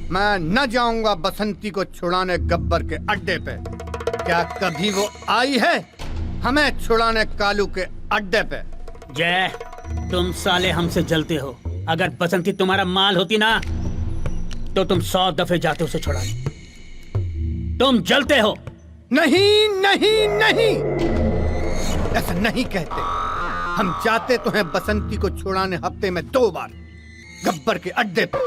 मैं न जाऊंगा बसंती को छुड़ाने गब्बर के अड्डे पे। क्या कभी वो आई है हमें छुड़ाने कालू के अड्डे पे? जय, तुम साले हमसे जलते हो। अगर बसंती तुम्हारा माल होती ना तो तुम 100 दफे जाते उसे छुड़ाने। तुम जलते हो। नहीं नहीं नहीं, ऐसा नहीं कहते। हम जाते तो हैं बसंती को छुड़ाने हफ्ते में 2 बार गब्बर के अड्डे पे।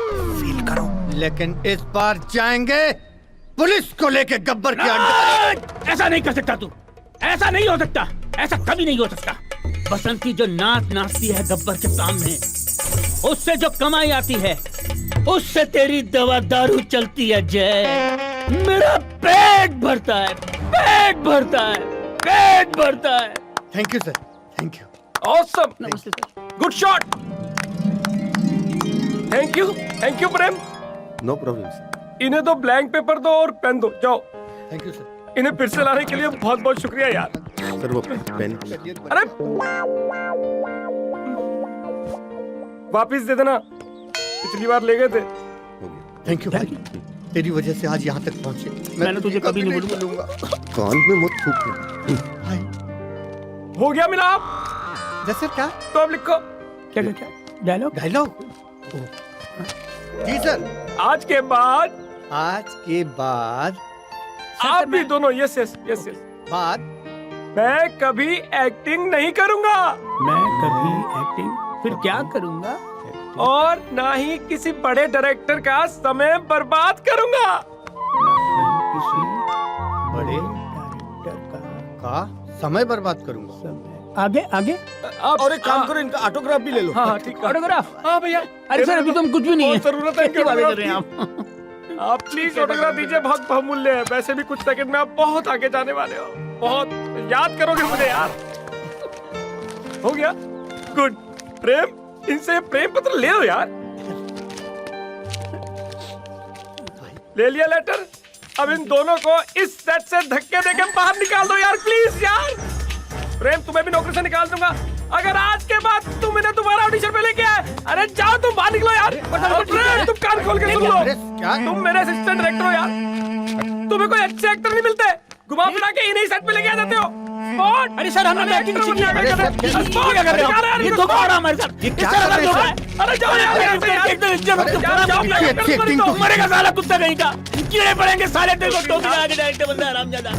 फील करो। लेकिन इस बार जाएंगे पुलिस को लेके गब्बर के अड्डे। ऐसा नहीं कर सकता तू, ऐसा नहीं हो सकता, ऐसा कभी नहीं हो सकता। बसंती जो नाच नाचती है गब्बर के सामने, उससे जो कमाई आती है उससे तेरी दवा दारू चलती है। जय, मेरा पेट भरता है, पेट भरता है, पेट भरता है। Thank you sir, thank you. Awesome, नमस्ते sir. Good shot. Thank you Prem. No problem sir. इन्हें तो ब्लैंक पेपर दो और पेन दो, जाओ। Thank you sir. इन्हें फिर से लाने के लिए बहुत बहुत शुक्रिया यार। सर वो पेन। अरे वापिस दे देना, पिछली बार ले गए थे। थैंक यू भाई, तेरी वजह से आज यहाँ तक पहुँचे। मैंने तुझे कभी नहीं भूलूंगा। कान में मत थूक। भाई हो गया मिला आप? जैसे क्या? तो अब लिखो। क्या क्या क्या डायलॉग? डायलॉग? जी सर। आज के बाद आप भी दोनों यस यस यस यस बाद मैं कभी एक्टिंग नहीं करूंगा मैं कभी एक्टिंग फिर क्या करूंगा? और ना ही किसी बड़े डायरेक्टर का समय बर्बाद करूंगा। किसी बड़े डायरेक्टर का समय बर्बाद करूंगा। समय आगे आगे। आप और एक काम करो, इनका ऑटोग्राफ भी ले लो। हाँ ठीक है। ऑटोग्राफ? हाँ भैया। अरे सर अभी तुम कुछ भी नहीं है। बहुत जरूरत है इनकी क्या बातें कर रहे हैं ऑटोग्राफ आप? आप प्लीज ऑटोग्राफ दीजिए, बहुत बहुमूल्य है। वैसे भी कुछ सेकंड में आप बहुत आगे जाने वाले हो, बहुत याद करोगे मुझे यार। हो गया? गुड। प्रेम, इनसे प्रेम पत्र ले लो यार। ले लिया लेटर? अब इन दोनों को इस सेट से धक्के देके बाहर निकाल दो यार, प्लीज यार। प्रेम, तुम्हें भी नौकरी से निकाल दूंगा अगर आज के बाद तुम इन्हें दोबारा ऑडिशन पे लेके आए। अरे जाओ, तुम बाहर निकलो यार। और प्रेम, तुम कान खोल के सुन लो, तुम मेरे असिस्टेंट डायरेक्टर हो यार। तुम्हें कोई अच्छे एक्टर नहीं मिलते, घुमा फिरा के इन्हीं सेट पे लेके आ जाते हो। अरे सर हमने एक्टिंग सीखी है। क्या कर रहे हो? ये धोखा हो रहा है हमारे साथ। ये क्या कर रहे हो? अरे जाओ यार, मरेगा साला कुत्ता कहीं का। कीड़े पड़ेंगे साले तेरे को। टोपी लगा के डायरेक्टर बंदा हरामजादा।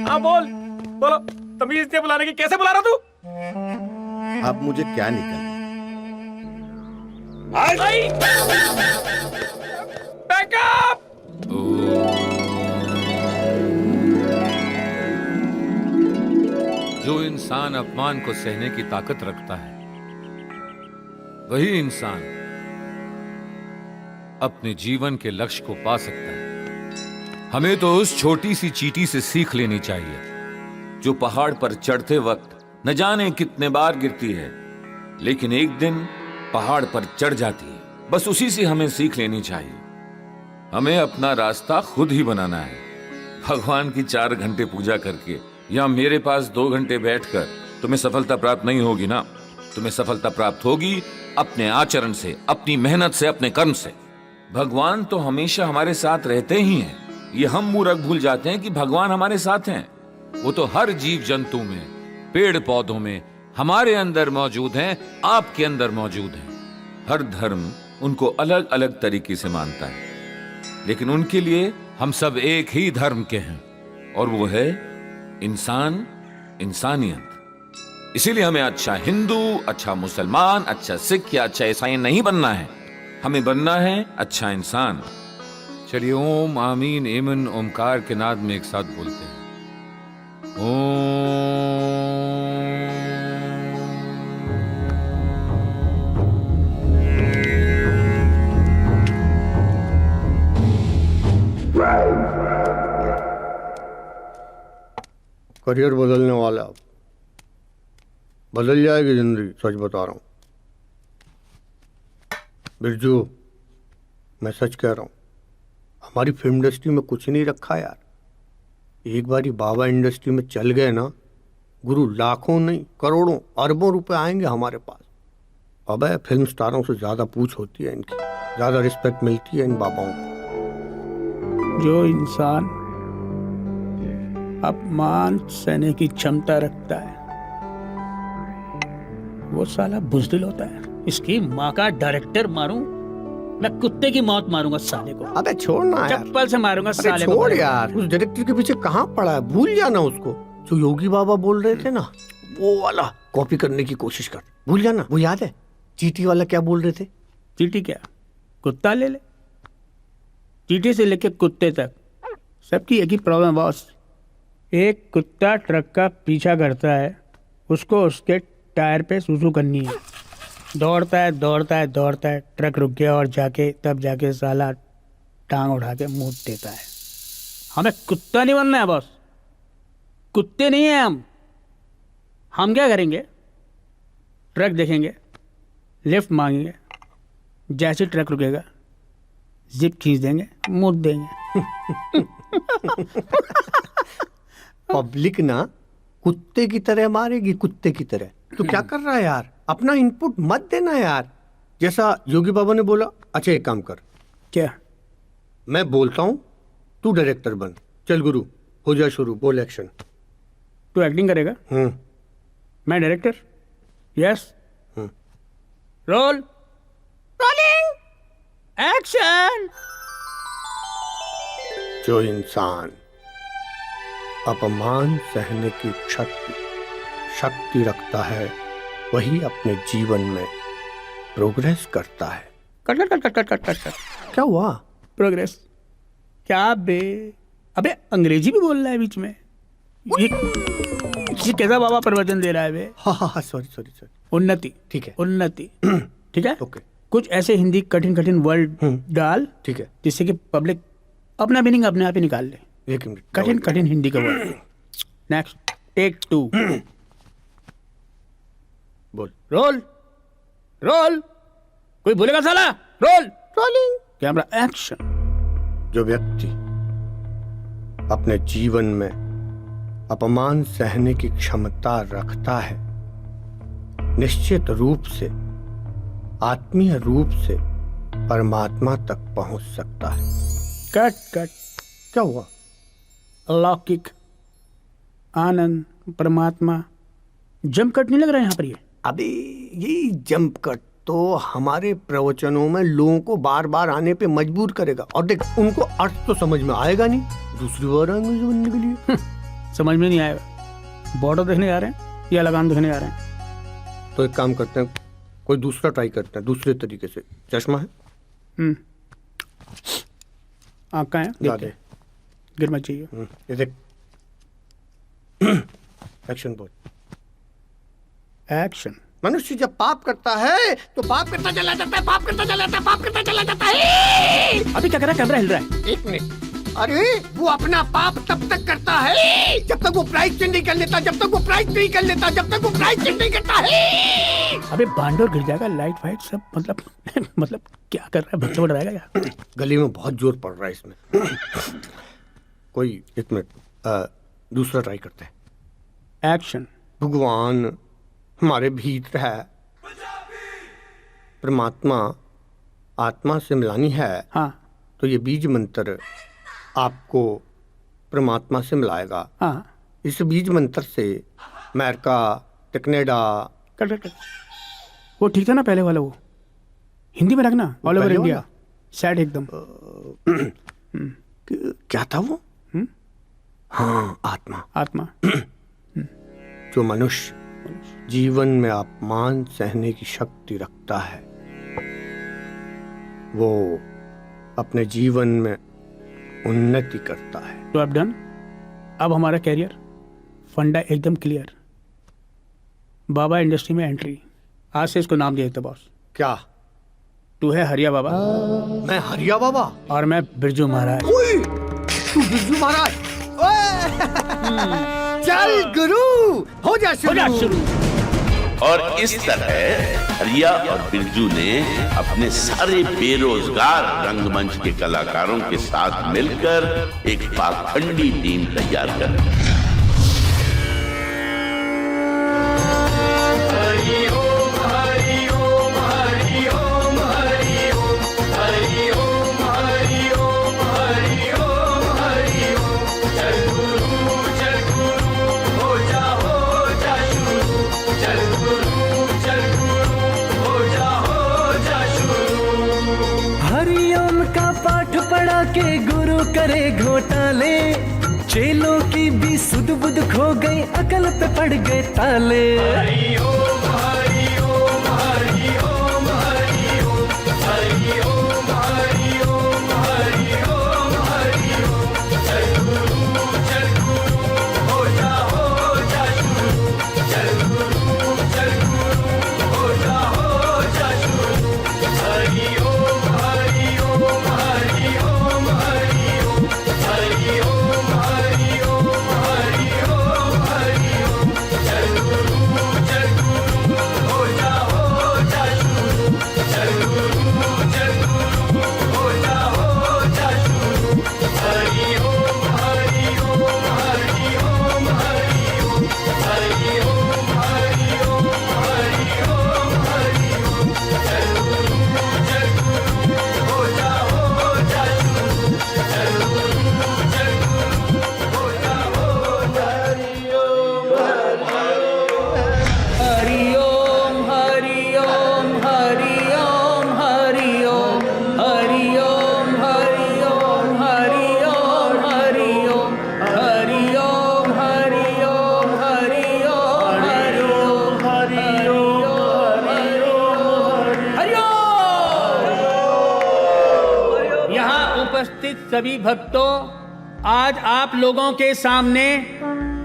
हाँ बोल, बोलो। तमीज से बुलाने की कैसे बुला रहा तू? आप मुझे क्या निकल? बैकअप। जो इंसान अपमान को सहने की ताकत रखता है वही इंसान अपने जीवन के लक्ष्य को पा सकता है। हमें तो उस छोटी सी चींटी से सीख लेनी चाहिए जो पहाड़ पर चढ़ते वक्त न जाने कितने बार गिरती है, लेकिन एक दिन पहाड़ पर चढ़ जाती है। बस उसी से हमें सीख लेनी चाहिए। हमें अपना रास्ता खुद ही बनाना है। भगवान की 4 घंटे पूजा करके या मेरे पास 2 घंटे बैठकर तुम्हें सफलता प्राप्त नहीं होगी ना। तुम्हें सफलता प्राप्त होगी अपने आचरण से, अपनी मेहनत से, अपने कर्म से। भगवान तो हमेशा हमारे साथ रहते ही हैं। ये हम मूर्ख भूल जाते हैं कि भगवान हमारे साथ हैं। वो तो हर जीव जंतु में, पेड़ पौधों में, हमारे अंदर मौजूद हैं, आपके अंदर मौजूद हैं। हर धर्म उनको अलग अलग तरीके से मानता है, लेकिन उनके लिए हम सब एक ही धर्म के हैं, और वो है इंसान, इंसानियत। इसीलिए हमें अच्छा हिंदू, अच्छा मुसलमान, अच्छा सिख या अच्छा ईसाई नहीं बनना है। हमें बनना है अच्छा इंसान। चलिए ओम आमीन एमन ओमकार के नाद में एक साथ बोलते हैं। करियर बदलने वाला, बदल जाएगी जिंदगी, सच बता रहा हूँ बिरजू, मैं सच कह रहा हूँ। हमारी फिल्म इंडस्ट्री में कुछ नहीं रखा यार। एक बारी बाबा इंडस्ट्री में चल गए ना गुरु, लाखों नहीं करोड़ों अरबों रुपए आएंगे हमारे पास। अबे फिल्म स्टारों से ज्यादा पूछ होती है इनकी, ज्यादा रिस्पेक्ट मिलती है इन बाबाओं को। जो इंसान अपमान सहने की क्षमता रखता है वो साला बुज़दिल होता है। इसकी माँ का डायरेक्टर मारूं, मैं कुत्ते की मौत मारूंगा साले को। अबे छोड़ना यार, चप्पल से मारूंगा अरे साले को। छोड़ यार, उस डायरेक्टर के पीछे कहाँ पड़ा है, भूल जाना उसको। जो योगी बाबा बोल रहे थे ना, वो वाला कॉपी करने की कोशिश कर, भूल जाना। वो याद है चीटी वाला क्या बोल रहे थे? चीटी क्या, कुत्ता ले ले। चीटी से लेके कुत्ते तक सबकी एक ही प्रॉब्लम बॉस। एक कुत्ता ट्रक का पीछा करता है, उसको उसके टायर पे सूसू करनी है। दौड़ता है दौड़ता है दौड़ता है, ट्रक रुक गया और तब जाके साला टांग उठा के मुंह देता है। हमें कुत्ता नहीं बनना है बॉस, कुत्ते नहीं है हम क्या करेंगे? ट्रक देखेंगे, लिफ्ट मांगेंगे, जैसे ट्रक रुकेगा जिप खींच देंगे, मुंह देंगे। पब्लिक ना कुत्ते की तरह मारेगी, कुत्ते की तरह। तो क्या कर रहा है यार, अपना इनपुट मत देना यार। जैसा योगी बाबा ने बोला, अच्छा एक काम कर, क्या? मैं बोलता हूँ तू डायरेक्टर बन, चल गुरु हो जा शुरू, बोल एक्शन। तू एक्टिंग करेगा, मैं director. Yes, roll, rolling, action. जो इंसान अपमान सहने की शक्ति रखता है वही अपने जीवन में प्रोग्रेस करता है। Cut cut cut cut cut cut cut. क्या हुआ? प्रोग्रेस क्या बे? अबे अंग्रेजी भी बोल रहा है बीच में। ये कैसा बाबा प्रवचन दे रहा है बे? हाँ, सॉरी। उन्नति, ठीक है, उन्नति, ठीक है, ओके। कुछ ऐसे हिंदी कठिन वर्ड डाल, ठीक है, जिससे कि पब्लिक अपना मीनिंग अपने आप ही निकाल ले। एक मिनट, कठिन हिंदी का वर्ड। Next, take 2। बोल। रोल, कोई बोलेगा साला? Roll, rolling, camera, action. जो व्यक्ति अपने जीवन में अपमान सहने की क्षमता रखता है निश्चित रूप से आत्मीय रूप से परमात्मा तक पहुंच सकता है। कट। क्या हुआ? अलौकिक आनंद परमात्मा जंप कट नहीं लग रहा है यहाँ पर? ये अबे यही जंप कट तो हमारे प्रवचनों में लोगों को बार बार आने पे मजबूर करेगा। और देख, उनको अर्थ तो समझ में आएगा नहीं, दूसरी बार आएंगे समझने के लिए। समझ में नहीं आएगा। बॉर्डर देखने जा रहे हैं या लगान देखने जा रहे हैं? तो एक काम करते हैं, कोई दूसरा ट्राई करते हैं, दूसरे तरीके से। चश्मा है? आँख है, दे। गिर मत चाहिए। ये देख, एक्शन बोल। एक्शन। मनुष्य जब पाप करता है तो पाप करता चला जाता है, पाप करता चला जाता है। अभी क्या कर रहा है? कैमरा हिल रहा है। एक मिनट। अरे वो अपना पाप तब तक करता है जब तक वो प्रायश्चित नहीं कर लेता, जब तक वो प्रायश्चित नहीं करता है। अबे बांडोर गिर जाएगा, लाइट फाइट सब, मतलब क्या कर रहा है? बच्चा बढ़ रहेगा यार। गली में बहुत जोर पड़ रहा है इसमें। कोई एक मिनट, दूसरा ट्राई करते हैं। एक्शन। भगवान हमारे भीतर है, परमात्मा आत्मा से मिलानी है। हाँ, तो ये बीज मंत्र आपको परमात्मा से मिलाएगा। हाँ। इस बीज मंत्र से अमेरिका, कनाडा। कट। वो ठीक था ना पहले वाला? वो हिंदी में रखना, ऑल ओवर इंडिया, सैड एकदम। क्या था वो? हाँ, आत्मा। जो मनुष्य जीवन में अपमान सहने की शक्ति रखता है वो अपने जीवन में उन्नति करता है। तो अब डन। अब हमारा कैरियर फंडा एकदम क्लियर। बाबा इंडस्ट्री में एंट्री, आज से इसको नाम दिया था बॉस। क्या? तू है हरिया बाबा, मैं हरिया बाबा और मैं बिरजू महाराज। ओए, तू बिरजू महाराज। चल गुरु हो जा शुरू। और इस तरह हरिया और बिरजू ने अपने सारे बेरोजगार रंगमंच के कलाकारों के साथ मिलकर एक पाखंडी टीम तैयार कर दी। हरि ओम जाके गुरु करे घोटाले, चेलों की भी सुध बुध खो गई, अकल पे पड़ गए ताले। हरि ओम हरि ओम हरि ओम हरि ओम हरि ओम हरि ओम हरि ओम हरि ओम। चल गुरु हो जा शुरू, चल गुरु हो जा शुरू। हरि ओम हरि ओम हरि ओम हरि ओम हरि ओम हरि ओम हरि ओम हरि ओम। चल गुरु हो जा शुरू, चल गुरु हो जा शुरू। हरि ओम हरि ओम हरि ओम हरि ओम हरि ओम हरि ओम हरि ओम हरि ओम। चल गुरु हो जा शुरू, चल गुरु हो जा हरि ओम हरि ओम हरि ओम हरि ओम हरि ओम हरि ओम हरि ओम हरि ओम हरि ओम हरि ओम हरि ओम हरि ओम हरि ओम हरि ओम। यहाँ उपस्थित सभी भक्तों, आज आप लोगों के सामने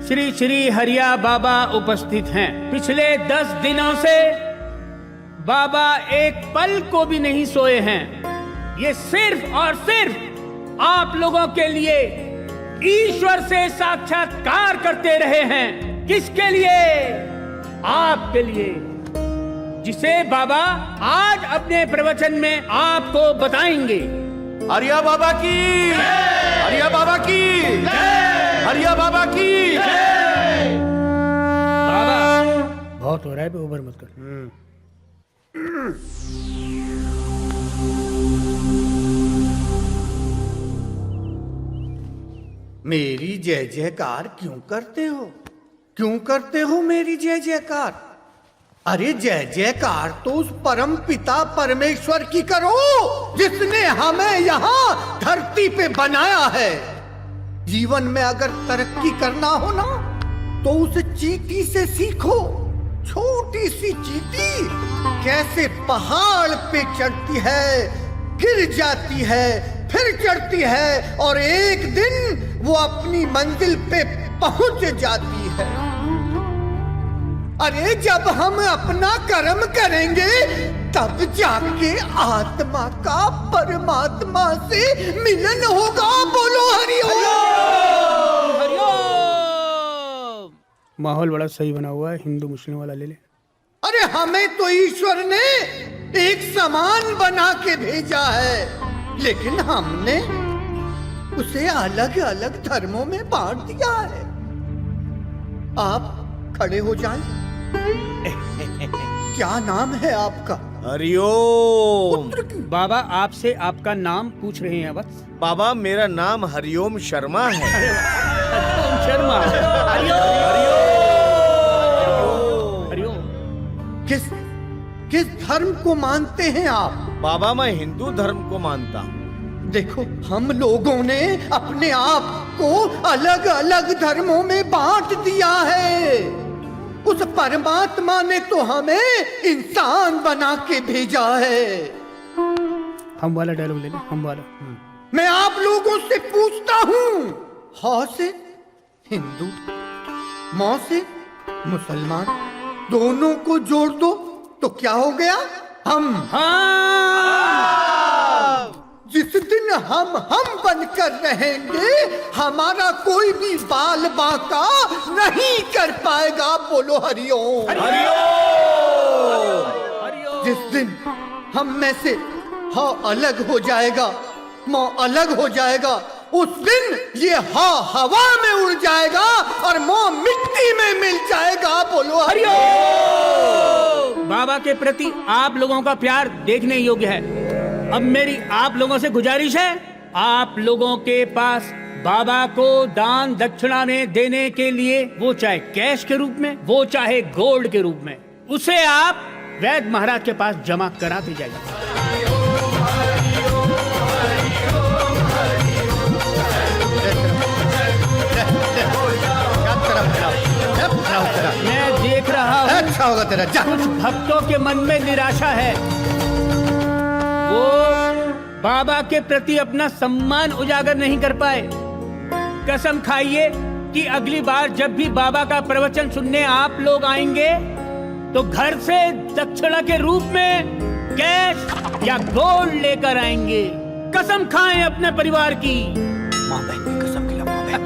श्री श्री हरिया बाबा उपस्थित हैं। पिछले 10 दिनों से बाबा एक पल को भी नहीं सोए हैं। ये सिर्फ और सिर्फ आप लोगों के लिए ईश्वर से साक्षात्कार करते रहे हैं। किसके लिए? आपके लिए, जिसे बाबा आज अपने प्रवचन में आपको बताएंगे। हरिया बाबा की, हरिया बाबा की, हरिया बाबा की। बाबा बहुत हो रहा है, ओवर मत कर। मेरी जय जयकार क्यों करते हो? क्यों करते हो मेरी जय जयकार? अरे जय जयकार तो उस परम पिता परमेश्वर की करो जिसने हमें यहाँ धरती पे बनाया है। जीवन में अगर तरक्की करना हो ना तो उस चींटी से सीखो। छोटी सी चींटी कैसे पहाड़ पे चढ़ती है, गिर जाती है, फिर चढ़ती है और एक दिन वो अपनी मंजिल पे पहुंच जाती है। अरे जब हम अपना कर्म करेंगे तब जाके आत्मा का परमात्मा से मिलन होगा। बोलो हरि ओम। माहौल बड़ा सही बना हुआ है, हिंदू मुस्लिम वाला ले ले। अरे हमें तो ईश्वर ने एक समान बना के भेजा है, लेकिन हमने उसे अलग अलग धर्मों में बांट दिया है। आप खड़े हो जाएं। क्या नाम है आपका? हरिओम। बाबा आपसे आपका नाम पूछ रहे हैं बस। बाबा मेरा नाम हरिओम शर्मा है। हरिओम शर्मा। हरिओम। किस धर्म को मानते हैं आप? बाबा मैं हिंदू धर्म को मानता हूँ। देखो हम लोगों ने अपने आप को अलग अलग धर्मों में बांट दिया है। उस परमात्मा ने तो हमें इंसान बना के भेजा है। हम वाला डायलॉग ले ले, हम वाला। मैं आप लोगों से पूछता हूँ, हा से हिंदू, मौ से मुसलमान, दोनों को जोड़ दो तो क्या हो गया? हम। जिस दिन हम बनकर रहेंगे हमारा कोई भी बाल बांका नहीं कर पाएगा। बोलो हरिओम। जिस दिन हम में से हा अलग हो जाएगा, मौ अलग हो जाएगा, उस दिन ये हा हवा में उड़ जाएगा और मौ मिट्टी में मिल जाएगा। बोलो हरिओम। बाबा के प्रति आप लोगों का प्यार देखने योग्य है। अब मेरी आप लोगों से गुजारिश है, आप लोगों के पास बाबा को दान दक्षिणा में देने के लिए, वो चाहे कैश के रूप में, वो चाहे गोल्ड के रूप में, उसे आप वैद महाराज के पास जमा कराते जाइए। अच्छा होगा तेरा, जा। कुछ भक्तों के मन में निराशा है, वो बाबा के प्रति अपना सम्मान उजागर नहीं कर पाए। कसम खाइए कि अगली बार जब भी बाबा का प्रवचन सुनने आप लोग आएंगे तो घर से दक्षिणा के रूप में कैश या गोल्ड लेकर आएंगे। कसम खाएं अपने परिवार की। माँ बहन की कसम खिला, माँ बहन।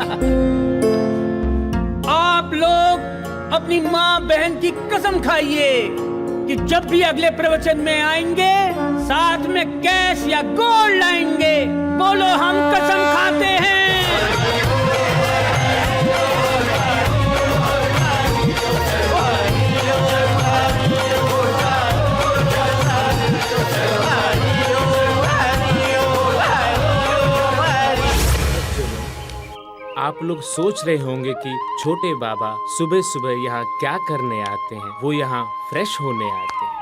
आप लोग अपनी माँ बहन की कसम खाइए कि जब भी अगले प्रवचन में आएंगे साथ में कैश या गोल्ड लाएंगे। बोलो, हम कसम खाते हैं। आप लोग सोच रहे होंगे कि छोटे बाबा सुबह सुबह यहाँ क्या करने आते हैं। वो यहाँ फ्रेश होने आते हैं।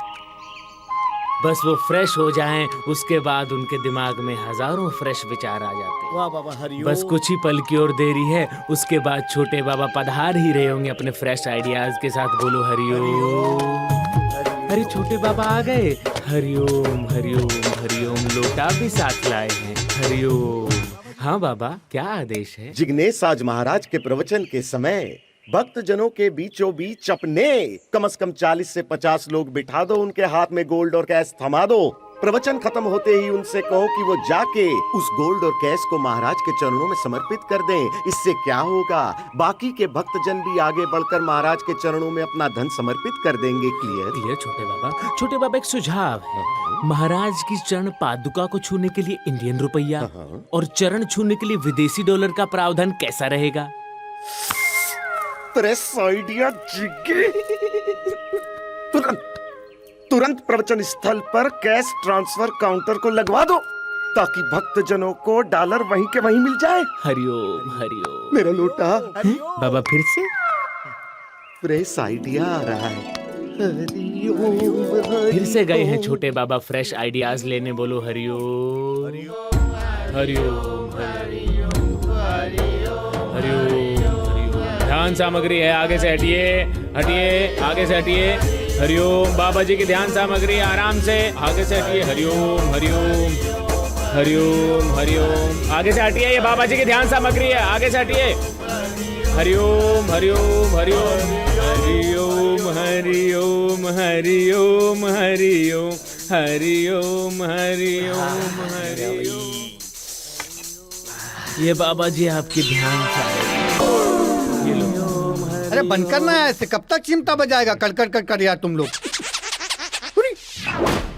बस वो फ्रेश हो जाएं, उसके बाद उनके दिमाग में हजारों फ्रेश विचार आ जाते हैं। वाह बाबा हरिओम। बस कुछ ही पल की और देरी है, उसके बाद छोटे बाबा पधार ही रहे होंगे अपने फ्रेश आइडियाज के साथ। बोलो हरिओम। अरे छोटे बाबा आ गए। हरिओम हरिओम हरिओम। लोटा भी साथ लाए हैं। हरिओम। हाँ बाबा, क्या आदेश है? जिग्नेश आज महाराज के प्रवचन के समय भक्त जनों के बीचों बीच अपने कम से कम 40 से 50 लोग बिठा दो, उनके हाथ में गोल्ड और कैश थमा दो। प्रवचन खत्म होते ही उनसे कहो कि वो जाके उस गोल्ड और कैश को महाराज के चरणों में समर्पित कर दें। इससे क्या होगा, बाकी के भक्तजन भी आगे बढ़कर महाराज के चरणों में अपना धन समर्पित कर देंगे। क्लियर? क्लियर छोटे बाबा। छोटे बाबा, एक सुझाव है। महाराज की चरण पादुका को छूने के लिए इंडियन रुपया और चरण छूने के लिए विदेशी डॉलर का प्रावधान कैसा रहेगा? प्रेस आइडिया जिगे। तुरंत प्रवचन स्थल पर कैश ट्रांसफर काउंटर को लगवा दो ताकि भक्तजनों को डॉलर वहीं के वहीं मिल जाए। हरिओम हरिओम। मेरा लोटा। बाबा फिर से प्रेस आइडिया आ रहा है। फिर से गए हैं छोटे बाबा फ्रेश आइडियाज लेने। बोलो हरिओम हरिओम हरिओम हरिओम। ध्यान सामग्री है, आगे से हटिए हटिए, आगे से हटिए। हरिओम। बाबा जी की ध्यान सामग्री, आराम से आगे से हटिए। हरिओम हरिओम हरिओम हरिओम। आगे से हटिए, ये बाबा जी की ध्यान सामग्री है, आगे से हटिए। हरिओम हरिओम हरिओम हरिओम हरिओम हरिओम हरिओम हरिओम हरिओम हरिओम। ये बाबा जी आपकी ध्यान सामग्री। ये लो। अरे बंद करना है ऐसे, कब तक चिमटा बजाएगा कड़कड़ कड़कड़ यार तुम लोग।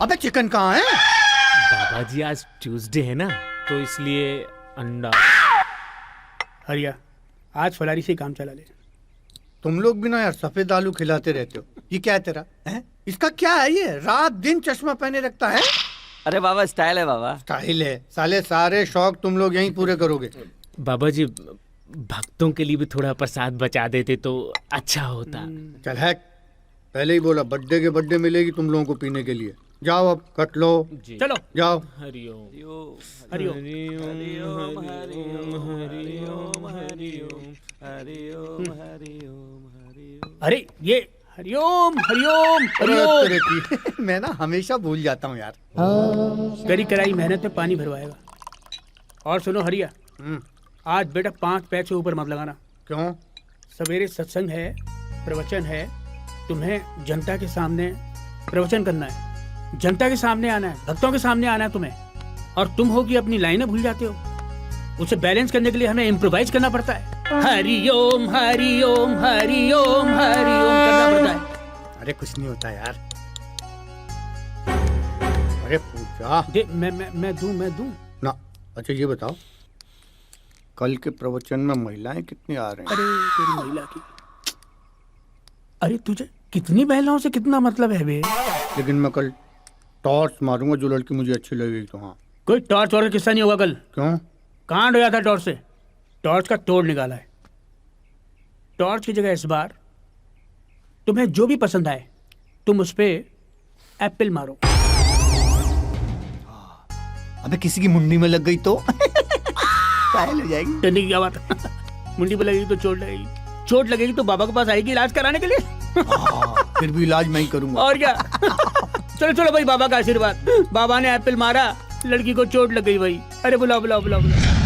अबे चिकन कहाँ है? बाबा जी आज ट्यूसडे है ना, तो इसलिए अंडा। हरिया, आज फलारी से काम चला ले। तुम लोग भी ना यार सफेद आलू खिलाते रहते हो। ये क्या है तेरा है? इसका क्या है ये? रात दिन चश्मा पहने रखता है। अरे बाबा स्टाइल है बाबा। स्टाइल है साले, सारे शौक तुम लोग यहीं पूरे करोगे। बाबा जी भक्तों के लिए भी थोड़ा प्रसाद बचा देते तो अच्छा होता। चल है, पहले ही बोला बर्थडे के बर्थडे मिलेगी तुम लोगों को पीने के लिए। जाओ अब कट लो, चलो जाओ। हरिओम हरिओम हरिओम हरिओम हरिओम हरिओम हरिओम। अरे ये हरिओम हरिओम अरे हरिओम। तेरे की मैं ना हमेशा भूल जाता हूँ यार। करी कराई मेहनत में पानी भरवाएगा। और सुनो हरिया, आज बेटा 5 पैर से ऊपर मत लगाना। क्यों? सवेरे सत्संग है, प्रवचन है, तुम्हें जनता के सामने प्रवचन करना है, जनता के सामने आना है, भक्तों के सामने आना है तुम्हें। और तुम हो कि अपनी लाइनें भूल जाते हो। उसे बैलेंस करने के लिए हमें इम्प्रोवाइज करना पड़ता है। हरिओम हरिओम हरिओम हरिओम करना पड़ता है। अरे कुछ नहीं होता यार। अरे पूजा दे, मैं दूं ना। अच्छा ये बताओ, कल के प्रवचन में महिलाएं कितनी आ रही हैं? अरे तेरी महिला की, अरे तुझे कितनी महिलाओं से कितना मतलब है बे? लेकिन मैं कल टॉर्च मारूंगा, जो लड़की मुझे अच्छी लगेगी तो। हाँ, कोई टॉर्च वाला किस्सा नहीं होगा कल। क्यों? कांड हो जाता टॉर्च से। टॉर्च का तोड़ निकाला है। टॉर्च की जगह इस बार तुम्हें जो भी पसंद आए तुम उस पे एप्पल मारो। अबे किसी की मुंडी में लग गई तो घायल हो जाएगी। डरने की क्या बात है? मुंडी पे लगेगी तो चोट लगेगी, चोट लगेगी तो बाबा के पास आएगी इलाज कराने के लिए। फिर भी इलाज मैं ही करूंगा। और क्या। चलो चलो भाई, बाबा का आशीर्वाद। बाबा ने एप्पल मारा, लड़की को चोट लग गई भाई। अरे बुलाओ बुलाओ बुलाओ बुलाओ।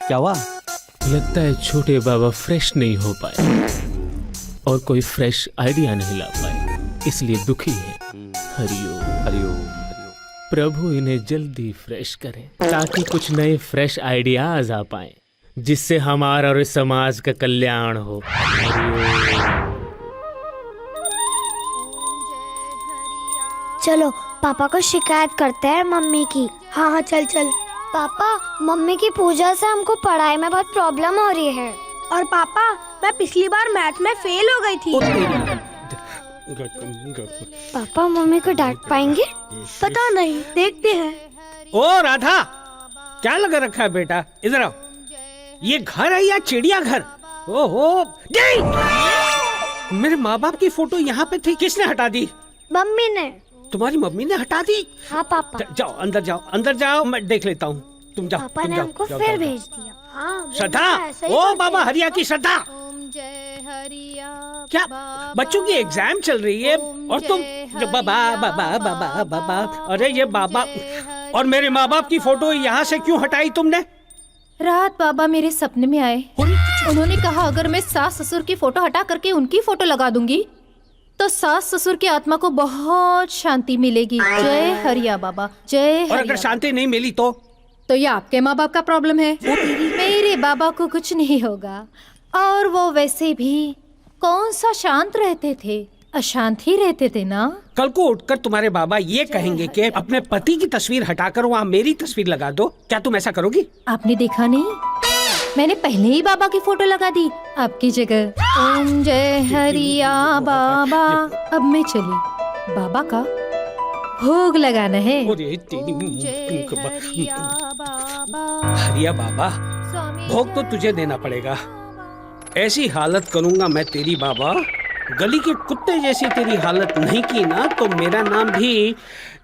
क्या हुआ? लगता है छोटे बाबा फ्रेश नहीं हो पाए और कोई फ्रेश आइडिया नहीं ला पाए, इसलिए दुखी है। हरिओम हरिओम। प्रभु इन्हें जल्दी फ्रेश करें ताकि कुछ नए फ्रेश आइडियाज आ पाए, जिससे हमारा और इस समाज का कल्याण हो। चलो पापा को शिकायत करते हैं मम्मी की। हाँ हाँ चल चल। पापा, मम्मी की पूजा से हमको पढ़ाई में बहुत प्रॉब्लम हो रही है। और पापा, मैं पिछली बार मैथ में फेल हो गई थी। पापा मम्मी को डांट पाएंगे? पता नहीं, देखते हैं। ओ राधा, क्या लगा रखा है बेटा? इधर आओ। ये घर है या चिड़िया घर? ओहो, मेरे माँ बाप की फोटो यहाँ पे थी, किसने हटा दी? मम्मी ने। तुम्हारी मम्मी ने हटा दी? हाँ पापा। जाओ अंदर जाओ, मैं देख लेता हूँ। तुम जाओ। पापा तुम ने जाओ, हमको जाओ, फिर जाओ, भेज दिया। हाँ, श्रद्धा, ओ बाबा हरिया की श्रद्धा, क्या बच्चों की एग्जाम चल रही है और तुम बाबा बाबा बाबा बाबा? अरे ये बाबा और मेरे माँ बाप की फोटो यहाँ से क्यों हटाई तुमने? रात बाबा मेरे सपने में आए। उन्होंने कहा अगर मैं सास ससुर की फोटो हटा करके उनकी फोटो लगा दूंगी तो सास ससुर की आत्मा को बहुत शांति मिलेगी। जय हरिया बाबा, जय। और अगर शांति नहीं मिली तो ये आपके माँ बाप का प्रॉब्लम है। मेरे बाबा को कुछ नहीं होगा। और वो वैसे भी कौन सा शांत रहते थे, अशांत ही रहते थे ना। कल को उठकर तुम्हारे बाबा ये कहेंगे कि अपने पति की तस्वीर हटाकर वहाँ मेरी तस्वीर लगा दो, क्या तुम ऐसा करोगी? आपने देखा नहीं, मैंने पहले ही बाबा की फोटो लगा दी आपकी जगह। ओम जय हरिया बाबा। अब मैं चली, बाबा का भोग लगाना है। हरिया बाबा, भोग तो तुझे देना पड़ेगा। ऐसी हालत करूंगा मैं तेरी बाबा, गली के कुत्ते जैसी तेरी हालत नहीं की ना तो मेरा नाम भी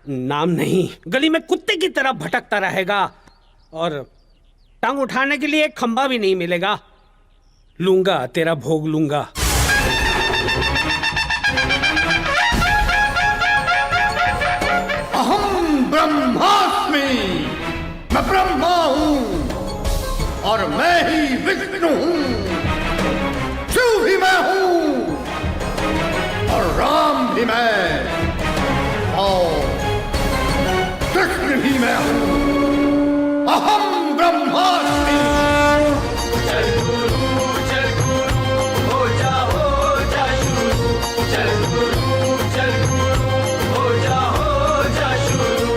नाम नहीं, गली में कुत्ते की तरह भटकता रहेगा और टांग उठाने के लिए एक खंबा भी नहीं मिलेगा। लूंगा तेरा भोग लूंगा। अहम ब्रह्मास्मि, मैं ब्रह्मा हूँ और मैं ही विष्णु हूँ। शिव भी मैं हूँ और राम भी मैं और कृष्ण भी मैं हूँ। अहम ब्रह्मास्मि। जय गुरु हो जा शुरू, जय गुरु हो जा शुरू।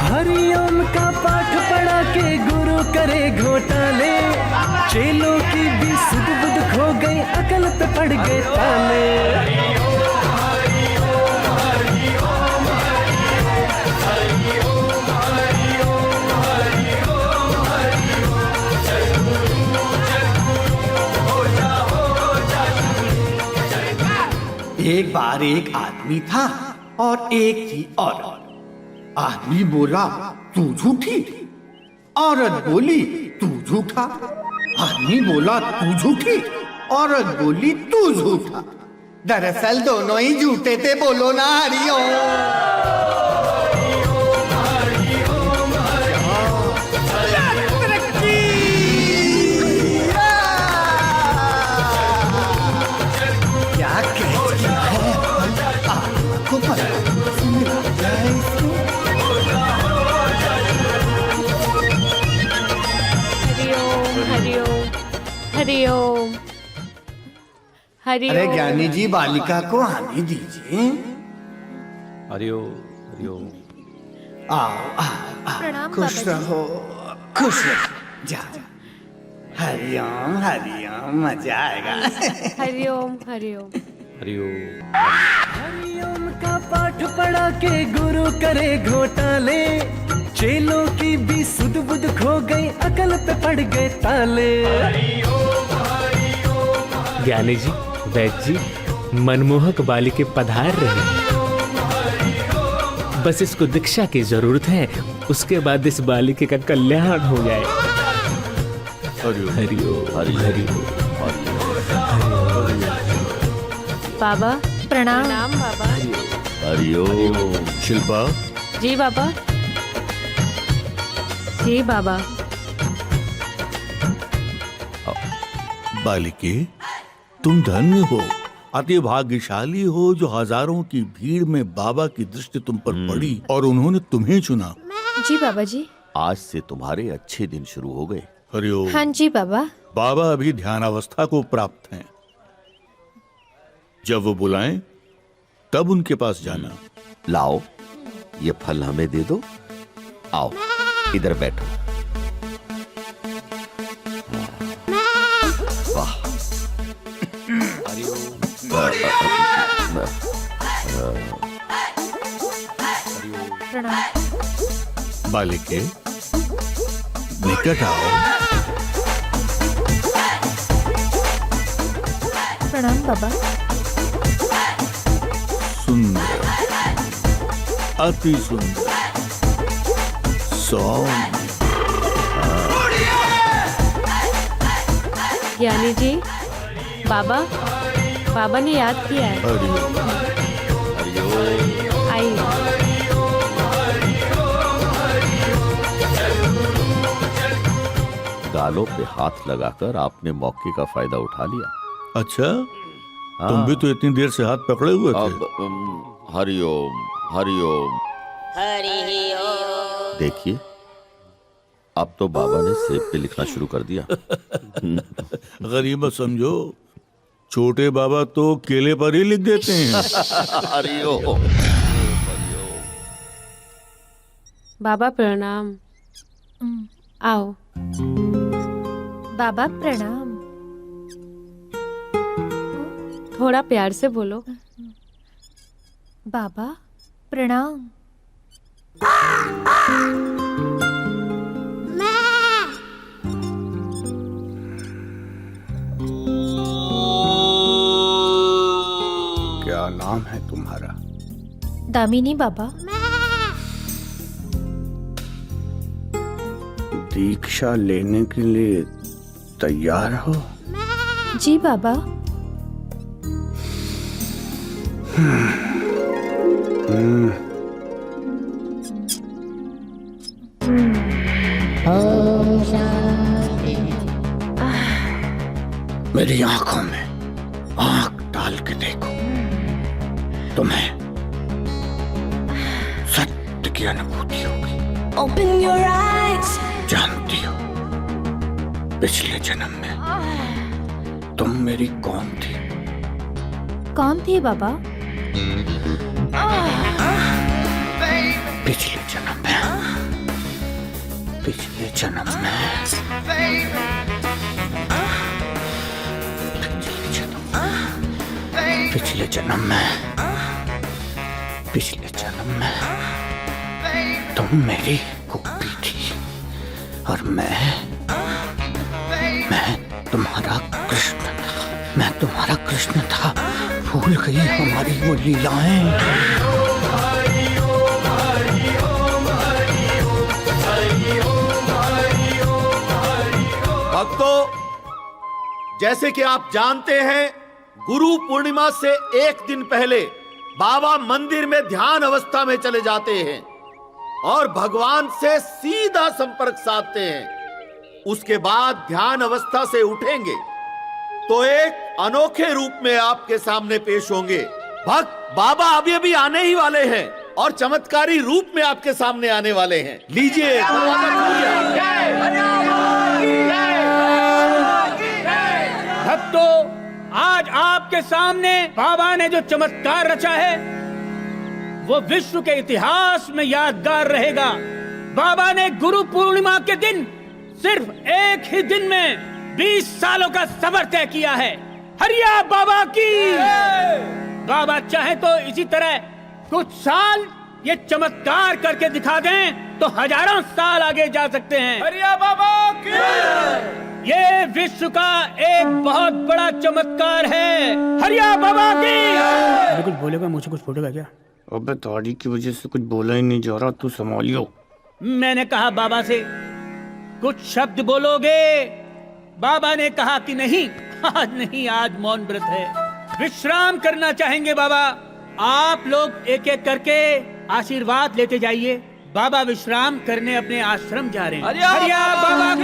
हरिओम का पाठ पढ़ा के गुरु करे घोटाले, चेलों की भी सुध बुध खो गई, अकल पे पड़ गए ताले। एक बार एक आदमी था और एक थी औरत। आदमी बोला तू झूठी, औरत बोली तू झूठा। आदमी बोला तू झूठी, औरत बोली तू झूठा। दरअसल दोनों ही झूठे थे। बोलो ना हरिओम। हरिओम हरिओम। अरे ज्ञानी जी, बालिका को आने दीजिए। हरिओम हरिओम। आओ, खुश रहो, खुश रहो। जा हरिओम हरिओम, मजा आएगा। हरिओम हरिओम हरिओम। हरिओम का पाठ पढ़ा के गुरु करे घोटाले, चेलों की भी सुध बुध खो गई, अकल पे पड़ गए ताले। ज्ञानी जी, वैद्य जी, मनमोहक बालिके पधार रहे हैं। बस इसको दीक्षा की जरूरत है, उसके बाद इस बालिके का कल्याण हो जाए। हरिओम हरिओम हरिओम। बाबा प्रणाम। बाबा। हरिओम। शिल्पा, जी बाबा। जी बाबा। बालिके, तुम धन्य हो, अति भाग्यशाली हो जो हजारों की भीड़ में बाबा की दृष्टि तुम पर पड़ी और उन्होंने तुम्हें चुना। जी बाबा जी। आज से तुम्हारे अच्छे दिन शुरू हो गए। हरिओम। हाँ जी बाबा। बाबा अभी ध्यानावस्था को प्राप्त हैं। जब वो बुलाएं तब उनके पास जाना। लाओ, ये फल हमें दे दो। आओ, इधर बैठो। वाह। प्रणाम। बालिके, निकट आओ। प्रणाम बाबा। सुंदर, अति सुंदर, सौम्य। ज्ञानी जी, बाबा ने याद किया है। हरिओम। आइए। गालों पे हाथ लगाकर आपने मौके का फायदा उठा लिया। अच्छा, तुम भी तो इतनी देर से हाथ पकड़े हुए थे। अब हरिओम हरिओम। देखिए, अब तो बाबा ने सेब पे लिखना शुरू कर दिया। गरीब समझो, छोटे बाबा तो केले पर ही लिख देते हैं। हरिओम। बाबा प्रणाम। आओ। बाबा प्रणाम। थोड़ा प्यार से बोलो। बाबा प्रणाम। क्या नाम है तुम्हारा? दामिनी बाबा। दीक्षा लेने के लिए तैयार हो? जी बाबा। मेरी आंखों में आंख डाल के देखो, तुम्हें सत्य की अनुभूति होगी। Open your eyes. जानती हो, पिछले जन्म में तुम मेरी कौन थी? कौन थी बाबा? पिछले जन्म में, पिछले जन्म में, पिछले जन्म में, पिछले जन्म में तुम मेरी गोपी थी और मैं तुम्हारा कृष्ण था। मैं तुम्हारा कृष्ण था। भूल गई हमारी वो लीलाएं। भक्तों, जैसे कि आप जानते हैं, गुरु पूर्णिमा से एक दिन पहले बाबा मंदिर में ध्यान अवस्था में चले जाते हैं और भगवान से सीधा संपर्क साधते हैं। उसके बाद ध्यान अवस्था से उठेंगे तो एक अनोखे रूप में आपके सामने पेश होंगे। भक्त बाबा अभी अभी आने ही वाले हैं और चमत्कारी रूप में आपके सामने आने वाले हैं। लीजिए। भक्तों, आज आपके सामने बाबा ने जो चमत्कार रचा है वो विश्व के इतिहास में यादगार रहेगा। बाबा ने गुरु पूर्णिमा के दिन सिर्फ एक ही दिन में 20 सालों का सफर तय किया है। हरिया बाबा की। बाबा चाहे तो इसी तरह कुछ साल ये चमत्कार करके दिखा दें तो हजारों साल आगे जा सकते हैं। हरिया बाबा की ये विश्व का एक बहुत बड़ा चमत्कार है। हरिया बाबा की। कुछ बोलेगा, मुझे कुछ फूटेगा क्या? अबे दाढ़ी की वजह से कुछ बोला ही नहीं जा रहा, तू संभालियो। मैंने कहा बाबा से कुछ शब्द बोलोगे। बाबा ने कहा कि नहीं, आज नहीं, आज मौन व्रत है, विश्राम करना चाहेंगे बाबा। आप लोग एक एक करके आशीर्वाद लेते जाइए। बाबा विश्राम करने अपने आश्रम जा रहे हैं। हरिया बाबा की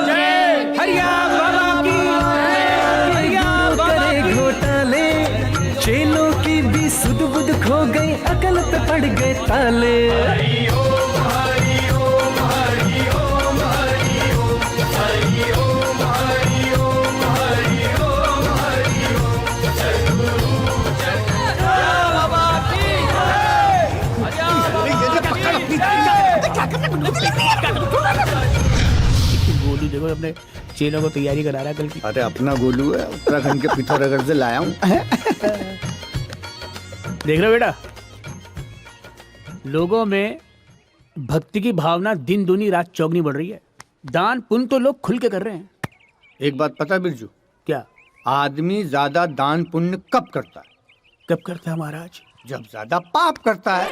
जय, हरिया बाबा की जय, हरिया बाबा की। घोटाले चेलों की भी सुध बुध खो गई, अकल पे पड़ गए ताले। गोलू देखो अपने चेलों को तैयारी करा रहा है कल की। अरे अपना गोलू है, उत्तराखंड के पिथौरागढ़ से लाया हूँ। देख रहे हो बेटा, लोगों में भक्ति की भावना दिन दूनी रात चौगनी बढ़ रही है। दान पुण्य तो लोग खुल के कर रहे हैं। एक बात पता है बिरजू? क्या? आदमी ज्यादा दान पुण्य कब करता है? कब करता है महाराज? जब ज्यादा पाप करता है।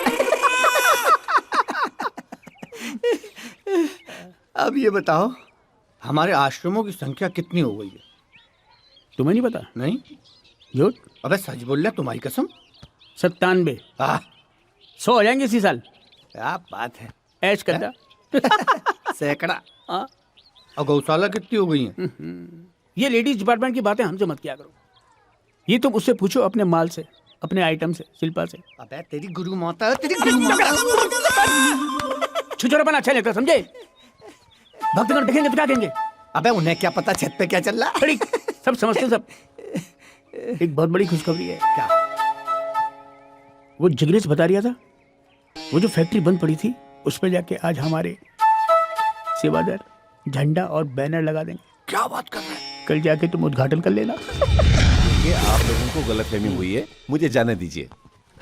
अब ये बताओ, हमारे आश्रमों की संख्या कितनी हो गई है? तुम्हें नहीं पता? नहीं। झूठ? अबे सच बोल रहा, तुम्हारी कसम। 97। 100 हो जाएंगे इसी साल। क्या बात है, ऐश करता। सैकड़ा। और गौशाला कितनी हो गई है? ये लेडीज डिपार्टमेंट की बातें हमसे मत किया करो। ये तुम उससे पूछो, अपने माल से, अपने आइटम से, शिल्पा से। अबे तेरी गुरु माता है, तेरी गुरु माता। छुछोरापन अच्छा लगता, समझे? भक्तगण देखेंगे तो क्या कहेंगे? अबे उन्हें क्या पता छत पे क्या चल रहा है? सब समझते सब। एक बहुत बड़ी खुशखबरी है। क्या? वो जिग्नेश बता रहा था, वो जो फैक्ट्री बंद पड़ी थी उस पर जाके आज हमारे सेवादार झंडा और बैनर लगा देंगे। क्या बात कर रहे हैं? कल जाके तुम उद्घाटन कर लेना। ये आप लोगों को गलतफहमी हुई है, मुझे जाने दीजिए।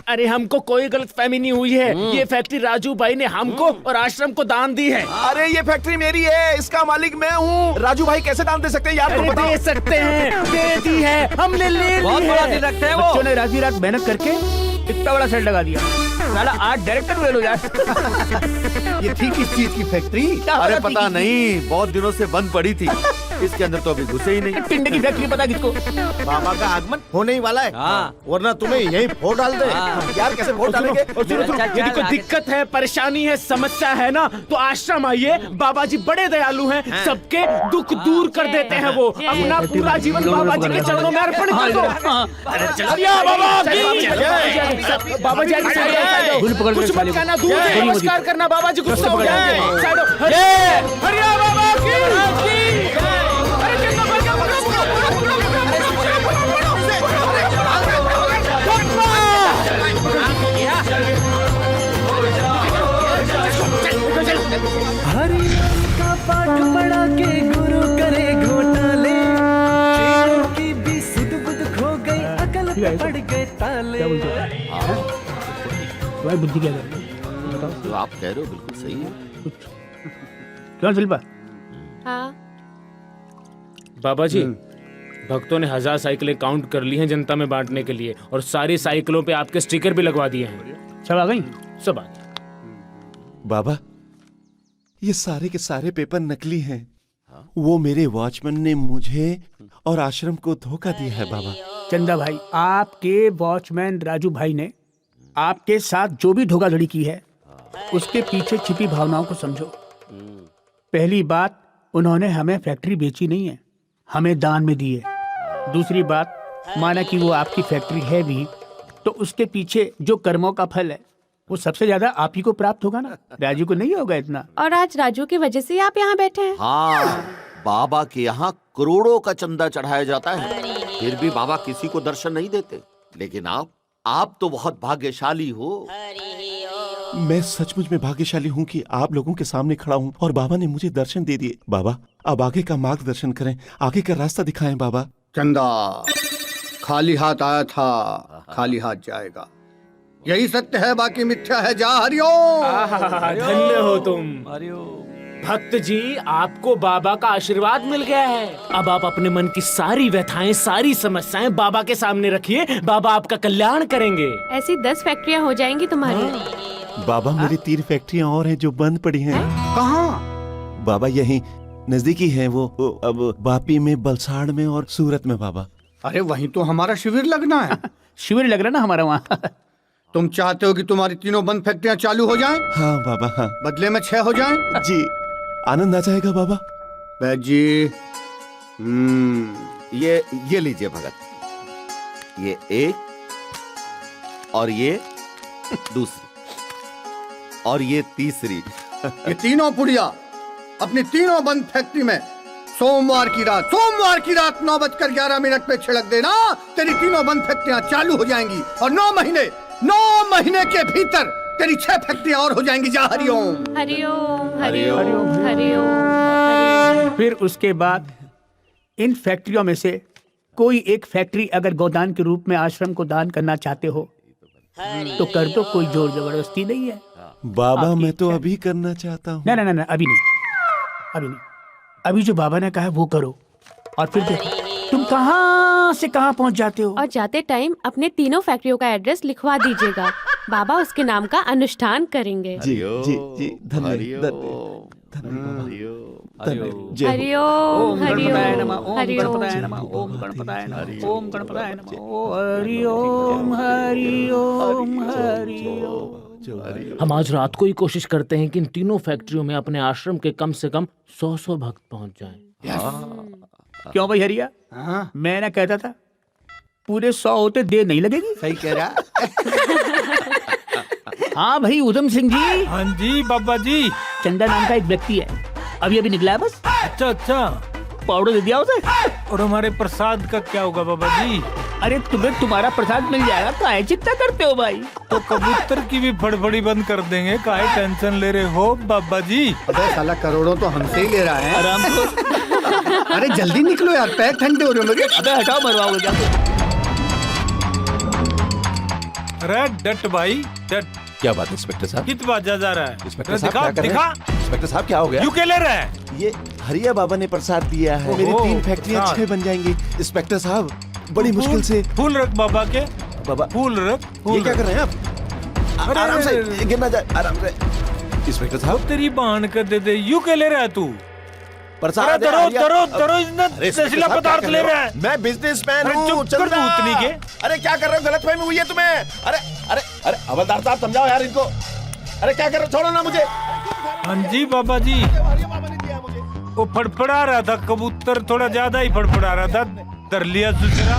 अरे हमको कोई गलतफहमी नहीं हुई है। ये फैक्ट्री राजू भाई ने हमको और आश्रम को दान दी है। अरे ये फैक्ट्री मेरी है, इसका मालिक मैं हूँ। राजू भाई कैसे दान दे सकते हैं यार? अरे दे सकते हैं, दे दी है, हमने ले ली है। बहुत बड़ा दिल रखते हैं वो। बच्चों ने रात रात मेहनत करके इतना बड़ा सेट लगा दिया। साला 8 डायरेक्टर हुए लो यार। ये थी किस चीज की फैक्ट्री? अरे पता नहीं, बहुत दिनों से बंद पड़ी थी। इसके अंदर तो अभी घुसे ही नहीं। टिंडे की फैक्ट्री पता किसको? बाबा का आगमन होने ही वाला है। वरना तुम्हें यही फोड़ डाल दे। यार कैसे वोट डालेंगे? यदि कोई दिक्कत है, परेशानी है, समस्या है ना, तो आश्रम आइए। बाबा जी बड़े दयालु हैं, सबके दुख दूर कर देते हैं। वो अपना पूरा जीवन बाबा जी के चरणों में अर्पण कर दो। बाबा जी कुछ मत कहना, दूर से नमस्कार करना। बाबा जी गुस्सा हो जाए। हरिया बाबा की। हरि का पाठ पढ़ा के गुरु करे घोटाले, चेलों की भी सुध बुध खो गई, अकल पे पड़ गए ताले। तुम्हारी बुद्धि क्या कर रही है? बताओ। जो आप कह रहे हो बिल्कुल सही है। क्यों शिल्पा? हाँ। बाबा जी, भक्तों ने 1000 साइकिलें काउंट कर ली हैं जनता में बांटने के लिए, और सारी साइकिलों पे आपके स्टिकर भी लगवा दिए हैं। सब आ गई? सब आ गई। बाबा, ये सारे के सारे पेपर नकली हैं। वो मेरे वॉचमैन ने मुझे और आश्रम को धोखा दिया है बाबा। चंदा भाई, आपके वॉचमैन राजू भाई ने आपके साथ जो भी धोखाधड़ी की है, उसके पीछे छिपी भावनाओं को समझो। पहली बात, उन्होंने हमें फैक्ट्री बेची नहीं है, हमें दान में दी है। दूसरी बात, माना कि वो आपकी फैक्ट्री है भी, तो उसके पीछे जो कर्मों का फल है वो सबसे ज्यादा आप ही को प्राप्त होगा ना, राजू को नहीं होगा इतना। और आज राजू की वजह से आप यहाँ बैठे हैं। हाँ, बाबा के यहाँ करोड़ों का चंदा चढ़ाया जाता है, फिर भी बाबा किसी को दर्शन नहीं देते। लेकिन आप तो बहुत भाग्यशाली हो। मैं सचमुच में भाग्यशाली हूँ कि आप लोगों के सामने खड़ा हूँ और बाबा ने मुझे दर्शन दे दिए। बाबा, अब आगे का मार्गदर्शन करें, आगे का रास्ता दिखाएं बाबा। चंदा खाली हाथ आया था, खाली हाथ जाएगा। यही सत्य है, बाकी मिथ्या है। जा हरिओम। धन्य हो तुम भक्त जी, आपको बाबा का आशीर्वाद मिल गया है। अब आप अपने मन की सारी व्यथाएं, सारी समस्याएं बाबा के सामने रखिए, बाबा आपका कल्याण करेंगे। ऐसी 10 फैक्ट्रियां हो जाएंगी तुम्हारी। बाबा मेरी 3 फैक्ट्रियां और हैं जो बंद पड़ी हैं। कहाँ? बाबा यहीं नजदीकी है वो अब वापी में, बलसाड़ में और सूरत में बाबा। अरे वहीं तो हमारा शिविर लगना है। शिविर लग रहा ना हमारा वहाँ। तुम चाहते हो कि तुम्हारी तीनों बंद फैक्ट्रियां चालू हो जाएं? हाँ बाबा हाँ। बदले में 6 हो जाएं? जी आनंद आ जाएगा बाबा। बैद जी, ये लीजिए भगत, ये एक और ये दूसरी और ये तीसरी। ये तीनों पुड़िया अपनी तीनों बंद फैक्ट्री में सोमवार की रात 9:11 पे छिड़क देना। तेरी तीनों बंद फैक्ट्रियां चालू हो जाएंगी और 9 महीने के भीतर तेरी 6 फैक्ट्रियां और हो जाएंगी। जा हरिओम। हरिओम हरिओम हरिओम। फिर उसके बाद इन फैक्ट्रियों में से कोई एक फैक्ट्री अगर गोदान के रूप में आश्रम को दान करना चाहते हो तो कर दो, कोई जोर जबरदस्ती नहीं है। बाबा मैं तो अभी करना चाहता हूँ। ना अभी नहीं। अभी जो बाबा ने कहा है वो करो, और फिर देखो तुम कहाँ से कहाँ पहुँच जाते हो। और जाते टाइम अपने तीनों फैक्ट्रियों का एड्रेस लिखवा दीजिएगा, बाबा उसके नाम का अनुष्ठान करेंगे। जी जी जी धन्यवाद। हरिओम गणपताय नमः, हरिओम ओम हरिओम गणपताय नमः, ओम गणपताय नमः, ओम गणपताय नमः, हरिओम हरिओम हरिओम। हम आज रात को ही कोशिश करते हैं कि इन तीनों फैक्ट्रियों में अपने आश्रम के कम से कम 100 भक्त पहुंच जाएं। क्यों भाई हरिया? मैं ना कहता था पूरे 100 होते देर नहीं लगेगी। सही कह रहा। हाँ भाई उधम सिंह जी। हाँ जी बाबा जी। चंदा नाम का एक व्यक्ति है, अभी निकला है बस। अच्छा पाउडर दे दिया उसे। और हमारे प्रसाद का क्या होगा बाबा जी? अरे तुम्हें तुम्हारा प्रसाद मिल जाएगा, काहे चिंता करते हो भाई? तो कबूतर की भी फड़फड़ी बंद कर देंगे, काहे टेंशन ले रहे हो बाबा जी? अबे साला करोड़ों तो हमसे ही ले रहा है। आराम से। अरे जल्दी निकलो यार, पैर ठंडे हो रहे हो मेरे। अबे हटाओ, मरवाओगे क्या? अरे डट भाई डट। क्या बात है इंस्पेक्टर साहब? कित बाजा जा रहा है? इंस्पेक्टर साहब दिखा क्या कर रहे दिखा। हैं? इंस्पेक्टर साहब क्या हो गया? यू क्या ले रहा है? ये हरिया बाबा ने प्रसाद दिया है। मेरी 3 फैक्ट्रियां 6 बन जाएंगी। इंस्पेक्टर साहब बड़ी मुश्किल से। फूल रख बाबा के। बाबा फूल रख। ये क्या कर रहे हैं आप? आराम से गिरना जाए, आराम से। इंस्पेक्टर साहब तेरी बहन कर दे दे। यू क्या ले रहा है तू? प्रसाद दरो नशीला पदार्थ ले रहा है। मैं बिजनेसमैन हूँ। चुप कर भूतनी के। अरे क्या कर रहे हो? गलतफहमी हुई है तुम्हें। अरे अरे अरे हवलदार साहब समझाओ यार इनको। अरे क्या कर रहे हो? छोड़ो ना मुझे। हाँ जी बाबा जी। वो फड़फड़ा रहा था कबूतर, थोड़ा ज्यादा ही फड़फड़ा रहा था। कर लिया दूसरा।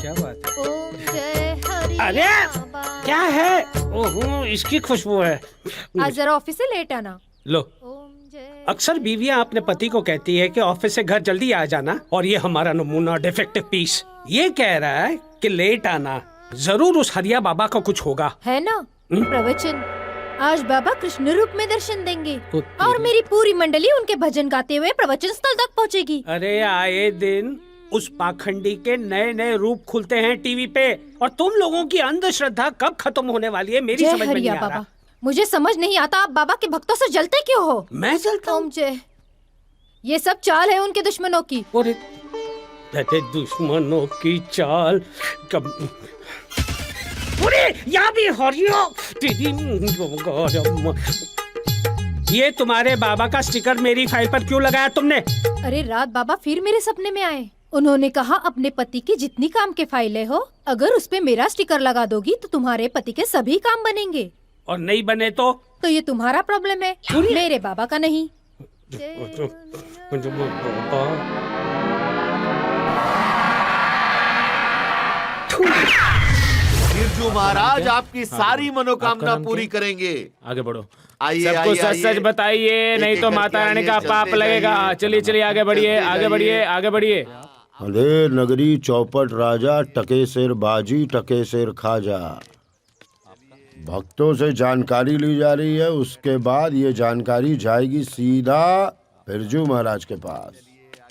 क्या बात है? अरे क्या है? ओहो इसकी खुशबू है। आज जरा ऑफिस से लेट आना। लो, अक्सर बीवियां अपने पति को कहती है कि ऑफिस से घर जल्दी आ जाना, और ये हमारा नमूना डिफेक्टिव पीस ये कह रहा है कि लेट आना। जरूर उस हरिया बाबा का कुछ होगा, है ना? प्रवचन आज बाबा कृष्ण रूप में दर्शन देंगे और मेरी पूरी मंडली उनके भजन गाते हुए प्रवचन स्थल तक पहुंचेगी। अरे आए दिन उस पाखंडी के नए नए रूप खुलते हैं टीवी पे, और तुम लोगों की अंधश्रद्धा कब खत्म होने वाली है मेरी समझ में नहीं आ रहा। मुझे समझ नहीं आता आप बाबा के भक्तों से जलते क्यों हो? मैं जलता हूँ? ये सब चाल है उनके दुश्मनों की। दुश्मनों की चाल कब? यहाँ भी हरियो। ये तुम्हारे बाबा का स्टिकर मेरी फाइल पर क्यों लगाया तुमने? अरे रात बाबा फिर मेरे सपने में आए। उन्होंने कहा अपने पति की जितनी काम के फाइलें हो, अगर उस पे मेरा स्टिकर लगा दोगी तो तुम्हारे पति के सभी काम बनेंगे, और नहीं बने तो ये तुम्हारा प्रॉब्लम है, मेरे बाबा का नहीं। बिरजू महाराज आपकी सारी मनोकामना पूरी करेंगे। आगे बढ़ो। आइए सबको सच सच बताइए, नहीं तो माता रानी का पाप लगेगा। चलिए चलिए आगे बढ़िए, आगे बढ़िए, आगे बढ़िए। अरे नगरी चौपट राजा, टके सिर बाजी, टके सिर खाजा। भक्तों से जानकारी ली जा रही है, उसके बाद ये जानकारी जाएगी सीधा बिरजू महाराज के पास।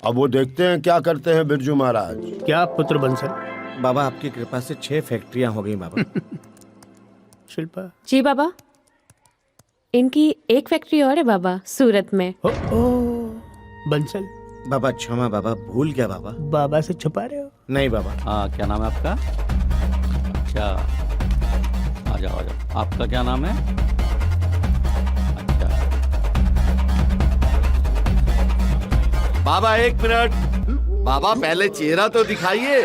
अब वो देखते हैं क्या करते हैं बिरजू महाराज। क्या पुत्र बंसल? बाबा आपकी कृपा से 6 फैक्ट्रियां हो गई बाबा। शिल्पा जी बाबा, इनकी एक फैक्ट्री और है बाबा, सूरत में। ओ बंसल, बाबा क्षमा बाबा, भूल गया बाबा। बाबा से छुपा रहे हो? नहीं बाबा। हाँ, क्या नाम है आपका? अच्छा, आ जाओ आ जाओ। आपका क्या नाम है? अच्छा, बाबा 1 मिनट। बाबा पहले चेहरा तो दिखाइए।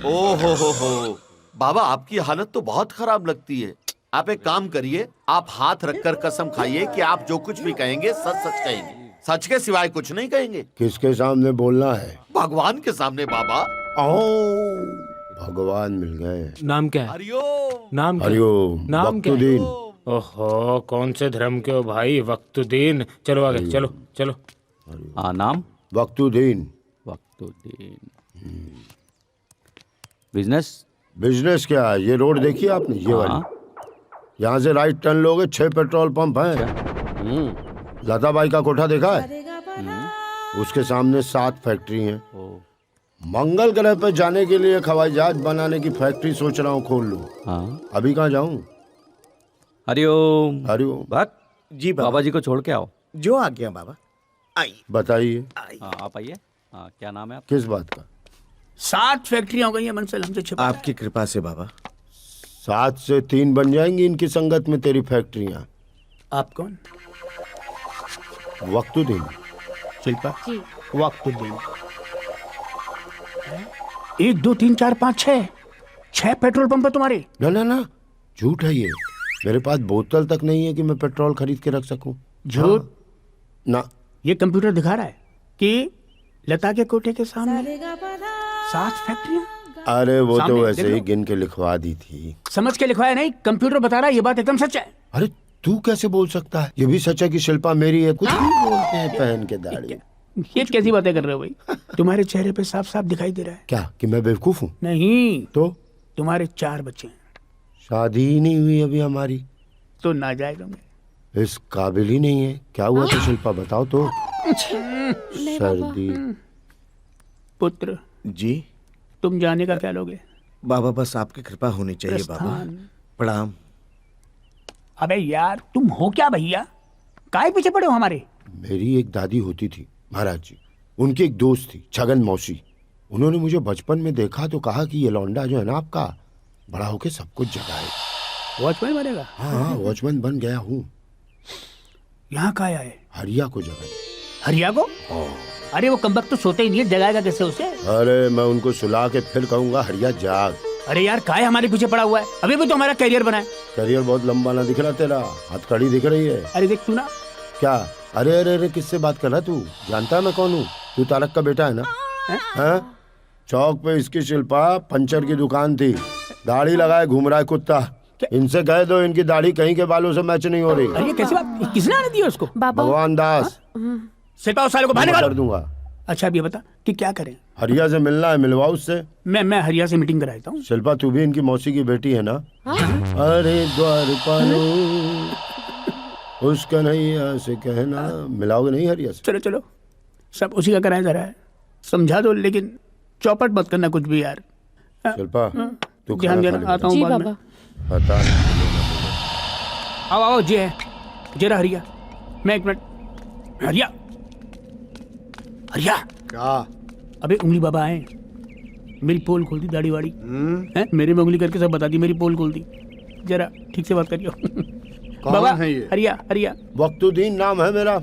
ओ हो। बाबा आपकी हालत तो बहुत खराब लगती है। आप एक काम करिए, आप हाथ रखकर कसम खाइए कि आप जो कुछ भी कहेंगे सच सच कहेंगे, सच के सिवाय कुछ नहीं कहेंगे। किसके सामने बोलना है? भगवान के सामने बाबा। ओ भगवान मिल गए। नाम क्या है? हरिओम। नाम क्या? हरिओम। नाम क्या है? वक्तुद्दीन। ओहो, कौन से धर्म के हो भाई? वक्तुद्दीन। चलो आगे, चलो चलो। हाँ, नाम? वक्तुद्दीन। वक्तुद्दीन। बिजनेस? बिजनेस क्या है? ये रोड देखिए आपने, ये वाली, यहाँ से राइट टर्न लोगे 6 पेट्रोल पंप हैं। लताबाई का कोठा देखा है? उसके सामने 7 फैक्ट्री हैं। मंगल ग्रह पर जाने के लिए एक हवाई जहाज बनाने की फैक्ट्री सोच रहा हूँ खोल लूं। हाँ। अभी कहाँ जाऊँ? हरिओम। हरिओम। भक्त जी बाबा जी को छोड़ के आओ। जो आ गया बाबा। आई बताइए। हाँ, आप आइए। हाँ, क्या नाम है आपका? किस बात का? 7 फैक्ट्रियां हो गई हैं बंसल, हमसे छुपा। आपकी कृपा से बाबा। 7 से 3 बन जाएंगी इनकी संगत में तेरी फैक्ट्रियां। आप कौन? वक्तुद्दीन। शिल्पा जी। वक्तुद्दीन। 1 2 3 4 5 6 पेट्रोल पंप है तुम्हारे? ना झूठ है ये। मेरे पास बोतल तक नहीं है कि मैं पेट्रोल खरीद के रख सकूं। झूठ? ना। ये कंप्यूटर दिखा रहा है कि लता के कोठे के सामने 7 फैक्ट्रियां। अरे वो सामने, तो वैसे देख ही लो। गिन के लिखवा दी थी। समझ के लिखवाया नहीं, कंप्यूटर बता रहा है, ये बात एकदम सच है। अरे तू कैसे बोल सकता है? ये भी सच है कि शिल्पा मेरी है। कुछ भी बोलते हैं पहन के दाढ़ी। ये कैसी बातें कर रहे हो भाई? तुम्हारे चेहरे पे साफ साफ दिखाई दे रहा है। क्या कि मैं बेवकूफ हूँ? नहीं तो तुम्हारे 4 बच्चे हैं। शादी ही नहीं हुई अभी हमारी। तो ना जाएगा मैं। इस काबिल ही नहीं है। क्या हुआ तो शिल्पा बताओ तो। सर्दी। पुत्र जी। तुम जाने का क्या लोगे? बाबा बस आपकी कृपा होनी चाहिए बाबा। प्रस्थान। प्रणाम। अबे यार तुम हो क्या भैया? काहे पीछे पड़े हो हमारे? मेरी एक दादी होती थी महाराज जी। उनकी एक दोस्त थी छगन मौसी। उन्होंने मुझे बचपन में देखा तो कहा कि ये लौंडा जो है ना आपका, बड़ा होके सब कुछ जगाए। वॉचमैन बनेगा? हाँ वॉचमैन बन गया हूँ। यहाँ का आया है? हरिया को जगाए। हरिया को? अरे वो कमबख्त तो सोते ही नहीं है, जगाएगा कैसे उसे? अरे मैं उनको सुला के फिर कहूंगा हरिया जाग। अरे यार काहे हमारे पीछे पड़ा हुआ है? अभी भी तो हमारा करियर बना है। करियर बहुत लंबा ना दिख रहा तेरा? हथकड़ी दिख रही है। अरे देख तू ना। क्या? अरे अरे अरे किससे बात कर रहा तू? जानता है मैं कौन हूँ? तू तारक का बेटा है ना? हैं? चौक पे इसकी शिल्पा पंचर की दुकान थी, दाढ़ी लगाए घूम रहा है कुत्ता। इनसे कह दो इनकी दाढ़ी कहीं के बालों से मैच नहीं हो रही। अरे कैसी बात? किसने आने दिया उसको? भगवान दास। शिल्पा उस साले को बाहर कर निकालो। दूंगा। अच्छा अब ये बता कि क्या करें? हरिया से मिलना है, मिलवा उससे। मैं हरिया से मीटिंग कराता हूँ। शिल्पा तू भी इनकी मौसी की बेटी है ना? अरे द्वार पालो उस कन्हैया से कहना। मिलाओगे नहीं हरिया से? चलो चलो सब उसी का कराया जा रहा है, समझा दो, लेकिन चौपट मत करना कुछ भी यार। शिल्पा तू ध्यान देना, आता हूँ बाद में। पता नहीं। आओ आओ जी है जरा हरिया। मैं 1 मिनट। हरिया हरिया। क्या? अबे उंगली बाबा आए, मेरी पोल खोल दी दाढ़ी वाड़ी है, मेरे में उंगली करके सब बता दी, मेरी पोल खोल दी। जरा ठीक से बात करियो। बाबा है ये? हरिया हरिया। वक्तुद्दीन नाम है मेरा।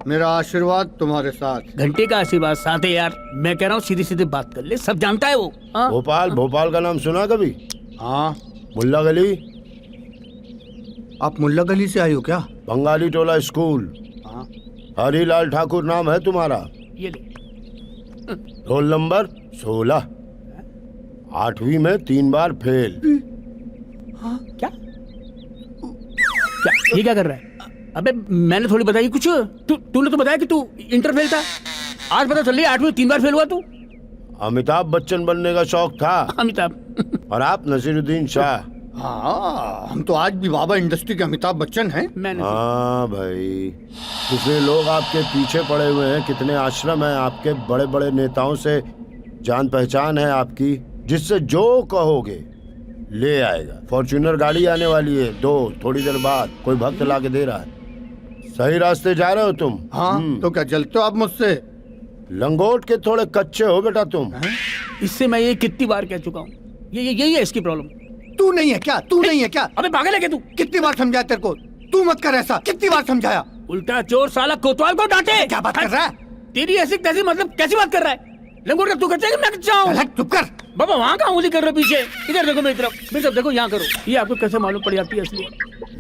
मेरा आशीर्वाद तुम्हारे साथ। घंटे का आशीर्वाद साथ है यार। मैं कह रहा हूँ सीधे सीधे बात कर ले, सब जानता है वो। भोपाल का नाम सुना कभी? हाँ। मुल्ला गली। आप मुल्ला गली से आई हो क्या? बंगाली टोला स्कूल। हाँ। हरिलाल ठाकुर नाम है तुम्हारा। ये ले। Roll number 16। 8वीं में 3 बार फेल। क्या क्या ये क्या कर रहा है? अबे मैंने थोड़ी बताई कुछ। तूने तो बताया कि तू इंटर फेल था। आज पता चल रही है 8वीं में 3 बार फेल हुआ तू। अमिताभ बच्चन बनने का शौक था। अमिताभ। और आप नसीरुद्दीन शाह। हाँ, हम तो आज भी बाबा इंडस्ट्री के अमिताभ बच्चन हैं। मैंने हाँ भाई, कितने लोग आपके पीछे पड़े हुए हैं, कितने आश्रम हैं आपके, बड़े बड़े नेताओं से जान पहचान है आपकी, जिससे जो कहोगे ले आएगा। फॉर्च्यूनर गाड़ी आने वाली है थोड़ी देर बाद, कोई भक्त ला के दे रहा है। सही रास्ते जा रहे हो तुम। हाँ, तो क्या जलते हो आप मुझसे? लंगोट के थोड़े कच्चे हो बेटा तुम। इससे मैं ये कितनी बार कह चुका हूँ, यही है इसकी प्रॉब्लम। तू नहीं है क्या? तू नहीं है क्या? अबे पागल है क्या तू? कितनी बार समझाया तेरे को? तू मत कर ऐसा, कितनी बार समझाया? उल्टा चोर साला कोतवाल को डांटे। क्या बात कर रहा है? तेरी ऐसी तैसी मतलब कैसी बात कर रहा है? लंगोट का तू कहते है कि मैं जाऊँ? चुप कर। बाबा वहाँ कहाँ उंगली कर रहे हो पीछे? इधर देखो मेरी तरफ देखो, यहाँ करो। ये आपको कैसे मालूम पड़ जाती है असली?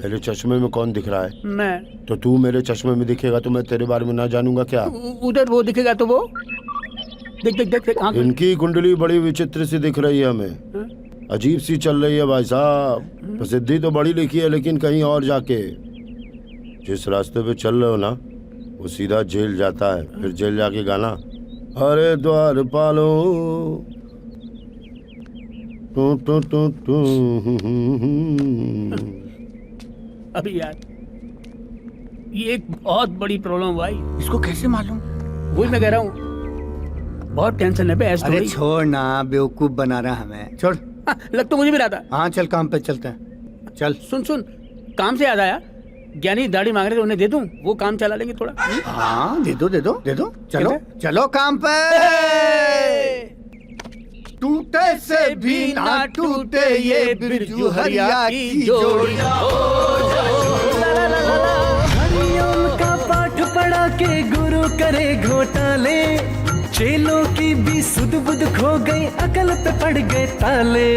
मेरे चश्मे में कौन दिख रहा है? मैं। तो तू मेरे चश्मे में दिखेगा तो मैं तेरे बारे में ना जानूंगा क्या? उधर वो दिखेगा तो वो देख देख देख, देख इनकी कुंडली बड़ी विचित्र सी दिख रही है हमें, अजीब सी चल रही है भाई साहब। प्रसिद्धि तो बड़ी लिखी है लेकिन कहीं और जाके। जिस रास्ते पे चल रहे हो ना वो सीधा जेल जाता है, फिर जेल जाके गाना अरे द्वार पालो टू टू टू टू। अभी यार ये एक बहुत बड़ी प्रॉब्लम भाई। इसको कैसे मालूम? वही मैं कह रहा हूँ, बहुत टेंशन है बे। अरे छोड़ ना, बेवकूफ बना रहा हमें, छोड़। लग तो मुझे भी रहा था। हाँ चल काम पे चलते हैं, चल। सुन काम से याद आया, ज्ञानी दाढ़ी मांग रहे थे, उन्हें दे दूं? वो काम चला लेंगे थोड़ा। हाँ दे दो। चलो चलो काम पे। टूटे से भी ना टूटे ये बिरजू हरिया की जोड़ी। हरिओम का पाठ पढ़ा के गुरु करे घोटाले, चेलों की भी सुध बुध खो गई, अकल पे पड़ गए ताले।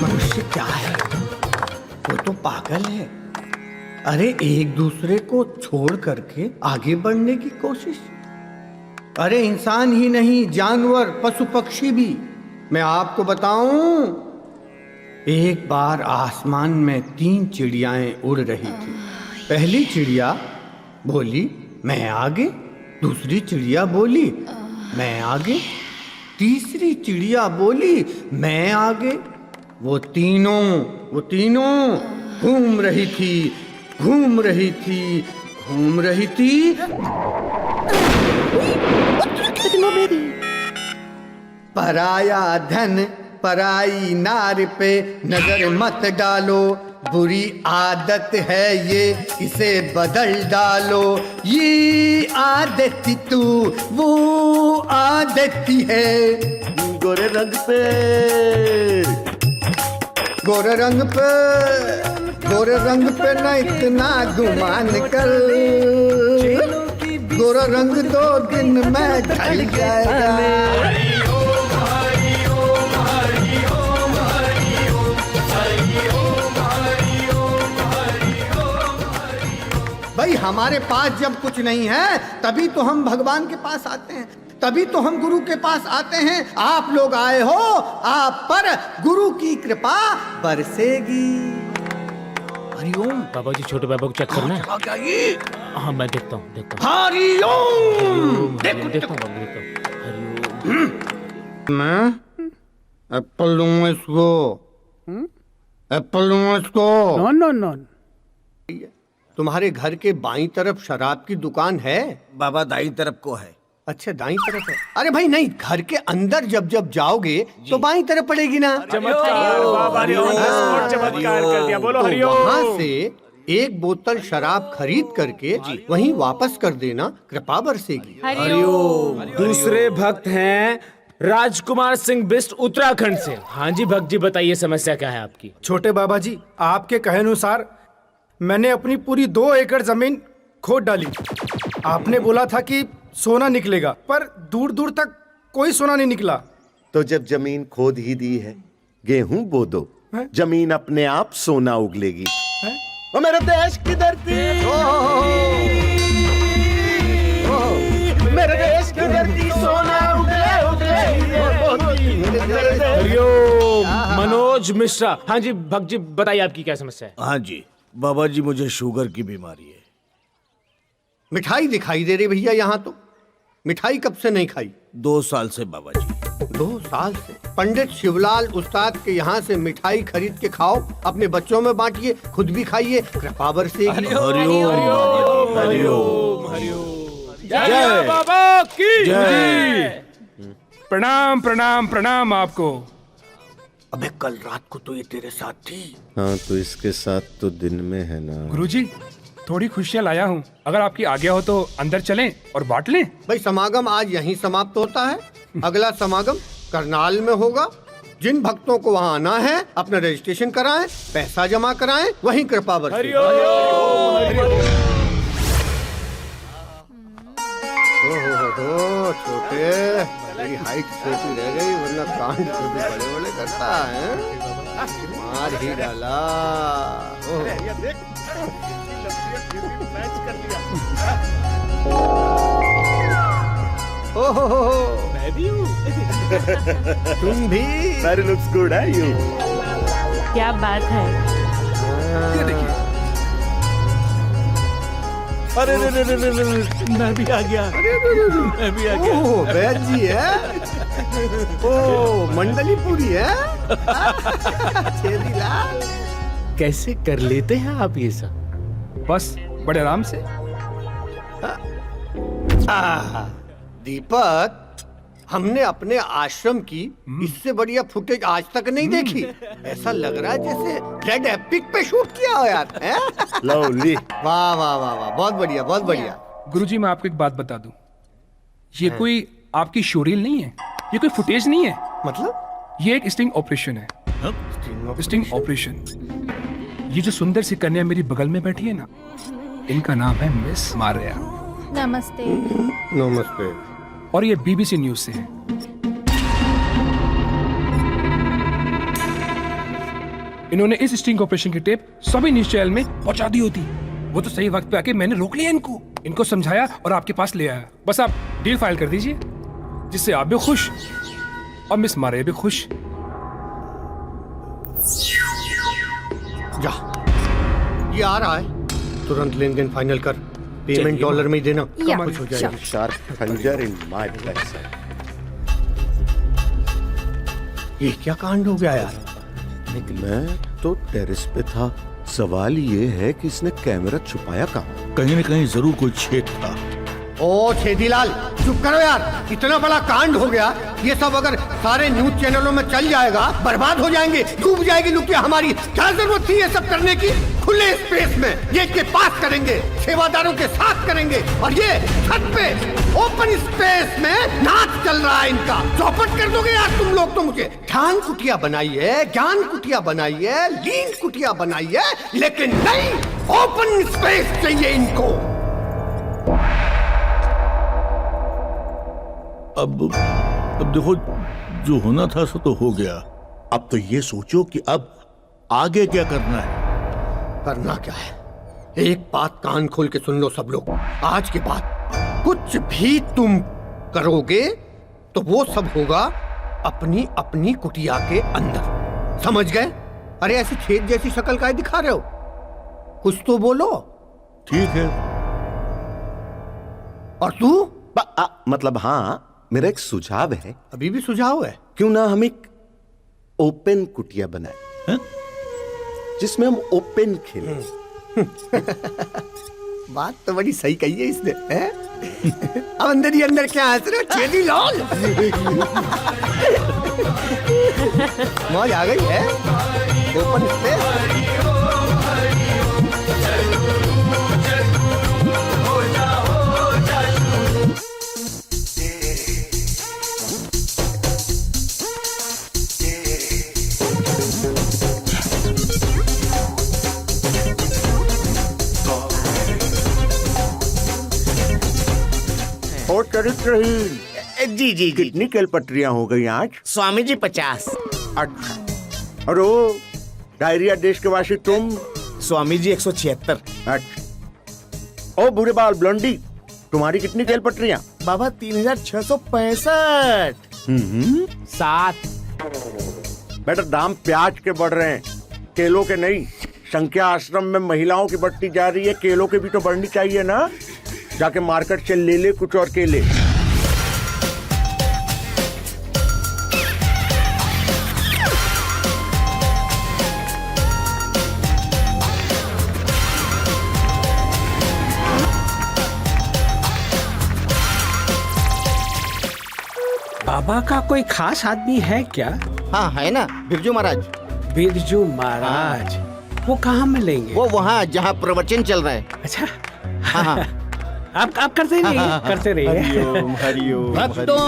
मनुष्य क्या है? वो तो पागल है। अरे एक दूसरे को छोड़ करके आगे बढ़ने की कोशिश। अरे इंसान ही नहीं, जानवर, पशु पक्षी भी। मैं आपको बताऊं, एक बार आसमान में 3 चिड़ियाएं उड़ रही थी। पहली चिड़िया बोली मैं आगे, दूसरी चिड़िया बोली मैं आगे, तीसरी चिड़िया बोली मैं आगे। वो तीनों घूम रही थी। पराया धन पराई नार पे नजर मत डालो, बुरी आदत है ये, इसे बदल डालो। ये आदत तू वो आदत है। गोरे रंग पे न इतना गुमान कर। गोरा रंग 2 दिन में ढल जाएगा। भाई हमारे पास जब कुछ नहीं है तभी तो हम भगवान के पास आते हैं, तभी तो हम गुरु के पास आते हैं। आप लोग आए हो, आप पर गुरु की कृपा बरसेगी। हरिओम। बाबा जी छोटे बाबा को चेक करना है। हाँ मैं देखता हूँ। हरिओम। देखता हूँ। मैं एप्पल लूंगा इसको। नो। तुम्हारे घर के बाईं तरफ शराब की दुकान है? बाबा दाईं तरफ को है। अच्छा दाईं तरफ है। अरे भाई नहीं, घर के अंदर जब जाओगे तो बाईं तरफ पड़ेगी ना। चमत्कार बाबा ने चमत्कार कर दिया। बोलो हरिओम। वहाँ से एक बोतल शराब खरीद करके वहीं वापस कर देना, कृपा बरसेगी। हरिओम। दूसरे भक्त हैं राजकुमार सिंह बिस्ट उत्तराखंड से। हाँ जी भक्त जी बताइए समस्या क्या है आपकी? छोटे बाबा जी आपके कहे अनुसार मैंने अपनी पूरी 2 एकड़ जमीन खोद डाली। आपने बोला था कि सोना निकलेगा, पर दूर दूर तक कोई सोना नहीं निकला। तो जब जमीन खोद ही दी है, गेहूं बो दो, जमीन अपने आप सोना उगलेगी। ओ मेरे देश की धरती, मेरे देश की धरती सोना उगले। हरिओम। मनोज मिश्रा। हाँ जी भक्त जी बताइए आपकी क्या समस्या है? हाँ जी, बाबा जी मुझे शुगर की बीमारी है। मिठाई दिखाई दे रही भैया यहाँ तो। मिठाई कब से नहीं खाई? 2 साल से बाबा जी। 2 साल से? पंडित शिवलाल उस्ताद के यहाँ से मिठाई खरीद के खाओ, अपने बच्चों में बांटिए, खुद भी खाइए, कृपा बरसेगी। हरिओम हरिओम जय बाबा की जय। प्रणाम प्रणाम प्रणाम आपको। अबे कल रात को तो ये तेरे साथ थी। हाँ तो इसके साथ तो दिन में है ना। गुरुजी थोड़ी खुशियाँ लाया हूँ, अगर आपकी आज्ञा हो तो अंदर चलें और बांट लें। भाई समागम आज यहीं समाप्त होता है, अगला समागम करनाल में होगा। जिन भक्तों को वहाँ आना है अपना रजिस्ट्रेशन कराएं, पैसा जमा कराएं, वहीं कृपा बरसे। छोटे मेरी हाइट छोटी रह गई, वरना कांड तो बड़े बड़े करता है। मार ही डाला। मैं भी हूँ। तुम भी। That looks good, है you? क्या बात है। ये देखिए। अरे मैं भी आ गया। मैं भी आ गया। ओह वैद जी है। ओह मंडली पूरी है। छेदीलाल कैसे कर लेते हैं आप ये सब? बस बड़े आराम से। दीपक, हमने अपने आश्रम की इससे बढ़िया फुटेज आज तक नहीं देखी। ऐसा लग रहा है जैसे रेड एपिक पे शूट किया हो यार। लवली। वाह वाह वाह वाह, बहुत बढ़िया बहुत बढ़िया। गुरुजी मैं आपको एक बात बता दूं, ये कोई आपकी शोरील नहीं है, ये कोई फुटेज नहीं है। मतलब? ये एक स्टिंग ऑपरेशन है। Sting operation. ये जो सुंदर सी कन्या मेरी बगल में बैठी है ना, इनका नाम है मिस मारिया। नमस्ते। नमस्ते। और ये बीबीसी न्यूज से है। इन्होंने इस स्टिंग ऑपरेशन की टेप सभी न्यूज चैनल में पहुंचा दी होती। वो तो सही वक्त पे आके मैंने रोक लिया इनको समझाया और आपके पास ले आया। बस आप डील फाइल कर दीजिए, जिससे आप भी खुश और मिस मारिया भी खुश। जा, ये आ रहा है, तुरंत लेन देन फाइनल कर। पेमेंट डॉलर में ही देना, कुछ हो जाएगा। Sharp thunder in my backside. ये क्या कांड हो गया यार? मैं तो टेरेस पे था। सवाल ये है कि इसने कैमरा छुपाया कहाँ? कहीं न कहीं जरूर कोई छेद था। ओ छेदीलाल चुप करो यार, इतना बड़ा कांड हो गया। ये सब अगर सारे न्यूज चैनलों में चल जाएगा, बर्बाद हो जाएंगे, डूब जाएगी लुटिया हमारी। क्या जरूरत थी ये सब करने की? खुले स्पेस में गेट के पास करेंगे, सेवादारों के साथ करेंगे, और ये छत पे ओपन स्पेस में नाच चल रहा है इनका। चौपट कर दोगे यार तुम लोग तो मुझे। ध्यान कुटिया बनाई है, ज्ञान कुटिया बनाई है, लीन कुटिया बनाई है, लेकिन नहीं, ओपन स्पेस चाहिए इनको। अब देखो, जो होना था सो तो हो गया। अब तो ये सोचो कि अब आगे क्या करना है। करना क्या है? एक बात कान खोल के सुन लो सब लोग। आज के बाद कुछ भी तुम करोगे तो वो सब होगा अपनी अपनी कुटिया के अंदर, समझ गए? अरे ऐसी छेद जैसी शक्ल काहे दिखा रहे हो? कुछ तो बोलो। ठीक है। और तू? मतलब हाँ, मेरा एक सुझाव है। अभी भी सुझाव है? क्यों ना हम एक ओपन कुटिया बनाए, जिसमें हम ओपन खेलें। बात तो बड़ी सही कही है इसने, हैं? अब अंदर ही अंदर क्या हंस रहे हो छेदीलाल? मौज आ गई है। Open space. और चरित्रहीन जी जी कितनी कैलपट्रियां हो गई आज? स्वामी जी 50। अच्छा। और वो डायरिया देश के वासी तुम? स्वामी जी 176। अच्छा। ओ बुरे बाल ब्लॉन्डी, तुम्हारी कितनी कैलपट्रियां? बाबा 3665। 7। बेटा दाम प्याज के बढ़ रहे हैं, केलों के नहीं। संख्या आश्रम में महिलाओं की बढ़ती जा रही है, केलों की भी तो बढ़नी चाहिए ना। जाके मार्केट से ले ले कुछ और केले। बाबा का कोई खास आदमी है क्या? हाँ है ना, बिरजू महाराज। बिरजू महाराज वो कहाँ मिलेंगे? वो वहाँ जहाँ प्रवचन चल रहा है। अच्छा हाँ हाँ। आप करते रहिए, करते रहिए। हरिओम हरिओम भक्तों,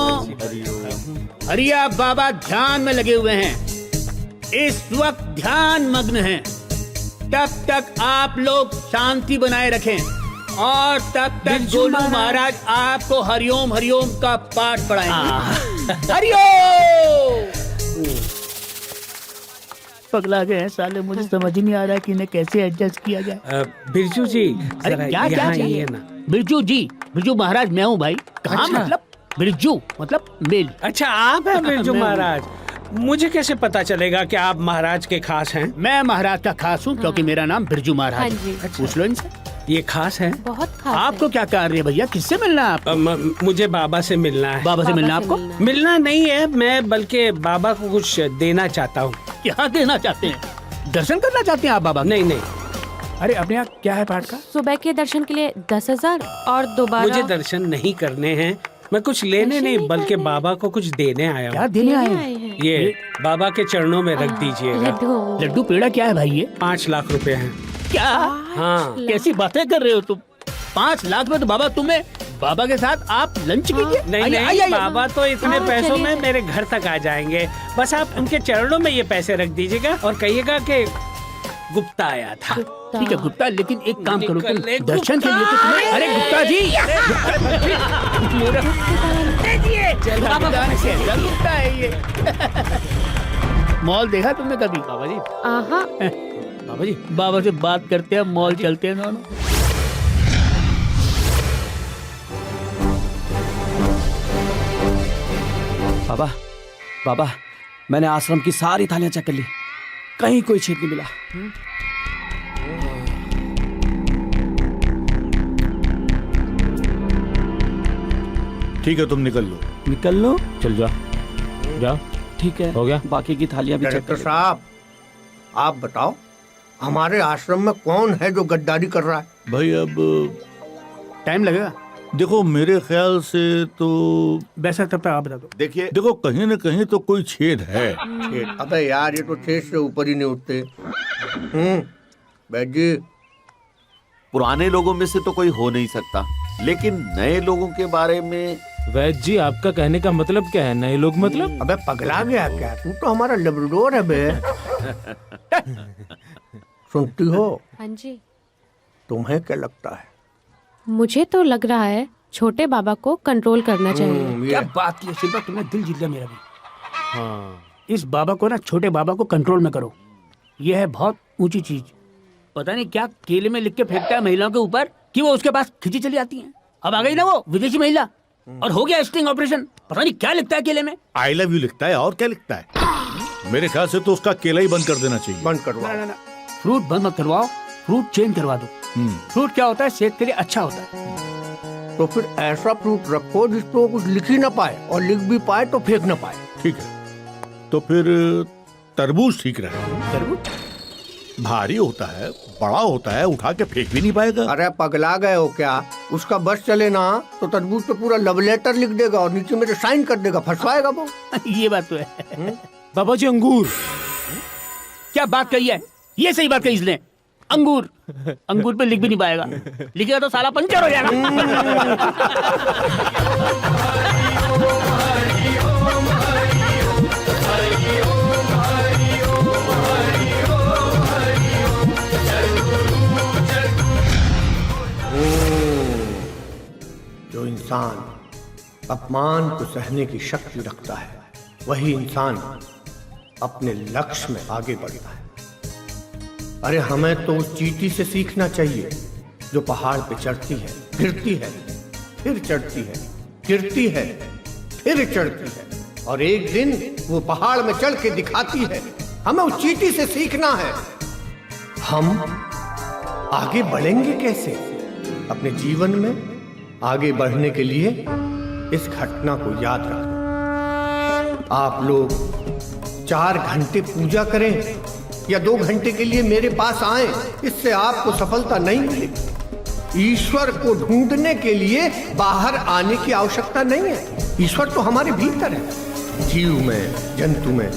हरिया बाबा ध्यान में लगे हुए हैं, इस वक्त ध्यान मग्न हैं। तब तक आप लोग शांति बनाए रखें और तब तक गोलू महाराज आपको हरिओम हरिओम का पाठ पढ़ाएंगे। हरिओम। पगला गए हैं साले, मुझे समझ ही नहीं आ रहा कि इन्हें कैसे एडजस्ट किया जाए। बिरजू जी, अरे क्या क्या चाहिए ना? बिरजू जी, बिरजू महाराज मैं हूँ भाई। कहाँ अच्छा। मतलब बिरजू मतलब मेल। अच्छा आप हैं बिरजू महाराज। मुझे कैसे पता चलेगा कि आप महाराज के खास हैं? मैं महाराज का खास हूँ क्योंकि मेरा नाम बिरजू महाराज हाँ है। जी। पूछ लो इनसे। ये खास है? बहुत खास आपको क्या कार्य है भैया? किससे मिलना है आपको? मुझे बाबा से मिलना है। बाबा से मिलना आपको? मिलना नहीं है, मैं बल्कि बाबा को कुछ देना चाहता हूँ। क्या देना चाहते हैं? दर्शन करना चाहते हैं आप बाबा? नहीं नहीं। अरे अपने यहाँ क्या है पाठ का? सुबह के दर्शन के लिए 10,000 और दोबारा। मुझे दर्शन नहीं करने हैं, मैं कुछ लेने नहीं बल्कि बाबा को कुछ देने आया हूँ। क्या देने आए हैं? ये बाबा के चरणों में रख दीजिएगा। लड्डू पेड़ा क्या है भाई ये? 5 लाख रुपए हैं। क्या? हाँ। कैसी बातें कर रहे हो तुम? 5 लाख में तो बाबा तुम्हें बाबा के साथ आप लंच कीजिए। नहीं, बाबा तो इतने पैसों में मेरे घर तक आ जाएंगे। बस आप उनके चरणों में ये पैसे रख दीजिएगा और कहिएगा कि गुप्ता आया था। ठीक है गुप्ता, लेकिन एक काम करो तुम दर्शन के लिए तो तुम्हें। अरे गुप्ता जी, गुप्ता है ये। मॉल देखा तुमने कभी? बाबा जी बाबा जी, बाबा से बात करते हैं, मॉल चलते हैं दोनों। बाबा बाबा, मैंने आश्रम की सारी थालियां चेक कर ली, कहीं कोई छेद नहीं मिला। ठीक है, तुम निकल लो। निकल लो? चल जा जा। ठीक है, हो गया। बाकी की थालियां भी चेक डायरेक्टर कर लो। साहब, आप बताओ हमारे आश्रम में कौन है जो गद्दारी कर रहा है? भाई अब टाइम लगेगा। देखो मेरे ख्याल से तो वैसा तब तक आप बता दो। देखिए, देखो कहीं न कहीं तो कोई छेद है। छेद? अबे यार, ये तो छेद से ऊपर ही नहीं उठते। बैठ जी। पुराने लोगों में से तो कोई हो नहीं सकता, लेकिन नए लोगों के बारे में। वैद्य जी, आपका कहने का मतलब क्या है? नए लोग मतलब? अबे पगला गया क्या? तू तो हमारा लेब्राडोर है बे। सुनती हो? हाँ जी। तुम्हें क्या लगता है? मुझे तो लग रहा है छोटे बाबा को कंट्रोल करना चाहिए। क्या बात की शिल्पा, तुमने दिल जीत लिया मेरा भी। हाँ, इस बाबा को ना, छोटे बाबा को कंट्रोल में करो। यह है बहुत ऊंची चीज। पता नहीं क्या केले में लिख के फेंकता है महिलाओं के ऊपर कि वो उसके पास खिंची चली आती है। अब आ गई ना वो विदेशी महिला और हो गया स्टिंग ऑपरेशन। पता नहीं क्या लिखता है केले में। आई लव यू लिखता है और क्या लिखता है? मेरे ख्याल से तो उसका केला ही बंद कर देना चाहिए। बंद करवाओ। ना, फ्रूट बंद मत करवाओ, फ्रूट चेंज करवा दो। फ्रूट क्या होता है? सेहत के लिए अच्छा होता है। तो फिर ऐसा फ्रूट रखो जिसको कुछ लिख ही ना पाए, और लिख भी पाए तो फेंक ना पाए। ठीक है, तो फिर तरबूज ठीक रहेगा। तरबूज भारी होता है, बड़ा होता है, उठा के फेंक भी नहीं पाएगा। अरे पगला गए हो क्या? उसका बस चले ना तो तरबूज पे पूरा लव लेटर लिख देगा और नीचे मेरे साइन कर देगा, फंसवाएगा वो। ये बात तो है। बाबा जी, अंगूर। क्या बात कही है? ये सही बात कही इसने। अंगूर, अंगूर पे लिख भी नहीं पाएगा। लिखेगा तो साला पंचर हो जाएगा। जो इंसान अपमान को सहने की शक्ति रखता है, वही इंसान अपने लक्ष्य में आगे बढ़ता है। अरे हमें तो उस चींटी से सीखना चाहिए जो पहाड़ पे चढ़ती है, गिरती है, फिर चढ़ती है, गिरती है, फिर चढ़ती है, और एक दिन वो पहाड़ में चढ़ के दिखाती है। हमें उस चींटी से सीखना है। हम आगे बढ़ेंगे कैसे अपने जीवन में? आगे बढ़ने के लिए इस घटना को याद रखना। आप लोग 4 घंटे पूजा करें या 2 घंटे के लिए मेरे पास आए, इससे आपको सफलता नहीं मिलेगी। ईश्वर को ढूंढने के लिए बाहर आने की आवश्यकता नहीं है। ईश्वर तो हमारे भीतर है। जीव में, जंतु में,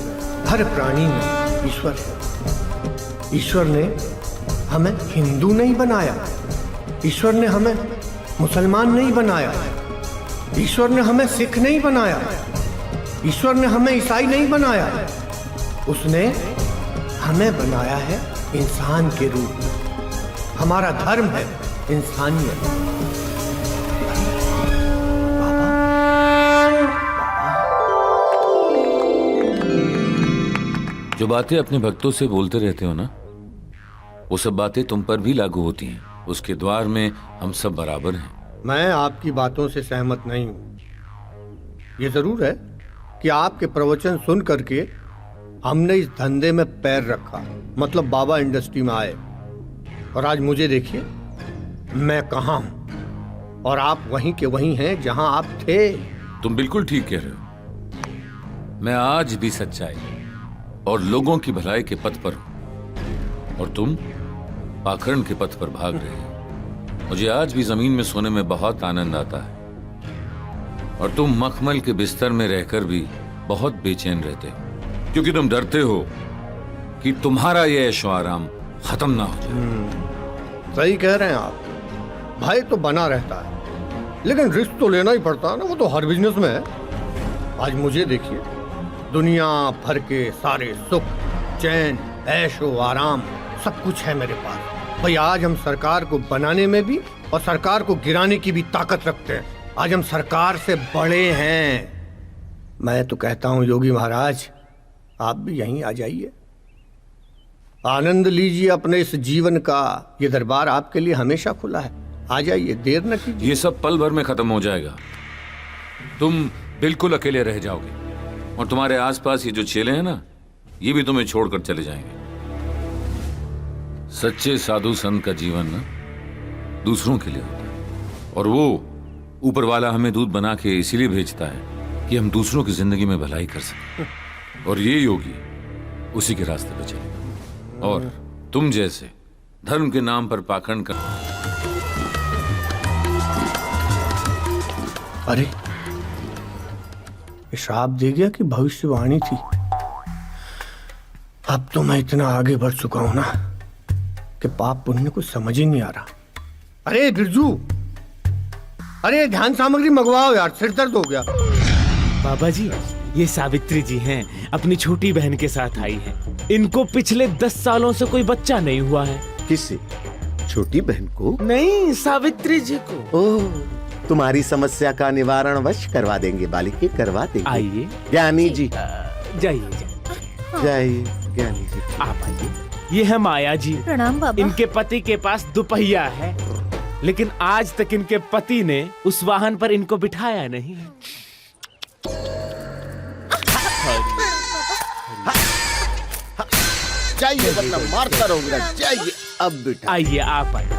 हर प्राणी में ईश्वर है। ईश्वर ने हमें हिंदू नहीं बनाया, ईश्वर ने हमें मुसलमान नहीं बनाया, ईश्वर ने हमें सिख नहीं बनाया, ईश्वर ने हमें ईसाई नहीं बनाया। उसने हमें बनाया है इंसान के रूप में। हमारा धर्म है इंसानियत। जो बातें अपने भक्तों से बोलते रहते हो ना, वो सब बातें तुम पर भी लागू होती हैं। उसके द्वार में हम सब बराबर हैं। मैं आपकी बातों से सहमत नहीं हूं। ये जरूर है कि आपके प्रवचन सुन करके हमने इस धंधे में पैर रखा, मतलब बाबा इंडस्ट्री में आए, और आज मुझे देखिए मैं कहाँ हूं और आप वहीं के वहीं हैं जहां आप थे। तुम बिल्कुल ठीक कह रहे हो। मैं आज भी सच्चाई और लोगों की भलाई के पथ पर हूं, और तुम पाखंड के पथ पर भाग रहे हो। मुझे आज भी जमीन में सोने में बहुत आनंद आता है, और तुम मखमल के बिस्तर में रहकर भी बहुत बेचैन रहते हो, क्योंकि तुम डरते हो कि तुम्हारा ये ऐशो आराम खत्म ना हो जाए। सही कह रहे हैं आप। भाई तो बना रहता है, लेकिन रिस्क तो लेना ही पड़ता है ना, वो तो हर बिजनेस में है। आज मुझे देखिए, दुनिया भर के सारे सुख, चैन, ऐशो आराम सब कुछ है मेरे पास। भाई आज हम सरकार को बनाने में भी और सरकार को गिराने की भी ताकत रखते हैं। आज हम सरकार से बड़े हैं। मैं तो कहता हूं योगी महाराज, आप भी यहीं आ जाइए, आनंद लीजिए अपने इस जीवन का। ये दरबार आपके लिए हमेशा खुला है। आ जाइए, देर न कीजिए। ये सब पल भर में खत्म हो जाएगा। तुम बिल्कुल अकेले रह जाओगे, और तुम्हारे आसपास ये जो चेले हैं ना, ये भी तुम्हें छोड़कर चले जाएंगे। सच्चे साधु संत का जीवन ना दूसरों के लिए होता है, और वो ऊपर वाला हमें दूध बना के इसीलिए भेजता है कि हम दूसरों की जिंदगी में भलाई कर सकें। और ये योगी उसी के रास्ते पे चलेगा, और तुम जैसे धर्म के नाम पर पाखंड कर। अरे ये श्राप दे गया कि भविष्यवाणी थी? अब तो मैं इतना आगे बढ़ चुका हूं ना कि पाप पुण्य को समझ ही नहीं आ रहा। अरे बिरजू, अरे ध्यान सामग्री मंगवाओ यार, सिर दर्द हो गया। बाबा जी, ये सावित्री जी हैं, अपनी छोटी बहन के साथ आई हैं। इनको पिछले 10 सालों से कोई बच्चा नहीं हुआ है। किससे? छोटी बहन को? नहीं, सावित्री जी को। ओह, तुम्हारी समस्या का निवारण वश करवा देंगे बालिके, करवा देंगे। आइए ज्ञानी जी। जाइए जाइए ज्ञानी जी। आप आइए। ये है माया जी। प्रणाम बाबा। इनके पति के पास दुपहिया है, लेकिन आज तक इनके पति ने उस वाहन पर इनको बिठाया नहीं। जाइए वरना मारता रहूंगा। जाइए अब बेटा। आइए, आप आइए।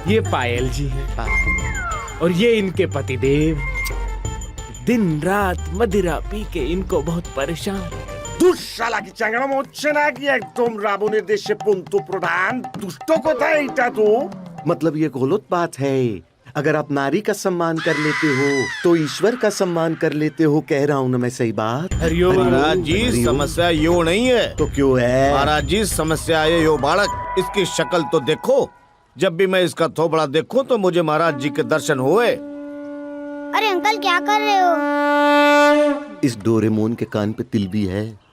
ये पायल जी हैं, और ये इनके पतिदेव। दिन रात मदिरा पी के इनको बहुत परेशान। दुष्शाला की चांगड़ा मोचे ना कि एकदम रावणের দেশে পন্তু প্রধান दुष्टों को था इटा तो। मतलब ये गलत बात है। अगर आप नारी का सम्मान कर लेते हो तो ईश्वर का सम्मान कर लेते हो। कह रहा हूँ ना मैं सही बात? हरिओम महाराज जी, समस्या यो नहीं है। तो क्यों है? महाराज जी, समस्या है यो बालक। इसकी शक्ल तो देखो। जब भी मैं इसका थोबड़ा देखूं तो मुझे महाराज जी के दर्शन हुए। अरे अंकल क्या कर रहे हो? इस डोरेमोन के कान पे तिल भी है।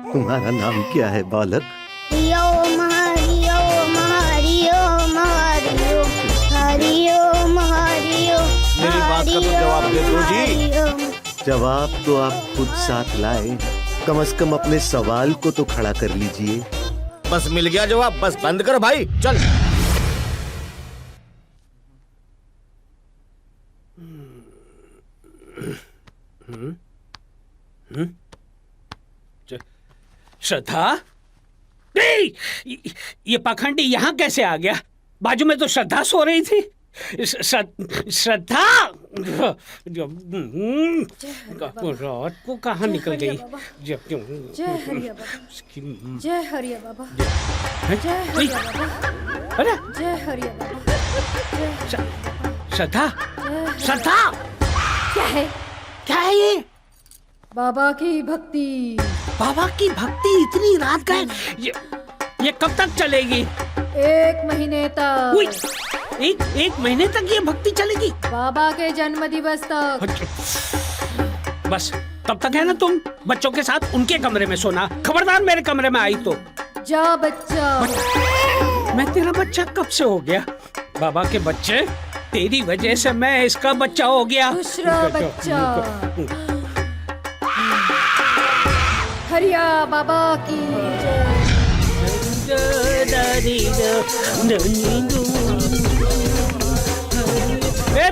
तुम्हारा नाम क्या है बालक? हरिओम हरिओम हरिओम हरिओम हरिओम हरिओम। मेरी बात का तो जवाब दे दो जी। जवाब तो आप खुद साथ लाए। कम से कम अपने सवाल को तो खड़ा कर लीजिए। बस मिल गया जवाब। बस बंद कर भाई, चल। श्रद्धा, ये पाखंडी यहाँ कैसे आ गया? बाजू में तो श्रद्धा सो रही थी। श्रद्धा रात को कहाँ निकल गई? जय हरिया बाबा, जय हरिया बाबा, जय हरिया बाबा, अरे जय हरिया बाबा। श्रद्धा, श्रद्धा क्या है? क्या है ये? बाबा की भक्ति। बाबा की भक्ति इतनी रात का है? ये कब तक चलेगी? 1 महीने तक। एक महीने तक ये भक्ति चलेगी? बाबा के जन्म दिवस तक। बस तब तक है ना तुम बच्चों के साथ उनके कमरे में सोना। खबरदार मेरे कमरे में आई तो। जा बच्चा। मैं तेरा बच्चा कब से हो गया? बाबा के बच्चे, तेरी वजह से मैं इसका बच्चा हो गया। दूसरा बच्चा। हरिया बाबा की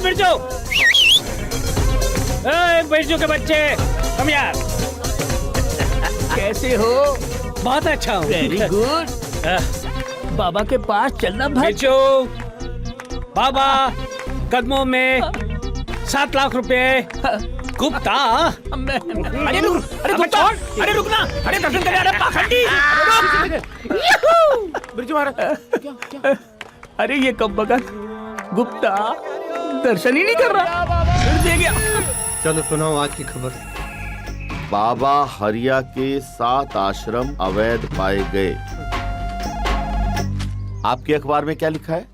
बिरजू, बिरजू के बच्चे, हम यार कैसे हो? बहुत अच्छा हूँ। Very good. बाबा के पास चलना भाई। बिरजू, बाबा कदमों में 7 लाख रुपए। गुप्ता, अरे गुप्ता, अरे रुकना, अरे दर्शन करे, अरे पाखंडी। बिरजू महाराज, अरे ये कब बका गुप्ता दर्शन ही नहीं कर रहा, फिर दे गया। चलो सुनाओ आज की खबर। बाबा हरिया के 7 आश्रम अवैध पाए गए। आपके अखबार में क्या लिखा है?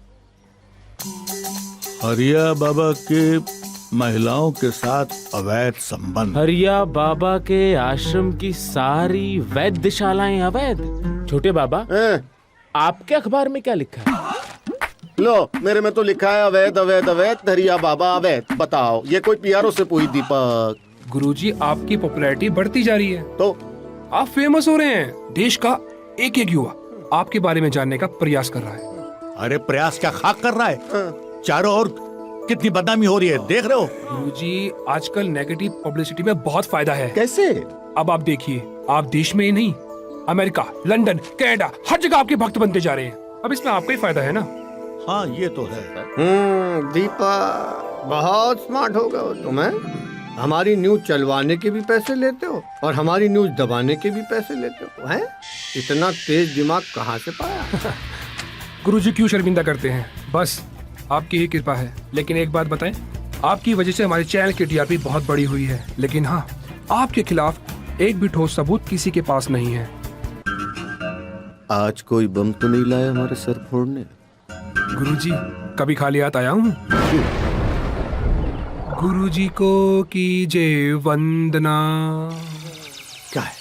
हरिया बाबा के महिलाओं के साथ अवैध संबंध। हरिया बाबा के आश्रम की सारी वैद्यशालाएं अवैध। छोटे बाबा, आपके अखबार में क्या लिखा है? लो, मेरे में तो लिखा है अवैध अवैध अवैध, हरिया बाबा अवैध। बताओ, ये कोई पीआरओ से पूछी दीपक? गुरुजी, आपकी पॉपुलैरिटी बढ़ती जा रही है, तो आप फेमस हो रहे हैं। देश का एक एक युवा आपके बारे में जानने का प्रयास कर रहा है। अरे प्रयास क्या खाक कर रहा है? चारों ओर कितनी बदनामी हो रही है, देख रहे हो? गुरुजी, आजकल नेगेटिव पब्लिसिटी में बहुत फायदा है। कैसे? अब आप देखिए, आप देश में ही नहीं, अमेरिका, लंदन, कनाडा, हर जगह आपके भक्त बनते जा रहे हैं। अब इसमें आपका ही फायदा है ना। हाँ, ये तो है। दीपा, बहुत स्मार्ट हो गए हो तुम। हमारी न्यूज चलवाने के भी पैसे लेते हो और हमारी न्यूज दबाने के भी पैसे लेते हो, हैं? इतना तेज दिमाग कहाँ से पाया? गुरुजी क्यों शर्मिंदा करते हैं? बस आपकी ही कृपा है। लेकिन एक बात बताएं, आपकी वजह से हमारे चैनल की टीआरपी बहुत बड़ी हुई है। लेकिन हाँ, आपके खिलाफ एक भी ठोस सबूत किसी के पास नहीं है। आज कोई बम तो नहीं लाया हमारे सर फोड़ने? गुरुजी, कभी खाली हाथ आया हूँ? गुरुजी को कीजिए वंदना। क्या है?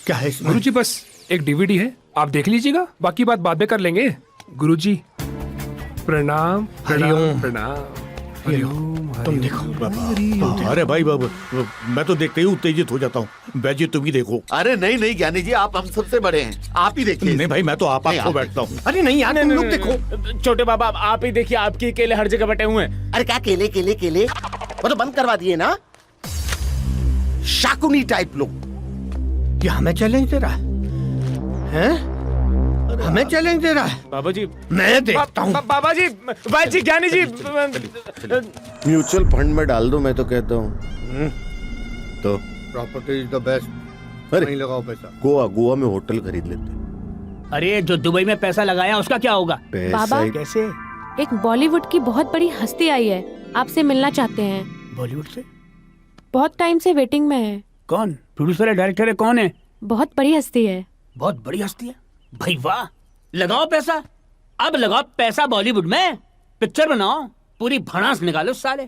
क्या है इसमें? गुरुजी, बस एक डीवीडी है, आप देख लीजिएगा, बाकी बात बाद में कर लेंगे। गुरुजी प्रणाम। हरिओम। प्रणाम। हरिओम। तुम देखो। अरे भाई बाबू, मैं तो देखते ही उत्तेजित हो जाता हूँ। बैजी, तुम ही देखो। अरे नहीं नहीं ज्ञानी जी, आप हम सबसे बड़े हैं, आप ही देखिए। नहीं भाई, मैं तो आप को बैठता हूँ। अरे नहीं यार, तुम लोग देखो। छोटे बाबा, आप ही देखिए, आपके केले हर जगह बटे हुए हैं। अरे क्या केले केले केले, वो तो बंद करवा दिए ना। शाकुनी टाइप लोग। ये हमें चैलेंज दे रहा है? हमें चैलेंज दे रहा है? बाबा जी, मैं देखता हूँ। बाबा जी, बाजी, ज्ञानी जी। म्यूचुअल फंड में डाल दो, मैं तो कहता हूँ। तो प्रॉपर्टी इज द बेस्ट। अरे नहीं लगाओ पैसा। गोवा में होटल खरीद लेते। अरे जो दुबई में पैसा लगाया उसका क्या होगा? बाबा, कैसे? एक बॉलीवुड की बहुत बड़ी हस्ती आई है, आपसे मिलना चाहते हैं। बॉलीवुड से? बहुत टाइम से वेटिंग में है। कौन? प्रोड्यूसर है, डायरेक्टर है, कौन है? बहुत बड़ी हस्ती है। बहुत बड़ी हस्ती है? भाई वाह, लगाओ पैसा। अब लगाओ पैसा बॉलीवुड में, पिक्चर बनाओ, पूरी भड़ास निकालो साले।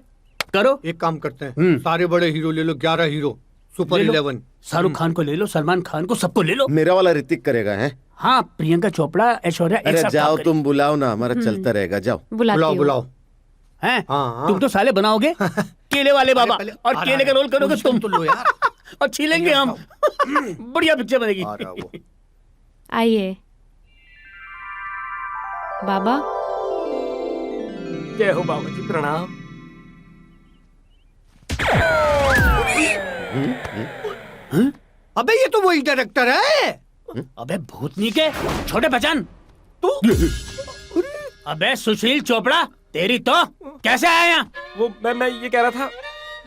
करो। एक काम करते हैं, सारे बड़े हीरो ले लो, 11 हीरो, सुपर 11। शाहरुख खान को ले लो, सलमान खान को, सबको ले लो। मेरा वाला ऋतिक करेगा है? हाँ, प्रियंका चोपड़ा, ऐश्वर्या। अरे जाओ, तुम बुलाओ ना, हमारा चलता रहेगा। जाओ, बुलाओ बुलाओ। हैं? तुम तो साले बनाओगे केले वाले बाबा, और केले का रोल करोगे तुम। तो लो यार। और छीलेंगे हम। बढ़िया पिक्चर बनेगी। आइए बाबा। जय हो बाबा जी, प्रणाम। अबे ये तो वही डायरेक्टर है। अबे भूतनी के छोटे पहचान तू। अबे सुशील चोपड़ा, तेरी तो कैसे आया यहाँ? वो मैं ये कह रहा था,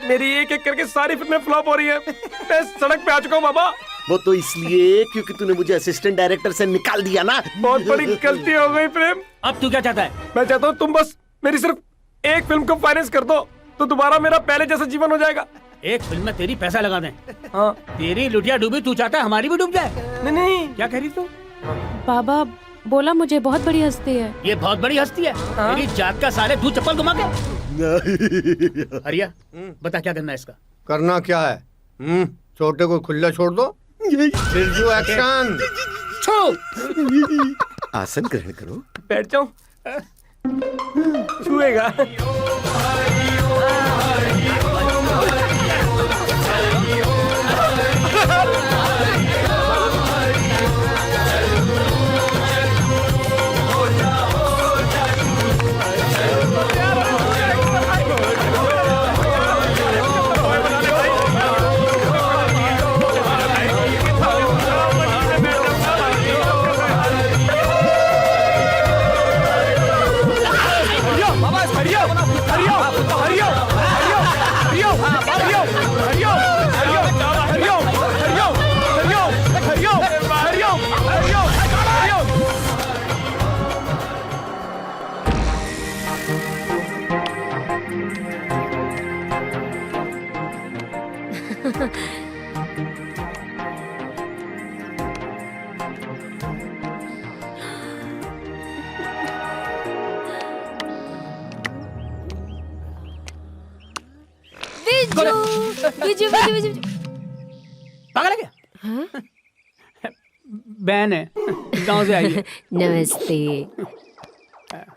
मेरी एक एक करके सारी फिल्में फ्लॉप हो रही है। मैं सड़क पे आ चुका हूँ बाबा। वो तो इसलिए क्योंकि तूने मुझे असिस्टेंट डायरेक्टर से निकाल दिया ना। बहुत बड़ी गलती हो गई प्रेम। अब तू क्या चाहता है? मैं चाहता हूँ तुम बस मेरी सिर्फ एक फिल्म को फाइनेंस कर दो, तो दोबारा मेरा पहले जैसा जीवन हो जाएगा। एक फिल्म में तेरी पैसा लगा दें। हाँ। तेरी लुटिया डूबी, तू चाहता है हमारी भी डूब जाए? नहीं। क्या कह रही तू? बाबा बोला मुझे बहुत बड़ी हस्ती है। ये बहुत बड़ी हस्ती है। मेरी जात का साले तू चप्पल घुमा के। हरिया बता क्या करना है इसका? करना क्या है? छोटे को खुला छोड़ दो। बिरजू एक्शन। आसन ग्रहण करो। बैठ जाओ। छुएगा। पागल है क्या? बहन है, गांव से आई है। नमस्ते।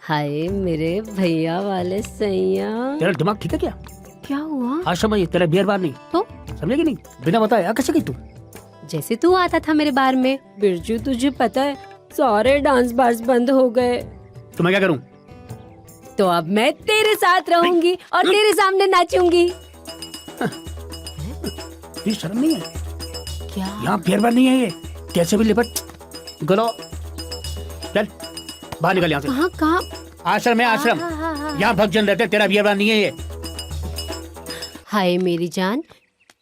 हाय मेरे भैया वाले सैया। तेरा दिमाग ठीक है क्या? क्या हुआ? आश्रम में तेरा बियर बार नहीं तो समझेगी नहीं? बिना बताया कैसे गई तू? जैसे तू आता था मेरे बार में। बिरजू तुझे पता है सारे डांस बार्स बंद हो गए। तो मैं क्या करूं? तो अब मैं तेरे साथ रहूंगी और तेरे सामने नाचूंगी। ये शर्म नहीं है क्या? यहाँ बियर बार नहीं है ये। कैसे भी लिपट गलो। चल बाहर निकल यहाँ से। कहाँ कहाँ? आश्रम है आश्रम। यहाँ भक्तजन रहते, तेरा बियर बार नहीं है ये। हाय मेरी जान,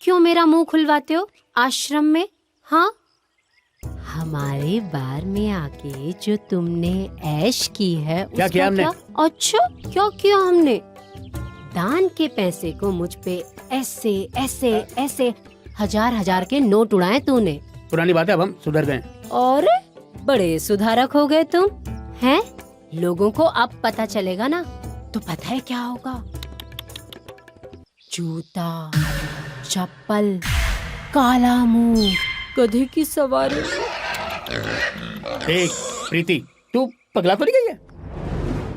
क्यों मेरा मुंह खुलवाते हो आश्रम में? हाँ, हमारे बार में आके जो तुमने ऐश की है क्या किया हमने? अच्छा क्या किया हमने? दान के पैसे को मुझ पे ऐसे ऐसे ऐसे हजार के नोट उड़ाए तूने। पुरानी बात है, अब हम सुधर गए। और बड़े सुधारक हो गए तुम हैं? लोगों को अब पता चलेगा ना तो पता है क्या होगा? जूता, चप्पल, काला मुंह, गधे की सवारी। देख प्रीति, तू पगला तो नहीं गई है?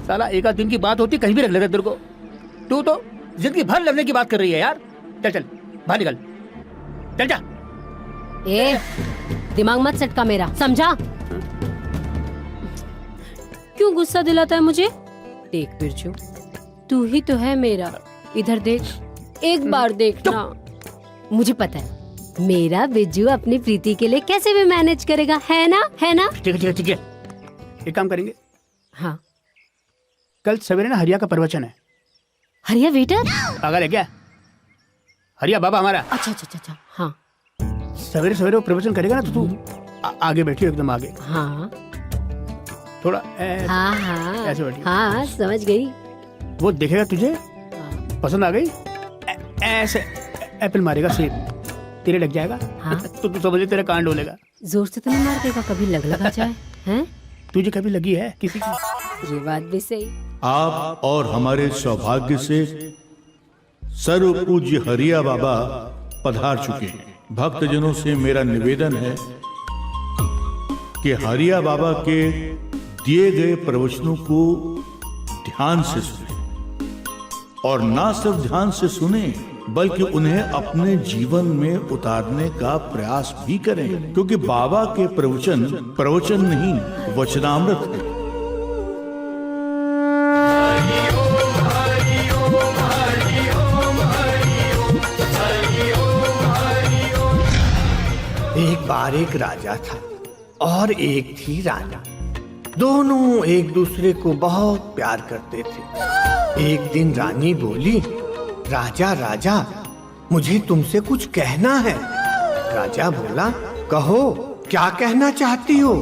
साला एक आध दिन की बात होती कहीं भी रख लेते तेरे को। तू तो जिंदगी भर लड़ने की बात कर रही है यार। चल चल बाहर निकल, चल जा। ए, दिमाग मत सटका मेरा, समझा? क्यों गुस्सा दिलाता है मुझे? देख बिरजू, तू ही तो है मेरा। इधर देख, एक बार देखना। मुझे पता है मेरा बिरजू अपनी प्रीति के लिए कैसे भी मैनेज करेगा, है ना? है ना? ठीक है ठीक है ठीक है, एक काम करेंगे। हाँ, कल सवेरे ना हरिया का प्रवचन है। हरिया वेटर? पागल है क्या? हरिया बाबा हमारा। अच्छा अच्छा अच्छा, हाँ। सवेरे सवेरे वो प्रवचन करेगा ना तो तू आगे बैठी, एकदम आगे। हाँ थोड़ा हाँ हाँ ऐसे बैठी। हाँ समझ गई। वो देखेगा तुझे पसंद आ गई, ऐसे एप्पल मारेगा, सेब तेरे लग जाएगा। हाँ। तो तू समझ तेरा कान डोलेगा। जोर से तो नहीं मार देगा, कभी लगा जाए। हैं? तुझे कभी लगी है किसी की? ये बात भी सही। आप और हमारे सौभाग्य से सर्व पूज्य हरिया बाबा पधार चुके हैं। भक्तजनों से मेरा निवेदन है कि हरिया बाबा के दिए गए प्रवचनों को ध्यान से सुने, और ना सिर्फ ध्यान से सुने बल्कि उन्हें अपने जीवन में उतारने का प्रयास भी करें, क्योंकि बाबा के प्रवचन नहीं वचनामृत है। एक बार एक राजा था, और एक थी रानी। दोनों एक दूसरे को बहुत प्यार करते थे। एक दिन रानी बोली, राजा राजा मुझे तुमसे कुछ कहना है। राजा बोला, कहो क्या कहना चाहती हो?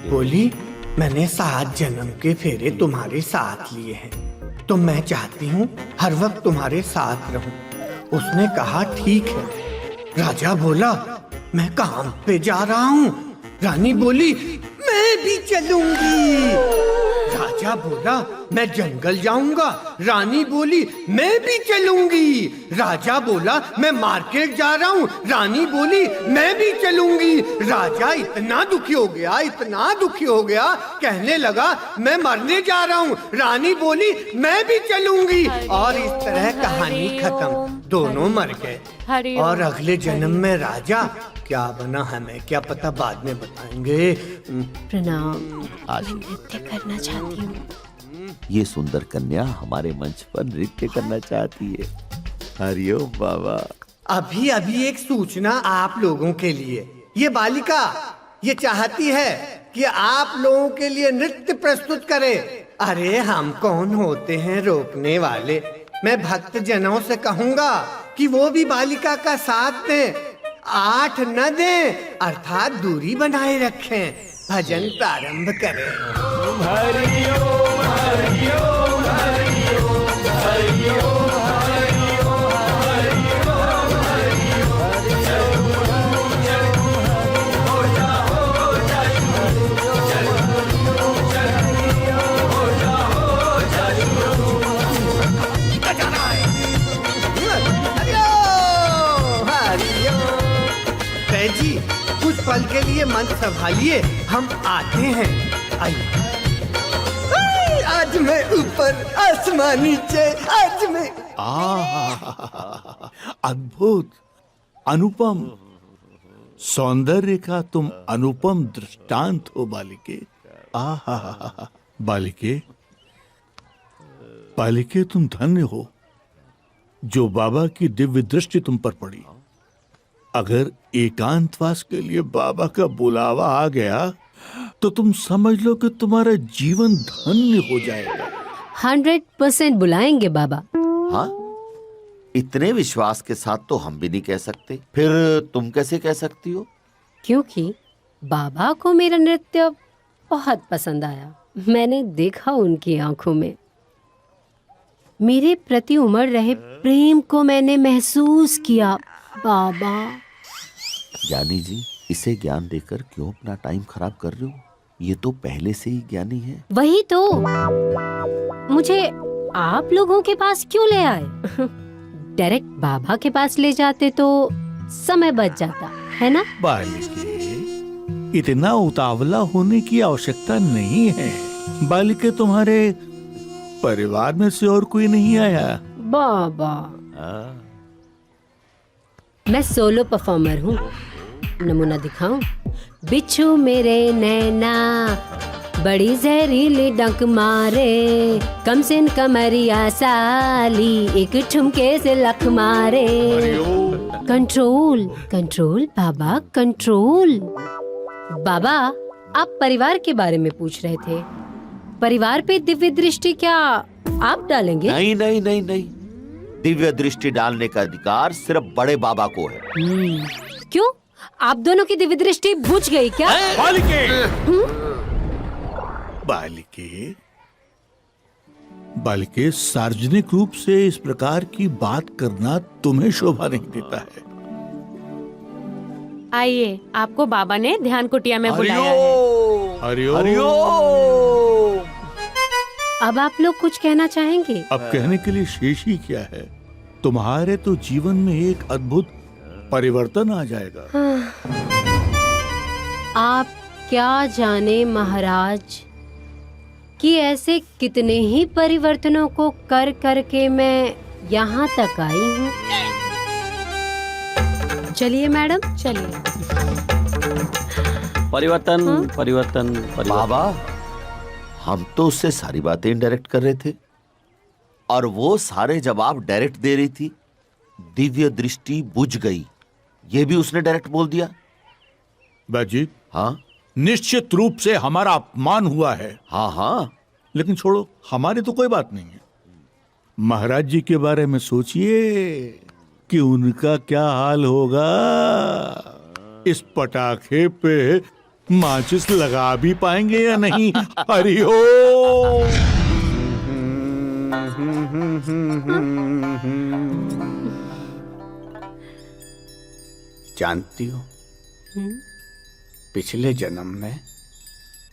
बोली, मैंने 7 जन्म के फेरे तुम्हारे साथ लिए हैं, तो मैं चाहती हूँ हर वक्त तुम्हारे साथ रहूं। उसने कहा ठीक है। राजा बोला, मैं काम पे जा रहा हूँ। रानी बोली, मैं भी चलूंगी। राजा बोला, मैं जंगल जाऊंगा। रानी बोली, मैं भी चलूंगी। राजा बोला, मैं मार्केट जा रहा हूँ। रानी बोली, मैं भी चलूंगी। राजा इतना दुखी हो गया, इतना दुखी हो गया, कहने लगा मैं मरने जा रहा हूँ। रानी बोली, मैं भी चलूंगी। और इस तरह कहानी खत्म। दोनों मर गए। और अगले जन्म में राजा क्या बना हमें क्या पता, बाद में बताएंगे। प्रणाम। आज नृत्य करना चाहती हूँ। ये सुंदर कन्या हमारे मंच पर नृत्य करना चाहती है। हरिओम बाबा। अभी अभी एक सूचना आप लोगों के लिए। ये बालिका ये चाहती है कि आप लोगों के लिए नृत्य प्रस्तुत करे। अरे हम कौन होते हैं रोकने वाले? मैं भक्त जनों से कहूँगा कि वो भी बालिका का साथ दें, 8 न दें, अर्थात दूरी बनाए रखें। भजन प्रारंभ करें। हरिओम हरिओम हरिओम हरिओम जी कुछ पल के लिए मन संभालिए, हम आते हैं। आइए। आज मैं ऊपर, आसमान नीचे, आज मैं। अद्भुत, अनुपम सौंदर्य का तुम अनुपम दृष्टांत हो बालिके। आहा बालिके, बालिके तुम धन्य हो जो बाबा की दिव्य दृष्टि तुम पर पड़ी। अगर एकांतवास के लिए बाबा का बुलावा आ गया तो तुम समझ लो कि तुम्हारा जीवन धन्य हो जाएगा। 100% बुलाएंगे बाबा। हाँ, इतने विश्वास के साथ तो हम भी नहीं कह सकते। फिर तुम कैसे कह सकती हो? क्योंकि बाबा को मेरा नृत्य बहुत पसंद आया। मैंने देखा उनकी आंखों में मेरे प्रति उमड़ रहे प्रेम को मैंने महसूस किया। बाबा। ज्ञानी जी, इसे ज्ञान देकर क्यों अपना टाइम खराब कर रहे हो? ये तो पहले से ही ज्ञानी है। वही तो, मुझे आप लोगों के पास क्यों ले आए? डायरेक्ट बाबा के पास ले जाते तो समय बच जाता है ना? बालिके, इतना उतावला होने की आवश्यकता नहीं है। बालिके, तुम्हारे परिवार में से और कोई नहीं आया? बाबा, मैं सोलो परफॉर्मर हूँ। नमूना दिखाऊं? बिच्छू मेरे नैना बड़ी जहरीली डंक मारे, कमसिन कमरिया साली एक ठुमके से लख मारे। कंट्रोल कंट्रोल बाबा, कंट्रोल। बाबा, आप परिवार के बारे में पूछ रहे थे। परिवार पे दिव्य दृष्टि क्या आप डालेंगे? नहीं नहीं नहीं नहीं, दिव्य दृष्टि डालने का अधिकार सिर्फ बड़े बाबा को है। क्यों? आप दोनों की दिव्य दृष्टि बुझ गई क्या? बालिके, बालिके, बालिके, सार्वजनिक रूप से इस प्रकार की बात करना तुम्हें शोभा नहीं देता है। आइए, आपको बाबा ने ध्यान कुटिया में बुलाया है। हरिओम। हरिओम। अब आप लोग कुछ कहना चाहेंगे? अब कहने के लिए शेष ही क्या है? तुम्हारे तो जीवन में एक अद्भुत परिवर्तन आ जाएगा। आप क्या जाने महाराज कि ऐसे कितने ही परिवर्तनों को कर करके मैं यहाँ तक आई हूँ। चलिए मैडम, चलिए। परिवर्तन परिवर्तन बाबा, हम तो उससे सारी बातें इनडायरेक्ट कर रहे थे और वो सारे जवाब डायरेक्ट दे रही थी। दिव्य दृष्टि बुझ गई, ये भी उसने डायरेक्ट बोल दिया। बाजी, हाँ, निश्चित रूप से हमारा अपमान हुआ है। हाँ हाँ, लेकिन छोड़ो, हमारी तो कोई बात नहीं है। महाराज जी के बारे में सोचिए कि उनका क्या हाल होगा। इस पटाखे पे माचिस लगा भी पाएंगे या नहीं? हरिओम। जानती हो पिछले जन्म में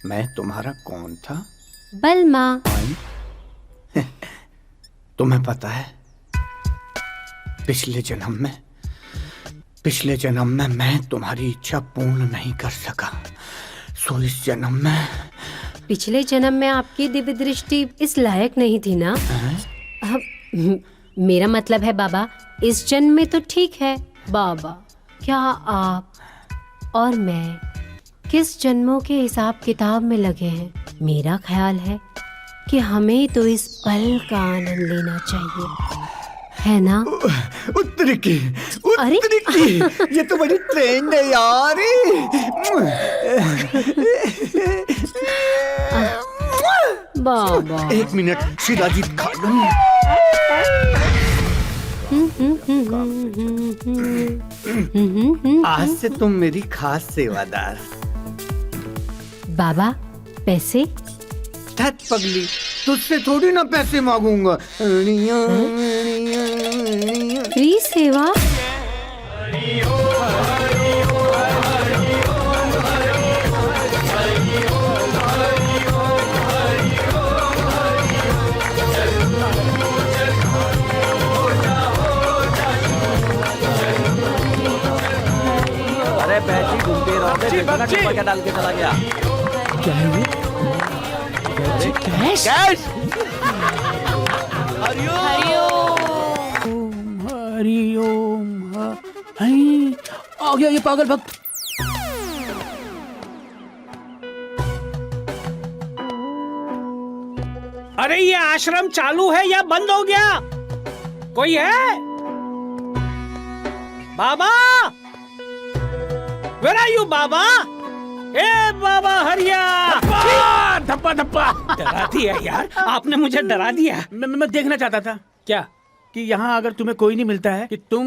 मैं तुम्हारा कौन था? बलमा। तुम्हें पता है पिछले जन्म में मैं तुम्हारी इच्छा पूर्ण नहीं कर सका, सो इस जन्म में। पिछले जन्म में आपकी दिव्य दृष्टि इस लायक नहीं थी ना? मेरा मतलब है बाबा, इस जन्म में तो ठीक है। बाबा, क्या आप और मैं किस जन्मों के हिसाब किताब में लगे हैं? मेरा ख्याल है कि हमें तो इस पल का आनंद लेना चाहिए, है ना? उत्तरी की ये तो बड़ी ट्रेंड है यार। बाबा, 1 मिनट, शिलाजीत खा लूं। आज से तुम मेरी खास सेवादार। बाबा, पैसे? धत पगली, तुझसे थोड़ी ना पैसे मांगूंगा। फ्री सेवा? अरे बैठी घूमते रहोगे, देखो ना क्या डाल के चला गया। क्या है ये? कैश? हरिओम। आ गया ये पागल भक्त। अरे ये आश्रम चालू है या बंद हो गया? कोई है? बाबा, वेयर आर यू बाबा? ए बाबा हरिया! धप्पा धप्पा डरा दिया यार, आपने मुझे डरा दिया। मैं देखना चाहता था क्या कि यहाँ अगर तुम्हें कोई नहीं मिलता है कि तुम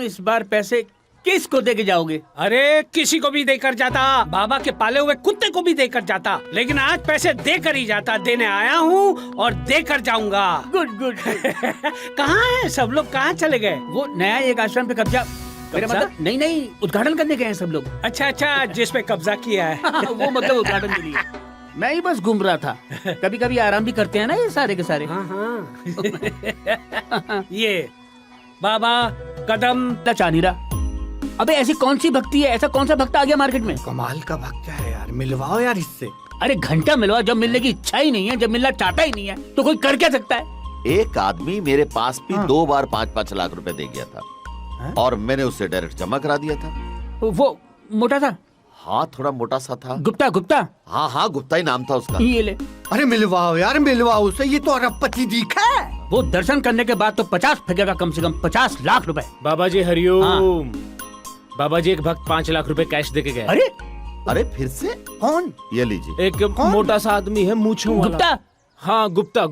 इस बार पैसे किसको दे के जाओगे? अरे किसी को भी देकर जाता, बाबा के पाले हुए कुत्ते को भी देकर जाता, लेकिन आज पैसे देकर ही जाता। देने आया हूँ और देकर जाऊंगा। Good good. कहाँ है सब लोग? कहाँ चले गए? वो नया एक आश्रम पे कब्जा, मेरा मतलब नहीं, उद्घाटन करने गए हैं सब लोग। अच्छा, जिस पे कब्जा किया है। वो मतलब उद्घाटन के लिए। मैं ही बस घूम रहा था। कभी कभी आराम भी करते हैं ना ये सारे के सारे। हाँ। ये बाबा कदम चानीरा। अबे ऐसी कौन सी भक्ति है? ऐसा कौन सा भक्त आ गया मार्केट में? कमाल का भक्त है यार, मिलवाओ यार इससे। अरे घंटा मिलवा, जब मिलने की इच्छा ही नहीं है, जब मिलना चाहता ही नहीं है तो कोई कर क्या सकता है? एक आदमी मेरे पास भी 2 बार 5-5 लाख रुपए दे गया था और मैंने उसे डायरेक्ट जमा करा दिया था। वो मोटा था? हाँ, थोड़ा मोटा सा था। गुप्ता? हाँ, गुप्ता ही नाम था उसका। ये ले। अरे मिलवाओ यार, मिलवाओ उसे, ये तो अरबपति दिखा है। वो दर्शन करने के बाद तो 50 फेंकेगा, कम से कम 50 लाख रुपए। बाबा जी हरिओम। बाबा जी, एक भक्त 5 लाख रुपए कैश देके गए। अरे फिर से? कौन? ये लीजिए। एक मोटा सा आदमी है, मूंछों वाला। गुप्ता? हाँ, गुप्ता।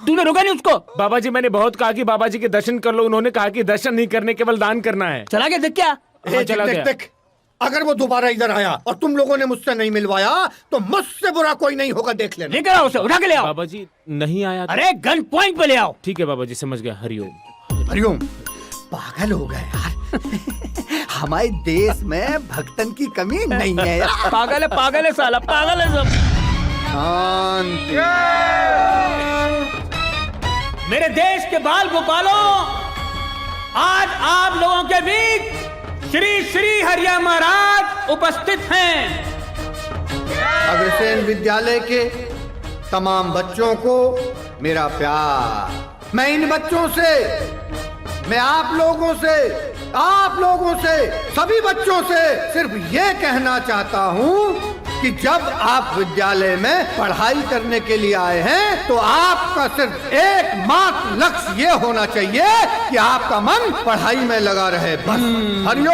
तूने रोका नहीं उसको? बाबा जी, मैंने बहुत कहा कि बाबा जी के दर्शन कर लो, उन्होंने कहा कि दर्शन नहीं करने, केवल दान करना है। चला गया? देख क्या? चला गया। देख, अगर वो दोबारा इधर आया और तुम लोगों ने मुझसे नहीं मिलवाया तो मुझसे बुरा कोई नहीं होगा, देख लेना। लेकर आओ उसे, उठा के ले आओ। बाबा जी नहीं आया। अरे गन पॉइंट पे ले आओ। ठीक है बाबा जी, समझ गया। हरिओम। हरिओम। पागल हो गए यार। हमारे देश में भक्तन की कमी नहीं है यार। पागल है साला, पागल है सब। शांति। मेरे देश के बाल गोपालों, आज आप लोगों के बीच श्री हरिया महाराज उपस्थित हैं। अग्रसेन विद्यालय के तमाम बच्चों को मेरा प्यार। मैं इन बच्चों से, मैं आप लोगों से, सभी बच्चों से सिर्फ ये कहना चाहता हूँ कि जब आप विद्यालय में पढ़ाई करने के लिए आए हैं तो आपका सिर्फ एकमात्र लक्ष्य ये होना चाहिए कि आपका मन पढ़ाई में लगा रहे, बस। हरिओम।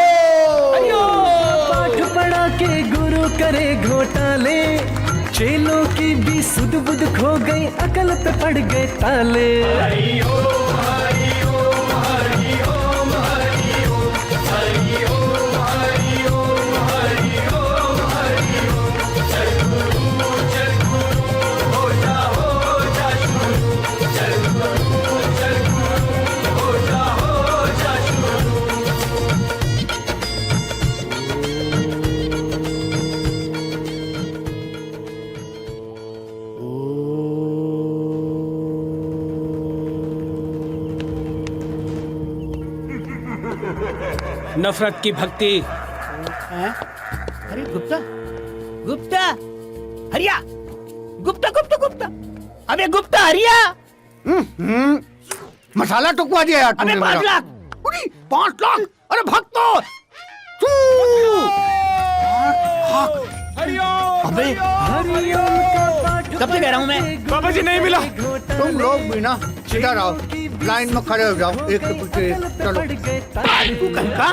पढ़ा के गुरु करे घोटाले, चेलों की भी सुध बुध खो गई, अकल पे पड़ गए ताले। नफरत की भक्ति। अरे गुप्ता, गुप्ता हरिया, गुप्ता गुप्ता गुप्ता, अबे गुप्ता हरिया। मसाला टुकवा दिया यार अबे तुमने 5 मेरा। लाख। 5 लाख, अरे भक्तो अबे कब से कह रहा हूँ मैं। बाबा जी नहीं मिला। तुम लोग भी ना इधर आओ, लाइन में खड़े हो जाओ, एक के पीछे एक, चलो। तू कहीं का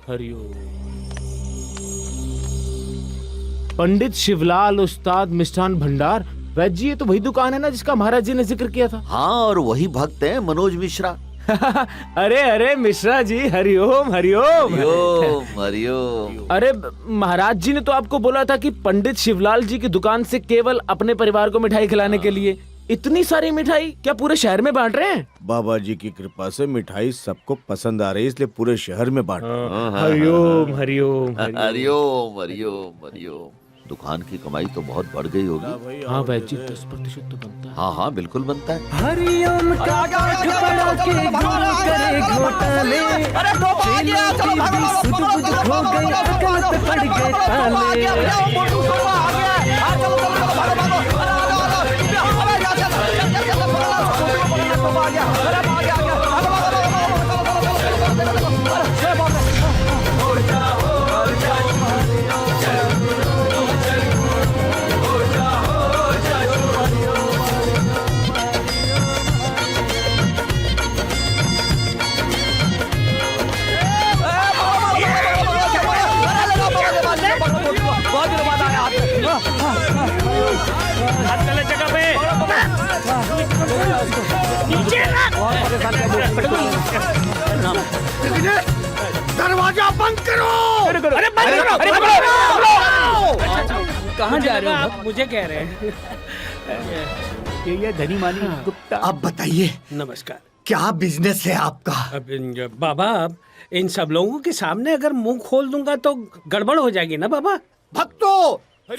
हरिओम। पंडित शिवलाल उस्ताद मिष्ठान भंडार। वैद्य जी, ये तो वही दुकान है ना जिसका महाराज जी ने जिक्र किया था। हाँ, और वही भक्त है मनोज मिश्रा। अरे अरे मिश्रा जी, हरिओम हरिओम। हरिओम हरिओम। अरे महाराज जी ने तो आपको बोला था कि पंडित शिवलाल जी की दुकान से केवल अपने परिवार को मिठाई खिलाने के लिए। इतनी सारी मिठाई क्या पूरे शहर में बांट रहे हैं? बाबा जी की कृपा से मिठाई सबको पसंद आ रही है, इसलिए पूरे शहर में बांट। हरिओम हरिओम हरिओम हरिओम हरिओम। दुकान की कमाई तो बहुत बढ़ गई होगी। हाँ वैद्य जी, 10% तो बनता है। हाँ हाँ बिल्कुल बनता है। हरिओम का पाठ पढ़ा के गुरु करे घोटाले, चेलों की भी सुध बुध खो गई, अकल पे पड़ गए ताले। जगह पे दरवाजा बंद करो। अरे बंद करो, अरे करो। कहाँ जा रहे हो आप? मुझे कह रहे हैं ये धनी मानी गुप्ता। अब बताइए, नमस्कार, क्या बिजनेस है आपका? अब बाबा, अब इन सब लोगों के सामने अगर मुंह खोल दूंगा तो गड़बड़ हो जाएगी ना बाबा। भक्तो अरे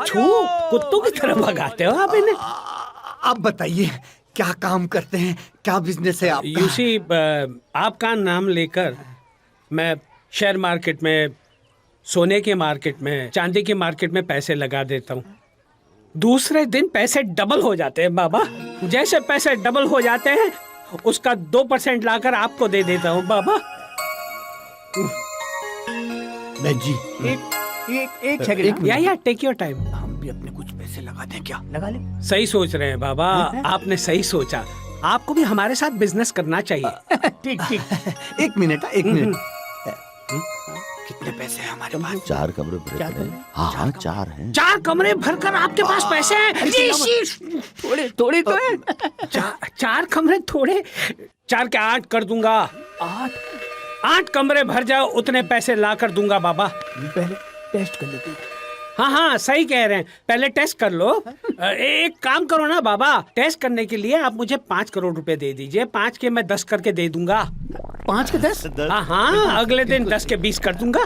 छू, कुत्तों की तरह भगाते हो आप इन्हें। अब बताइए, क्या काम करते हैं, क्या बिजनेस है आपका? यूसी, आपका नाम लेकर मैं शेयर मार्केट में, सोने के मार्केट में, चांदी के मार्केट में पैसे लगा देता हूँ। दूसरे दिन पैसे डबल हो जाते हैं बाबा। जैसे पैसे डबल हो जाते हैं, उसका 2% लाकर आपको दे देता हूँ बाबा। जी एक सेकंड, या टेक योर टाइम। हम भी अपने कुछ पैसे लगा दें क्या? लगा ले। सही सोच रहे हैं बाबा, आपने सही सोचा। आपको भी हमारे साथ बिजनेस करना चाहिए। ठीक ठीक। एक मिनट। कितने पैसे हैं हमारे पास? 4 कमरे भरे हैं। हाँ हाँ 4 हैं। 4 कमरे भरकर आपके पास पैसे हैं? थोड़े थोड़े तो है। 4 कमरे थोड़े? 4 के 8 कर दूंगा। 8 कमरे भर जाओ, उतने पैसे ला कर दूंगा बाबा। पहले टेस्ट कर लेते हैं। हाँ हाँ सही कह रहे हैं, पहले टेस्ट कर लो। एक काम करो ना बाबा, टेस्ट करने के लिए आप मुझे 5 करोड़ रुपए दे दीजिए। 5 के मैं 10 करके दे दूंगा। 5 के 10? हाँ, अगले दिन 10 के 20 कर दूंगा।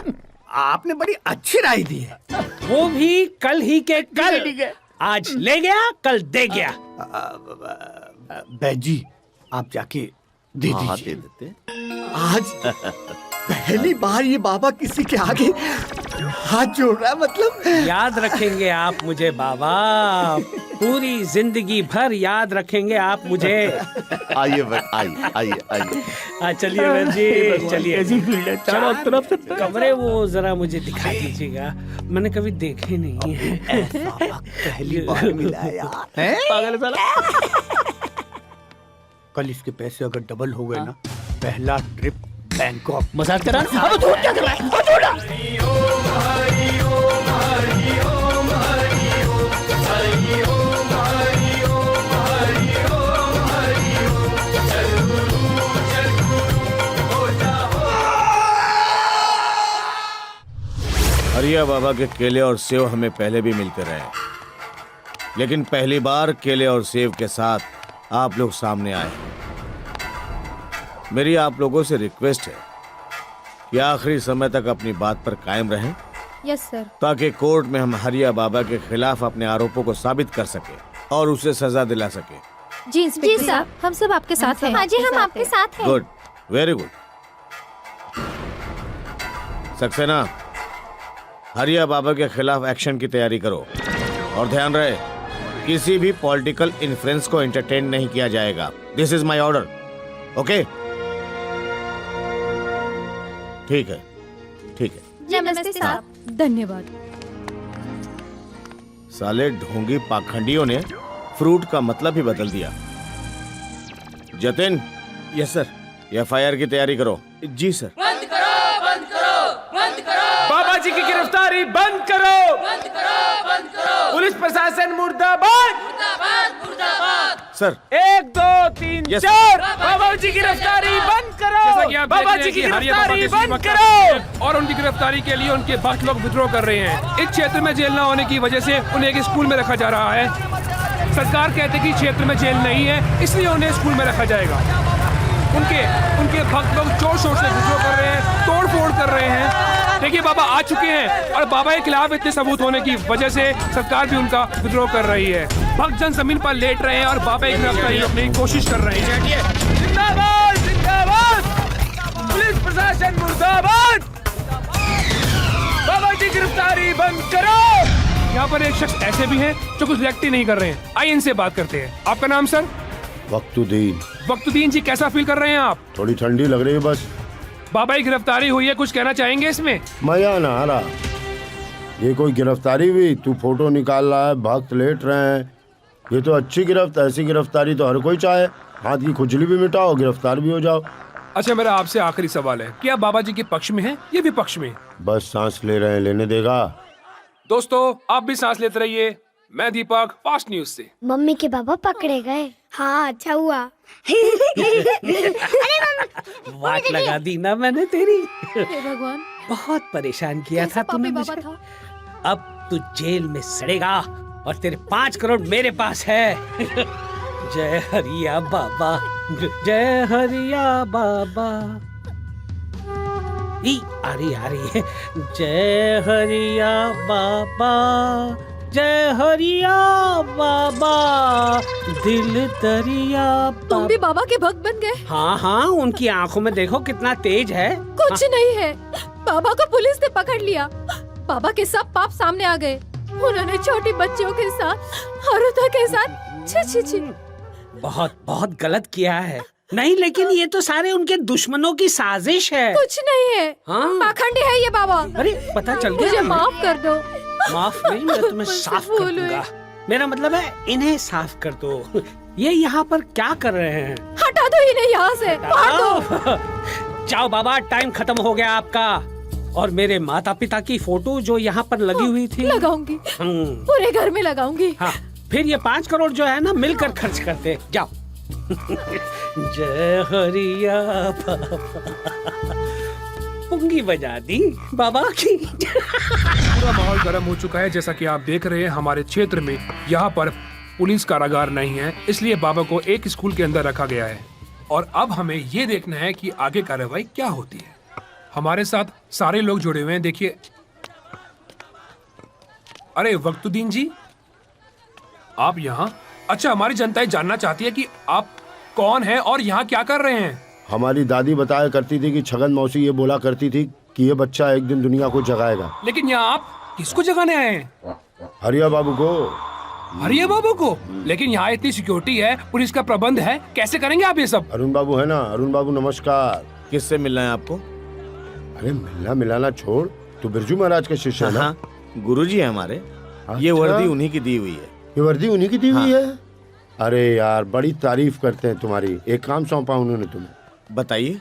आपने बड़ी अच्छी राय दी है। वो भी कल ही के कल। आज ले गया, कल दे गया। बैजी, आप जाके दे हाँ, दीजिए। दे देते। आज पहली बार ये बाबा किसी के आगे हाथ जोड़ रहा है मतलब। याद रखेंगे आप मुझे बाबा, पूरी जिंदगी भर याद रखेंगे आप मुझे। आइए आइए आइए आइए। चलिए बहन जी, चलिए। चारों तरफ से कमरे वो जरा मुझे दिखा दीजिएगा, मैंने कभी देखे नहीं है। पहली बार मिला है यार। पागल साला। कल इसके पैसे अगर डबल हो गए ना, पहला ट्रिप बैंकॉक। मजाक कर रहा है? अब झूठ क्या कर रहा है? अब झूठ। हरिया बाबा के केले और सेव हमें पहले भी मिलते रहे, लेकिन पहली बार केले और सेव के साथ आप लोग सामने आए। मेरी आप लोगों से रिक्वेस्ट है कि आखिरी समय तक अपनी बात पर कायम रहें, यस सर। ताकि कोर्ट में हम हरिया बाबा के खिलाफ अपने आरोपों को साबित कर सके और उसे सजा दिला सके। जी इंस्पेक्टर साहब, हम सब आपके साथ हैं। हाँ जी, हम आपके साथ हैं। Good, very good. सक्सेना, हरिया बाबा के खिलाफ एक्शन की तैयारी करो और ध्यान रहे किसी भी पॉलिटिकल इन्फ्लुएंस को एंटरटेन नहीं किया जाएगा। This is my order, okay? ठीक है, ठीक है। नमस्ते साहब। धन्यवाद। साले ढोंगी पाखंडियों ने फ्रूट का मतलब ही बदल दिया। जतिन, यस सर, एफआईआर की तैयारी करो। जी सर। बंद करो, बंद करो, बंद करो। बाबा जी की गिरफ्तारी बंद करो, बंद करो, बंद करो। पुलिस प्रशासन मुर्दाबाद, मुर्दाबाद, मुर्दाबाद। सर 1 2 3 4। बाबा जी की गिरफ्तारी बंद करो, बाबा जी की गिरफ्तारी बंद करो। और उनकी गिरफ्तारी के लिए उनके भक्त लोग विद्रोह कर रहे हैं। इस क्षेत्र में जेल न होने की वजह से उन्हें एक स्कूल में रखा जा रहा है। सरकार कहते कि क्षेत्र में जेल नहीं है, इसलिए उन्हें स्कूल में रखा जाएगा। उनके भक्त लोग जोर शोर से विद्रोह कर रहे हैं, तोड़ फोड़ कर रहे हैं। देखिए बाबा आ चुके हैं और बाबा के खिलाफ इतने सबूत होने की वजह से सरकार भी उनका विद्रोह कर रही है। भक्त जन जमीन पर लेट रहे हैं और बाबा की गिरफ्तारी रोकने की कोशिश कर रहे हैं। जिंदाबाद, जिंदाबाद, पुलिस प्रशासन मुर्दाबाद। बाबा की गिरफ्तारी बंद करो। यहाँ पर एक शख्स ऐसे भी हैं जो कुछ रिएक्ट ही नहीं कर रहे हैं। आइए इनसे बात करते हैं। आपका नाम सर? वक्तुद्दीन। वक्तुद्दीन जी, कैसा फील कर रहे हैं आप? थोड़ी ठंडी लग रही है बस। बाबा की गिरफ्तारी हुई है, कुछ कहना चाहेंगे इसमें? मजा ना आ रहा। ये कोई गिरफ्तारी हुई? तू फोटो निकाल रहा है, भक्त लेट रहे हैं, ये तो अच्छी गिरफ्तारी। ऐसी गिरफ्तारी तो हर कोई चाहे। हाथ की खुजली भी मिटाओ, गिरफ्तार भी हो जाओ। अच्छा, मेरा आपसे आखिरी सवाल है, क्या बाबा जी के पक्ष में है या विपक्ष में? बस सांस ले रहे हैं, लेने देगा। दोस्तों, आप भी सांस लेते रहिए। मैं दीपक, फास्ट न्यूज से। मम्मी के बाबा पकड़े गए। हाँ, अच्छा हुआ। वाट लगा दी ना मैंने तेरी। हे भगवान, बहुत परेशान किया था तूने बाबा मुझे। था। अब तू जेल में सड़ेगा और तेरे 5 करोड़ मेरे पास है। जय हरिया बाबा, जय हरिया बाबा। आ रही है। जय हरिया बाबा, जय हरिया बाबा, दिल दरिया बाबा। तुम भी बाबा के भक्त बन गए? हाँ हाँ, उनकी आंखों में देखो कितना तेज है। कुछ नहीं है, बाबा को पुलिस ने पकड़ लिया। बाबा के सब पाप सामने आ गए। उन्होंने छोटी बच्चियों के साथ, औरतों के साथ, छी छी छी। बहुत बहुत गलत किया है। नहीं, लेकिन ये तो सारे उनके दुश्मनों की साजिश है। कुछ नहीं है, हाँ। पाखंडी है ये बाबा। अरे पता चल गया। मुझे माफ कर दो। माफ नहीं, मैं तुम्हें साफ कर दूंगा। मेरा मतलब है इन्हें साफ कर दो। ये यहाँ पर क्या कर रहे हैं? हटा दो इन्हें यहाँ से, मार दो। जाओ बाबा, टाइम खत्म हो गया आपका। और मेरे माता पिता की फोटो जो यहाँ पर लगी हुई थी, लगाऊंगी, पूरे घर में लगाऊंगी। हाँ, फिर ये 5 करोड़ जो है ना, मिलकर खर्च करते। जाओ। जय हरिया बाबा, पुंगी बजा दी बाबा की। पूरा माहौल गर्म हो चुका है। जैसा कि आप देख रहे हैं, हमारे क्षेत्र में यहाँ पर पुलिस कारागार नहीं है, इसलिए बाबा को एक स्कूल के अंदर रखा गया है। और अब हमें ये देखना है कि आगे कार्रवाई क्या होती है। हमारे साथ सारे लोग जुड़े हुए हैं। देखिए, अरे वक्तुद्दीन जी, आप यहाँ? अच्छा, हमारी जनता जानना चाहती है कि आप कौन हैं और यहाँ क्या कर रहे हैं? हमारी दादी बताया करती थी कि छगन मौसी ये बोला करती थी कि ये बच्चा एक दिन दुनिया को जगाएगा। लेकिन यहाँ आप किसको जगाने आए हैं? हरिया बाबू को। हरिया बाबू को? लेकिन यहाँ इतनी सिक्योरिटी है, पुलिस का प्रबंध है, कैसे करेंगे आप ये सब? अरुण बाबू है ना, अरुण बाबू नमस्कार। किससे मिलना है आपको? अरे मिलना मिलाना छोड़, तू बिरजू महाराज का शिष्य है ना? गुरुजी है हमारे। ये वर्दी उन्हीं की दी हुई है। ये वर्दी उन्हीं की दी हुई है? अरे यार बड़ी तारीफ करते हैं तुम्हारी। एक काम सौंपा उन्होंने तुम्हें, बताइए।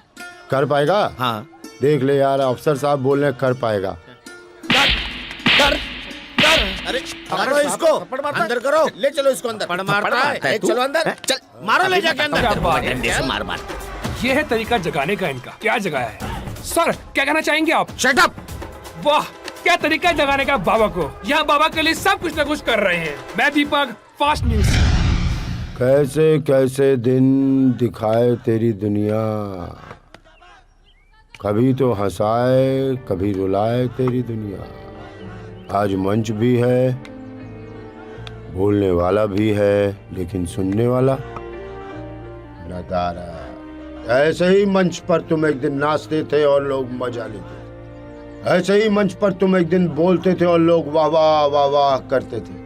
कर पाएगा? हाँ। देख ले यार, अफसर साहब बोल रहे हैं कर पाएगा। अरे मारो इसको, अंदर करो, ले चलो इसको अंदर। पड़ मारता है, चलो अंदर, चल मारो, ले जाके अंदर। मार मार। ये है तरीका जगाने का इनका। क्या जगाया है सर? क्या कहना चाहेंगे आप? Shut up. वाह, क्या तरीका है जगाने का बाबा को। यहाँ बाबा के लिए सब कुछ न कुछ कर रहे हैं। मैं दीपक, फास्ट न्यूज। कैसे कैसे दिन दिखाए तेरी दुनिया, कभी तो हंसाए कभी रुलाए तेरी दुनिया। आज मंच भी है, बोलने वाला भी है, लेकिन सुनने वाला नदारा। ऐसे ही मंच पर तुम एक दिन नाचते थे और लोग मजा लेते। ऐसे ही मंच पर तुम एक दिन बोलते थे और लोग वाह वाह वाह वाह करते थे।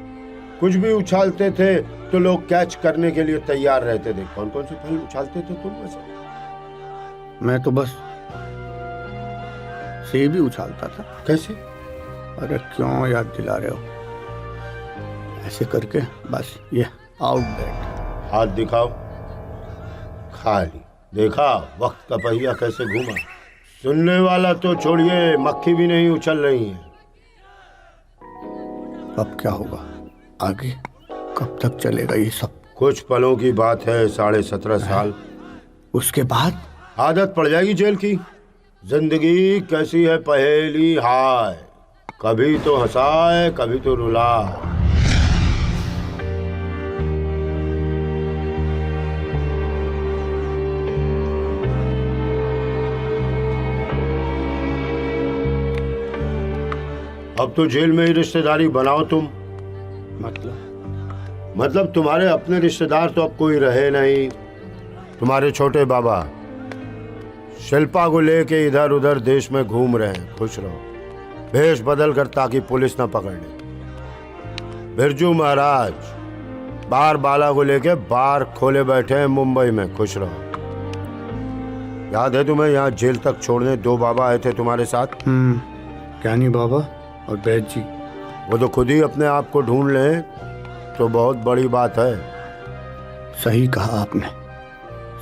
कुछ भी उछालते थे तो लोग कैच करने के लिए तैयार रहते थे। कौन कौन से फल उछालते थे तुम वैसे? मैं तो बस सेब ही उछालता था। कैसे? अरे क्यों याद दिला रहे हो? ऐसे करके बस ये आउट बैट। हाथ दिखाओ। खाली देखा वक्त का पहिया कैसे घूमा। सुनने वाला तो छोड़िए, मक्खी भी नहीं उछल रही है। अब क्या होगा आगे? कब तक चलेगा ये सब? कुछ पलों की बात है, 17.5 साल। उसके बाद आदत पड़ जाएगी जेल की। जिंदगी कैसी है पहेली हाय, कभी तो हंसाए कभी तो रुलाए। अब तो जेल में ही रिश्तेदारी बनाओ तुम। मतलब तुम्हारे अपने रिश्तेदार तो अब कोई रहे नहीं। तुम्हारे छोटे बाबा शिल्पा को लेके इधर उधर देश में घूम रहे हैं। खुश रहो, भेष बदल कर, ताकि पुलिस ना पकड़ ले। बिरजू महाराज बार बाला को लेके बार खोले बैठे हैं मुंबई में। खुश रहो। याद है तुम्हें यहाँ जेल तक छोड़ने 2 बाबा आए थे तुम्हारे साथ? ज्ञानी बाबा और बैद जी। वो तो खुद ही अपने आप को ढूंढ लें तो बहुत बड़ी बात है। सही कहा आपने।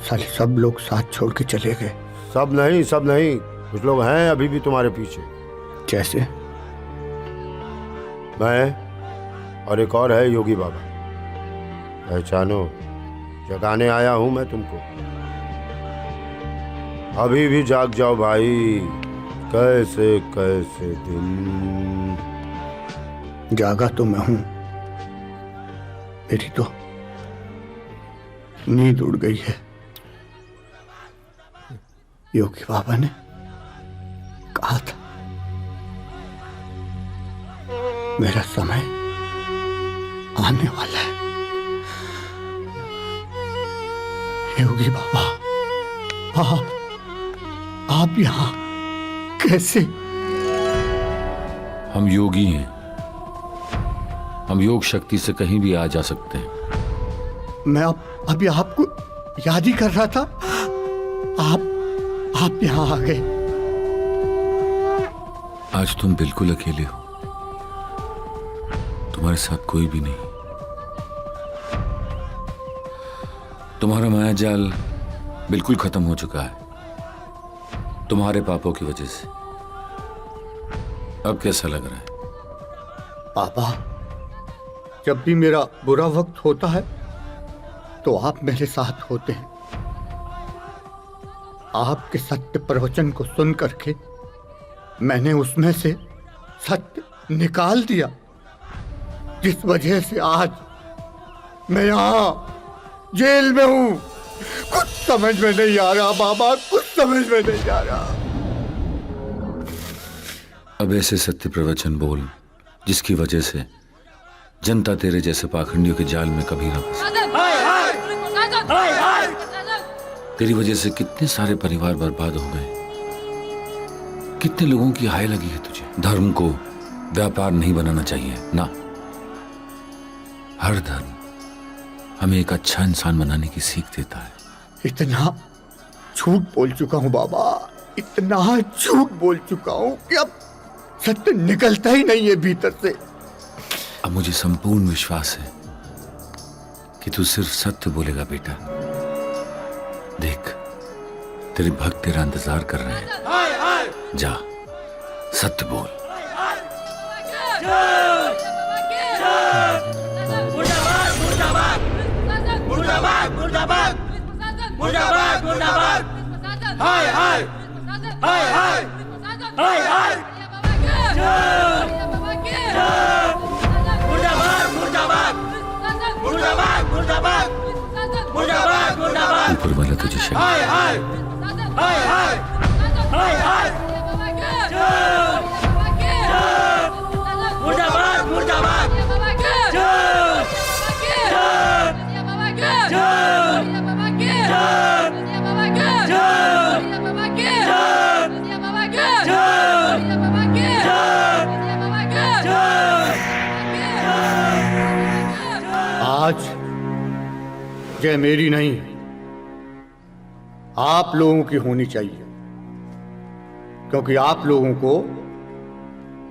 साले सब लोग साथ छोड़ के चले गए। सब नहीं, कुछ लोग हैं अभी भी तुम्हारे पीछे। जैसे? मैं और एक और है योगी बाबा। पहचानो, जगाने आया हूं मैं तुमको। अभी भी जाग जाओ भाई। कैसे कैसे दिन। जागा तो मैं हूं, मेरी तो नींद उड़ गई है। योगी बाबा ने कहा था मेरा समय आने वाला है। योगी बाबा आप यहाँ कैसे? हम योगी हैं। हम योग शक्ति से कहीं भी आ जा सकते हैं। मैं अभी आपको याद ही कर रहा था। आप यहाँ आ गए। आज तुम बिल्कुल अकेले हो। तुम्हारे साथ कोई भी नहीं। तुम्हारा माया जाल बिल्कुल खत्म हो चुका है, तुम्हारे पापों की वजह से। अब कैसा लग रहा है? पापा, जब भी मेरा बुरा वक्त होता है तो आप मेरे साथ होते हैं। आपके सत्य प्रवचन को सुन करके मैंने उसमें से सत्य निकाल दिया, जिस वजह से आज मैं यहाँ जेल में हूं। कुछ समझ में नहीं आ रहा बाबा, कुछ समझ में नहीं आ रहा। अब ऐसे सत्य प्रवचन बोल जिसकी वजह से जनता तेरे जैसे पाखंडियों के जाल में कभी न फंसे। तेरी वजह से कितने सारे परिवार बर्बाद हो गए। कितने लोगों की हाय लगी है तुझे। धर्म को व्यापार नहीं बनाना चाहिए ना। हर धर्म हमें एक अच्छा इंसान बनाने की सीख देता है। इतना झूठ बोल चुका हूं बाबा, इतना झूठ बोल चुका हूं कि अब सत्य निकलता ही नहीं है भीतर से। अब मुझे संपूर्ण विश्वास है कि तू सिर्फ सत्य बोलेगा बेटा। देख, तेरे भक्त तेरा इंतजार कर रहे हैं। जा, सत्य बोल। मुर्दाबाद मुर्दाबाद मुर्दाबाद मुर्दाबाद हाय हाय हाय हाय हाय हाय मुर्दाबाद मुर्दाबाद मुर्दाबाद मुर्दाबाद मुर्दाबाद मुर्दाबाद ऊपर वाला तुझे शक्ति हाय हाय हाय हाय हाय हाय मुर्दाबाद मुर्दाबाद आज जय मेरी नहीं, आप लोगों की होनी चाहिए, क्योंकि आप लोगों को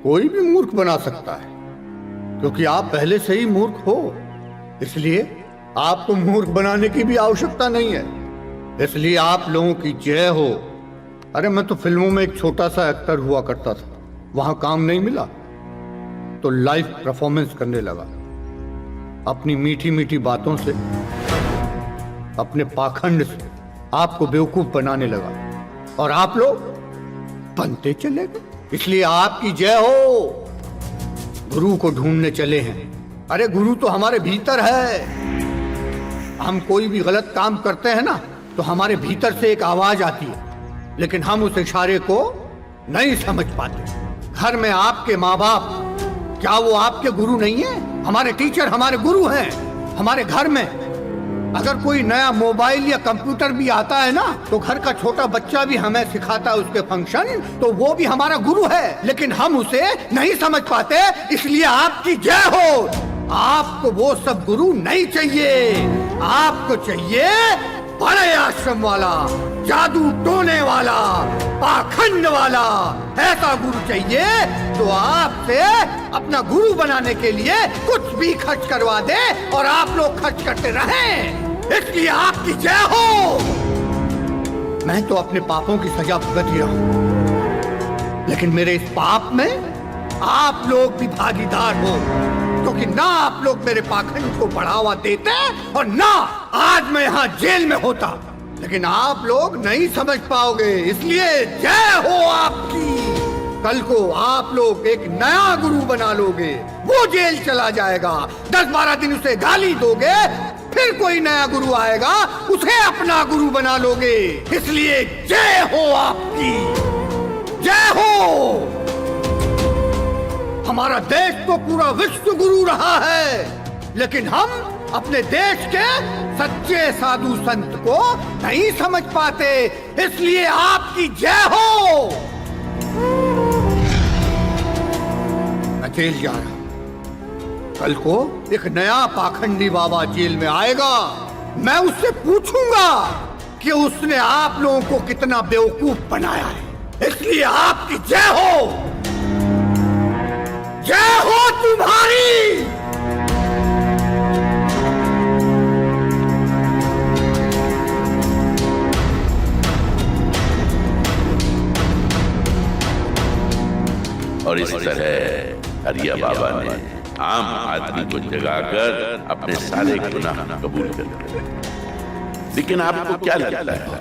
कोई भी मूर्ख बना सकता है, क्योंकि आप पहले से ही मूर्ख हो। इसलिए आपको मूर्ख बनाने की भी आवश्यकता नहीं है। इसलिए आप लोगों की जय हो। अरे मैं तो फिल्मों में एक छोटा सा एक्टर हुआ करता था, वहां काम नहीं मिला तो लाइव परफॉर्मेंस करने लगा। अपनी मीठी मीठी बातों से, अपने पाखंड से आपको बेवकूफ बनाने लगा और आप लोग बनते चले गए। इसलिए आपकी जय हो। गुरु को ढूंढने चले हैं। अरे गुरु तो हमारे भीतर है। हम कोई भी गलत काम करते हैं ना तो हमारे भीतर से एक आवाज आती है, लेकिन हम उस इशारे को नहीं समझ पाते। घर में आपके माँ बाप, क्या वो आपके गुरु नहीं है? हमारे टीचर हमारे गुरु हैं। हमारे घर में अगर कोई नया मोबाइल या कंप्यूटर भी आता है ना तो घर का छोटा बच्चा भी हमें सिखाता है उसके फंक्शन, तो वो भी हमारा गुरु है, लेकिन हम उसे नहीं समझ पाते। इसलिए आपकी जय हो। आपको वो सब गुरु नहीं चाहिए। आपको चाहिए बड़े आश्रम वाला, जादू टोने वाला, पाखंड वाला। ऐसा गुरु चाहिए जो आपसे अपना गुरु बनाने के लिए कुछ भी खर्च करवा दे और आप लोग खर्च करते रहें। इसलिए आपकी जय हो। मैं तो अपने पापों की सजा भुगत ही रहा हूं, लेकिन मेरे इस पाप में आप लोग भी भागीदार हो, क्योंकि ना आप लोग मेरे पाखंड को बढ़ावा देते और ना आज मैं यहाँ जेल में होता। लेकिन आप लोग नहीं समझ पाओगे, इसलिए जय हो आपकी। कल को आप लोग एक नया गुरु बना लोगे, वो जेल चला जाएगा, 10-12 दिन उसे गाली दोगे, फिर कोई नया गुरु आएगा, उसे अपना गुरु बना लोगे। इसलिए जय हो आपकी, जय हो। हमारा देश तो पूरा विश्व गुरु रहा है, लेकिन हम अपने देश के सच्चे साधु संत को नहीं समझ पाते। इसलिए आपकी जय हो। मैं जेल जा रहा हूं। कल को एक नया पाखंडी बाबा जेल में आएगा। मैं उससे पूछूंगा कि उसने आप लोगों को कितना बेवकूफ बनाया है। इसलिए आपकी जय हो। जय हो तुम्हारी। और इस तरह हरिया बाबा ने आम आदमी को जगाकर अपने सारे गुनाह कबूल कर लिए। लेकिन आपको क्या लगता है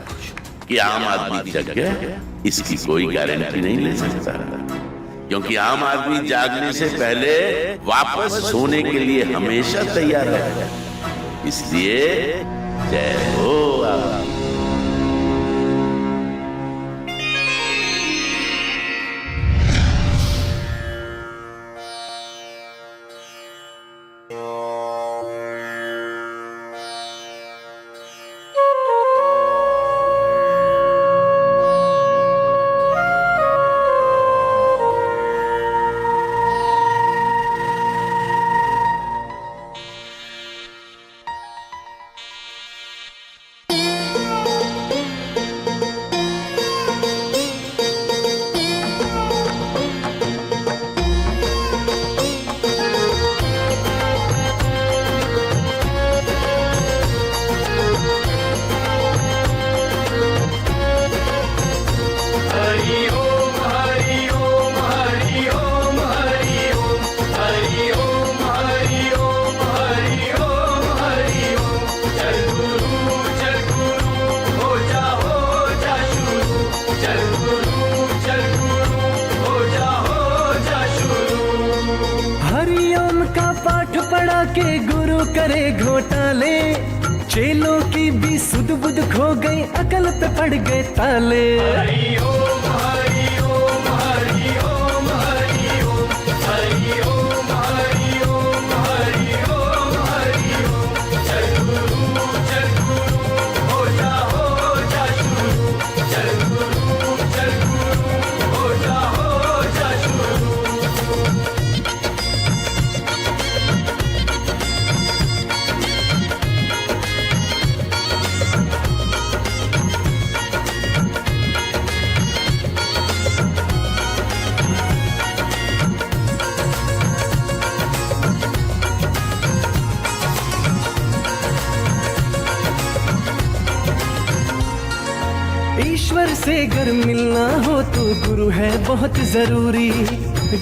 कि आम आदमी जग गया? इसकी कोई गारंटी नहीं ले सकता, क्योंकि आम आदमी जागने से पहले वापस सोने के लिए हमेशा तैयार है। इसलिए जय हो आपकी। करे घोटाले, चेलों की भी सुध बुध खो गई, अकल पे पड़ गए ताले। ईश्वर से अगर मिलना हो तो गुरु है बहुत जरूरी,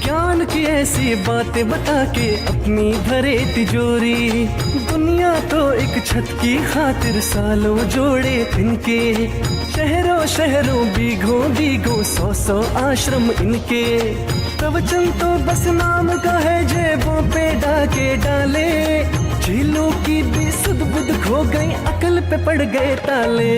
ज्ञान की ऐसी बातें बता के अपनी भरे तिजोरी। दुनिया तो एक छत की खातिर सालों जोड़े तिनके, शहरों शहरों बीघों बीघों 100 आश्रम इनके। प्रवचन तो बस नाम का है, जेबों पे डाके डाले, झीलों की भी सुध बुध खो गई, अकल पे पड़ गए ताले।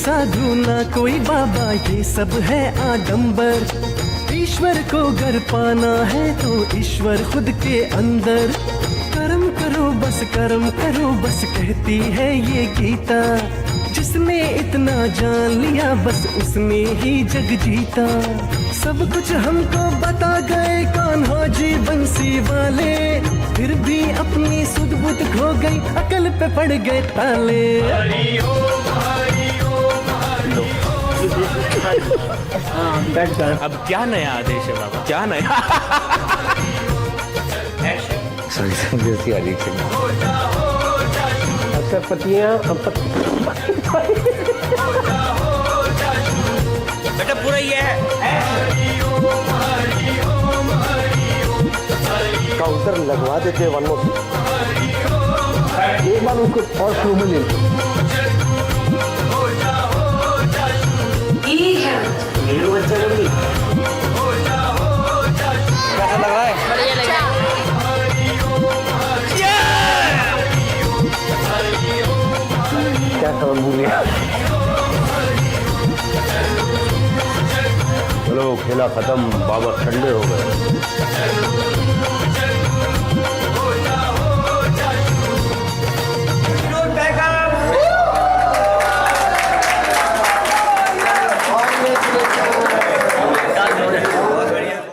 साधु ना कोई बाबा, ये सब है आडंबर। ईश्वर को घर पाना है तो ईश्वर खुद के अंदर। कर्म करो बस कर्म करो बस, कहती है ये गीता। जिसने इतना जान लिया बस उसने ही जग जीता। सब कुछ हमको बता गए कान्हा जी बंसी वाले, फिर भी अपनी सुध बुध खो गई, अकल पे पड़ गए ताले। अब क्या नया आदेश है बाबा, क्या नया? अच्छा पतियाँ बेटा पूरा ये है। काउंटर लगवा देते हैं, वन मोर एक बार उसको और फ्लो में ले लो। कैसा लग रहा है? बढ़िया लग रहा है। क्या खबर भूल गया? चलो खेला खत्म, बाबा ठंडे हो गए।